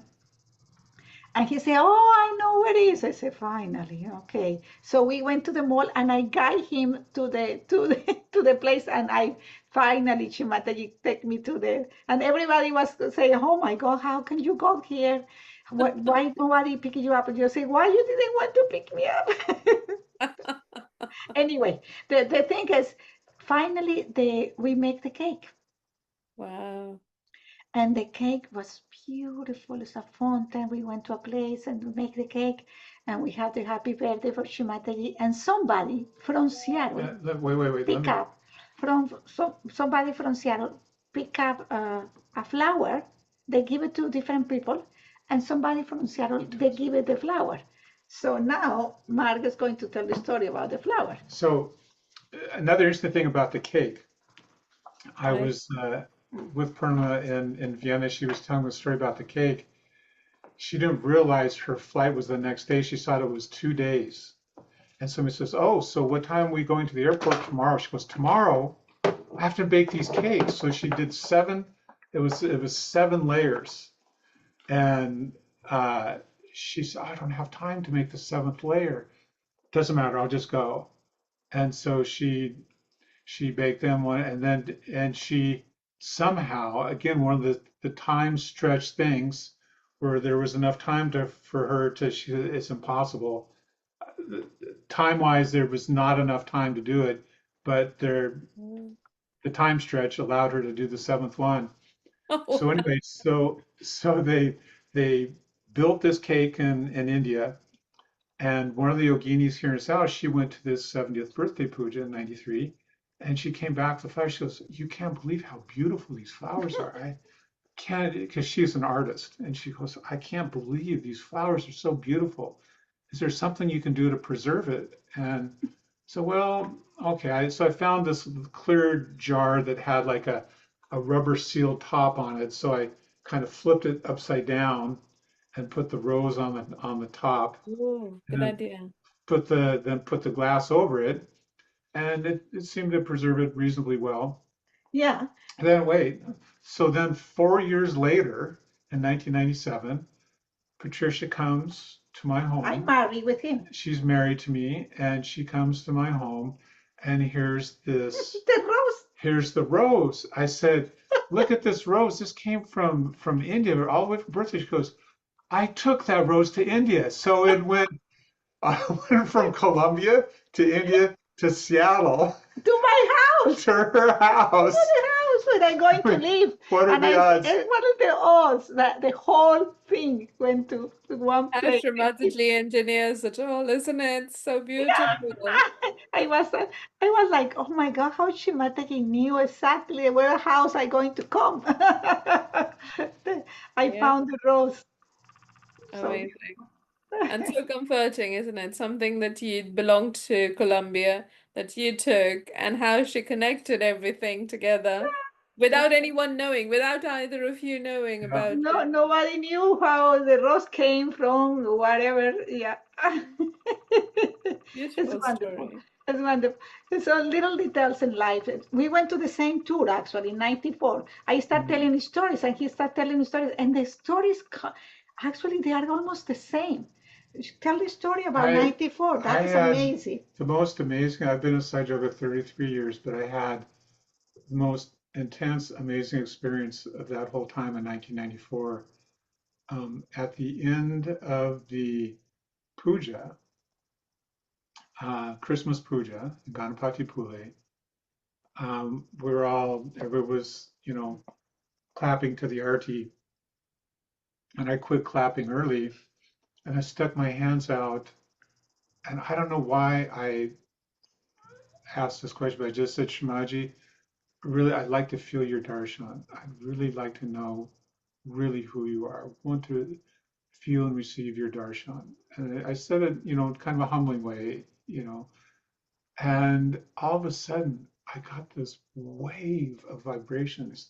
And he said, oh, I know where it is. I said, finally, okay. So we went to the mall, and I guide him to the place, and I finally, Shri Mataji take me to there. And everybody was saying, oh my God, how can you go here? Why nobody pick you up? And you say, why you didn't want to pick me up? Anyway, the thing is, finally, we make the cake. Wow. And the cake was beautiful. It's a fountain. We went to a place and we make the cake, and we had the happy birthday for Shri Mataji. And somebody from Seattle Wait. pick up somebody from Seattle pick up a flower. They give it to different people, and somebody from Seattle they give it the flower. So now Mark is going to tell the story about the flower. So another interesting thing about the cake, I Right. was with Purna in Vienna. She was telling the story about the cake. She didn't realize her flight was the next day. She thought it was 2 days. And somebody says, oh, so what time are we going to the airport tomorrow? She goes, tomorrow I have to bake these cakes. So she did 7. It was 7 layers. And she said, I don't have time to make the 7th layer. Doesn't matter, I'll just go. And so she baked them one, and she somehow, again, one of the time stretch things where there was enough time for her to, it's impossible. Time wise, there was not enough time to do it, but the time stretch allowed her to do the 7th one. Oh, So anyway, so they built this cake in India, and one of the yoginis here in South, she went to this 70th birthday puja in '93, And she came back with the flowers. She goes, "You can't believe how beautiful these flowers are. I can't," because she's an artist. And she goes, "I can't believe these flowers are so beautiful. Is there something you can do to preserve it?" And so, well, okay. So I found this clear jar that had like a rubber seal top on it. So I kind of flipped it upside down and put the rose on the top, Oh, and good then idea. put the glass over it, and it seemed to preserve it reasonably well. Yeah. And then wait, so then 4 years later, in 1997, Patricia comes to my I home. married with him. She's married to me, and she comes to my home, and here's this. The rose. Here's the rose. I said, "Look at this rose. This came from India, all the way from birthday." She goes, "I took that rose to India." So it went. I went from Colombia to India to Seattle To my house. to her To house. the house where I'm going to live. What are And the odds? what are the odds that the whole thing went to one place? Astronomically engineers it all, isn't it? So beautiful. I was like, oh my God, how she Mataji knew exactly where house I going to come. I Yeah, found the rose. So amazing. And so comforting, isn't it? Something that you belonged to Colombia, that you took, and how she connected everything together without anyone knowing, without either of you knowing Yeah. about no, it. nobody knew how the rose came from, whatever. Yeah. It's Beautiful wonderful. story. It's wonderful. So little details in life. We went to the same tour actually in '94. I start telling stories and he start telling stories, and the stories actually they are almost the same. Tell the story about I '94. I That is had amazing. the most amazing. I've been in Sahaja Yoga 33 years, but I had the most intense, amazing experience of that whole time in 1994. At the end of the puja, Christmas puja, Ganapati Pule, everyone was, clapping to the arti, and I quit clapping early, and I stuck my hands out, and I don't know why I asked this question, but I just said, "Shamaji, really, I'd like to feel your darshan. I'd really like to know really who you are. I want to feel and receive your darshan." And I said it, kind of a humbling way, and all of a sudden I got this wave of vibrations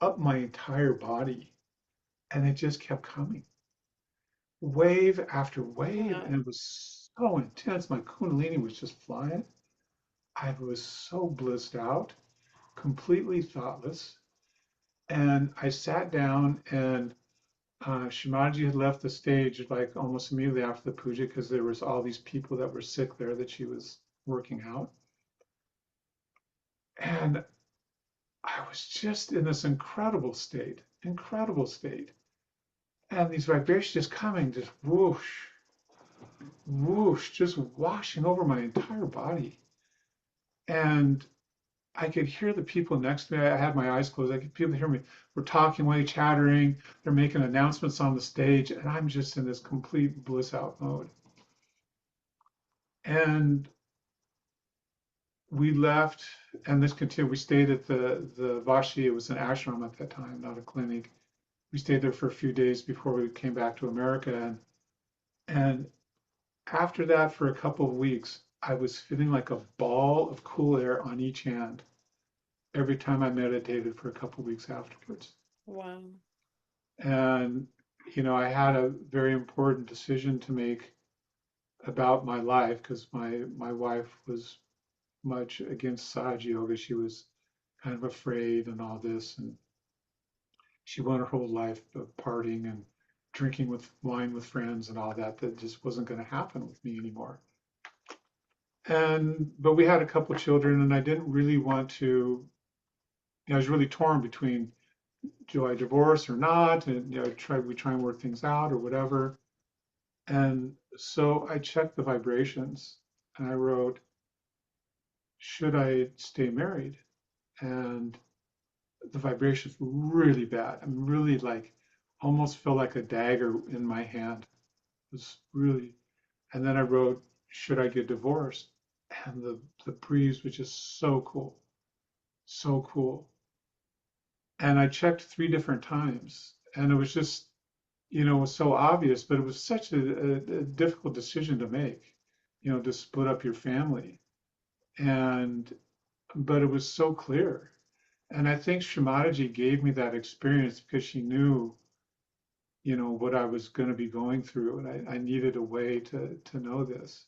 up my entire body, and it just kept coming, wave after wave, Wow. and it was so intense. My Kundalini was just flying. I was so blissed out, completely thoughtless. And I sat down, and Shimaji had left the stage like almost immediately after the puja because there was all these people that were sick there that she was working out. And I was just in this incredible state. And these vibrations just coming, just whoosh, whoosh, just washing over my entire body. And I could hear the people next to me. I had my eyes closed. I could people hear me. We're talking away, chattering. They're making announcements on the stage, and I'm just in this complete bliss out mode. And we left, and this continued. We stayed at the Vashi. It was an ashram at that time, not a clinic. We stayed there for a few days before we came back to America, and after that, for a couple of weeks, I was feeling like a ball of cool air on each hand every time I meditated for a couple of weeks afterwards. Wow. And, I had a very important decision to make about my life because my wife was much against Sahaja Yoga. She was kind of afraid and all this. And she went her whole life partying and drinking with wine with friends and all that. That just wasn't going to happen with me anymore. But we had a couple of children, and I didn't really want to. I was really torn between, do I divorce or not, and we try and work things out or whatever. And so I checked the vibrations, and I wrote, should I stay married? And the vibrations were really bad. I mean, really like almost felt like a dagger in my hand. It was really. And then I wrote, should I get divorced? and the breeze was just so cool, so cool. And I checked 3 different times, and it was just, it was so obvious, but it was such a difficult decision to make, to split up your family. And, but it was so clear. And I think Shri Mataji gave me that experience because she knew, what I was going to be going through, and I needed a way to know this.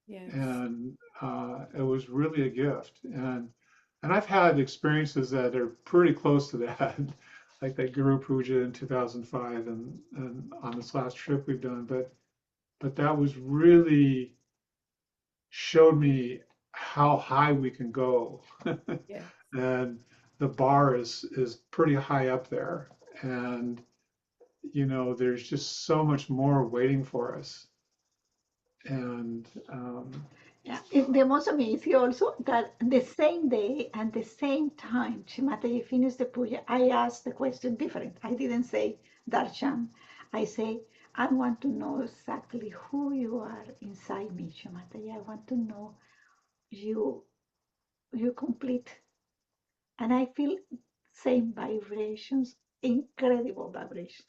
Yes. And it was really a gift. And I've had experiences that are pretty close to that, like that Guru Puja in 2005, and on this last trip we've done. But that was really showed me how high we can go, Yes. and the bar is pretty high up there, and there's just so much more waiting for us. And Yeah, the most amazing also that the same day and the same time Shimataji finished the puja, I asked the question different. I didn't say darshan. I say, I want to know exactly who you are inside me, Shimataji. I want to know you, you complete. And I feel same vibrations, incredible vibrations.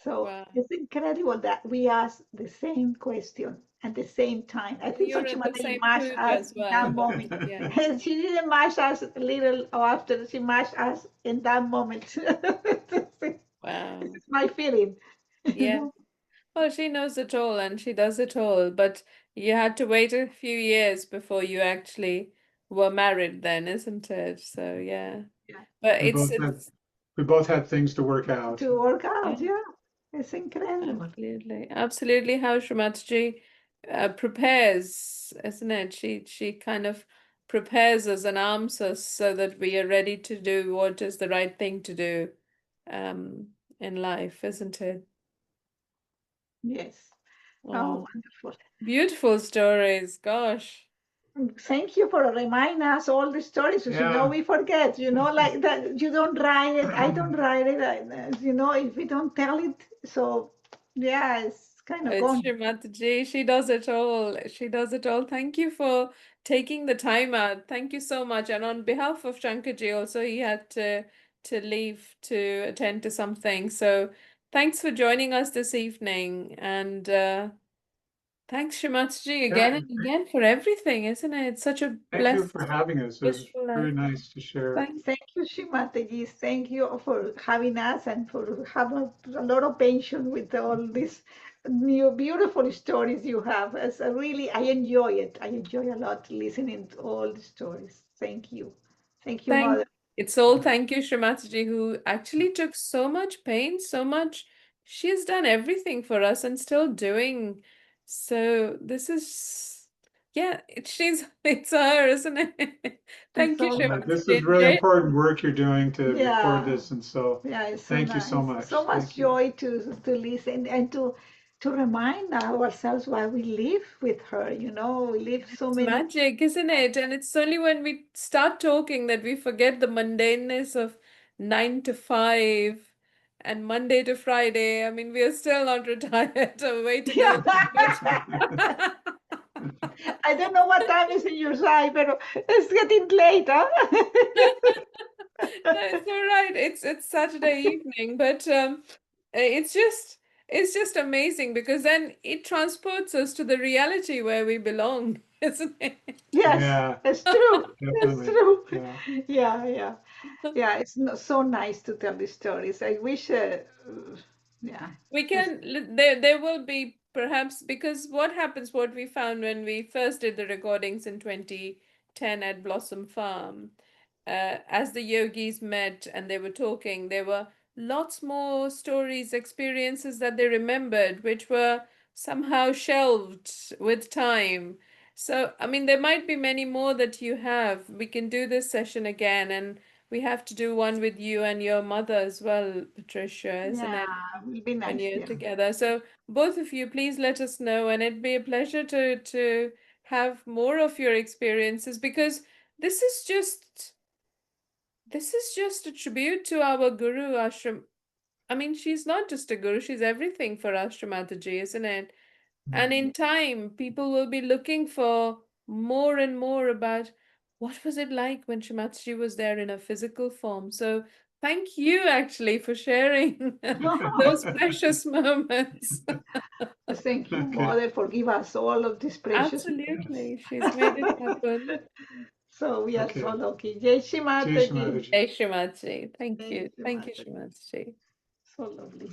So Wow. it's incredible that we ask the same question at the same time. I think You're at the Sochimata same mashed puja us as in well. that moment. Yeah. She didn't mash us a little after, she mashed us in that moment. Wow. This is my feeling. Yeah. Well, she knows it all and she does it all, but you had to wait a few years before you actually were married then, isn't it? So yeah. Yeah. But we both had it's we both had things to work out. To work yeah, out, yeah. It's incredible. absolutely. Absolutely how Srimataji prepares, isn't it? She kind of prepares us and arms us so that we are ready to do what is the right thing to do um in life, isn't it? Yes. Oh, Oh, wonderful. beautiful stories. Gosh. Thank you for reminding us all the stories. Because, Yeah. we forget, like that you don't write it. I don't write it. If we don't tell it. So, yeah, it's kind of It's gone. Shri Mataji. She does it all. She does it all. Thank you for taking the time out. Thank you so much. And on behalf of Shankarji, also, he had to leave to attend to something. So thanks for joining us this evening. And thanks, Shri Mataji, again Yeah. and again for everything, isn't it? It's such a Thank you blessed, for having us. It was blissful very life. nice to share. Thank Thank you, Shimataji. Thank you for having us and for having a lot of patience with all these new beautiful stories you have. It's I enjoy it. I enjoy a lot listening to all the stories. Thank you. Thank you, Thank Mother. it's all thank you, Shri Mataji, who actually took so much pain, so much. She has done everything for us and still doing. So this is, yeah, it's her, isn't it? It's Thank you, all Shri Yeah, her. this Mataji. is really Enjoy. important work you're doing to record Yeah. this, and so Yeah, it's so thank you so nice. much. So much Thank you. joy to listen and to remind ourselves why we live with her. We live so It's many. magic, isn't it? And it's only when we start talking that we forget the mundaneness of 9 to 5 and Monday to Friday. I mean, we are still not retired. A way to go Yeah. there, but I don't know what time is in your side, but it's getting late, huh? no, it's all right. It's Saturday evening, but it's just amazing because then it transports us to the reality where we belong, isn't it? Yes, Yeah, it's true. It's definitely. true. Yeah. Yeah, yeah. Yeah, it's so nice to tell these stories. I wish, yeah. We can there will be perhaps because what we found when we first did the recordings in 2010 at Blossom Farm, as the yogis met and they were talking, there were lots more stories, experiences that they remembered, which were somehow shelved with time. So, I mean, there might be many more that you have. We can do this session again, and we have to do one with you and your mother as well, Patricia, isn't Yeah, it? it will be When nice. you're Yeah. together. So both of you, please let us know, and it'd be a pleasure to have more of your experiences because this is just this is just a tribute to our Guru Ashram. I mean, she's not just a guru, she's everything for Ashramataji, isn't it? And in time, people will be looking for more and more about what was it like when Shri Mataji was there in a physical form. So thank you actually for sharing those precious moments. Thank you, Okay. Mother, for giving us all of these precious Absolutely. She's made it happen. So we are Okay. so lucky. Jai Shri Jai Shri Mataji. Mataji. Jai Shri Mataji. Thank Jai you. Shri Thank you, Mataji. Shri Mataji. So lovely.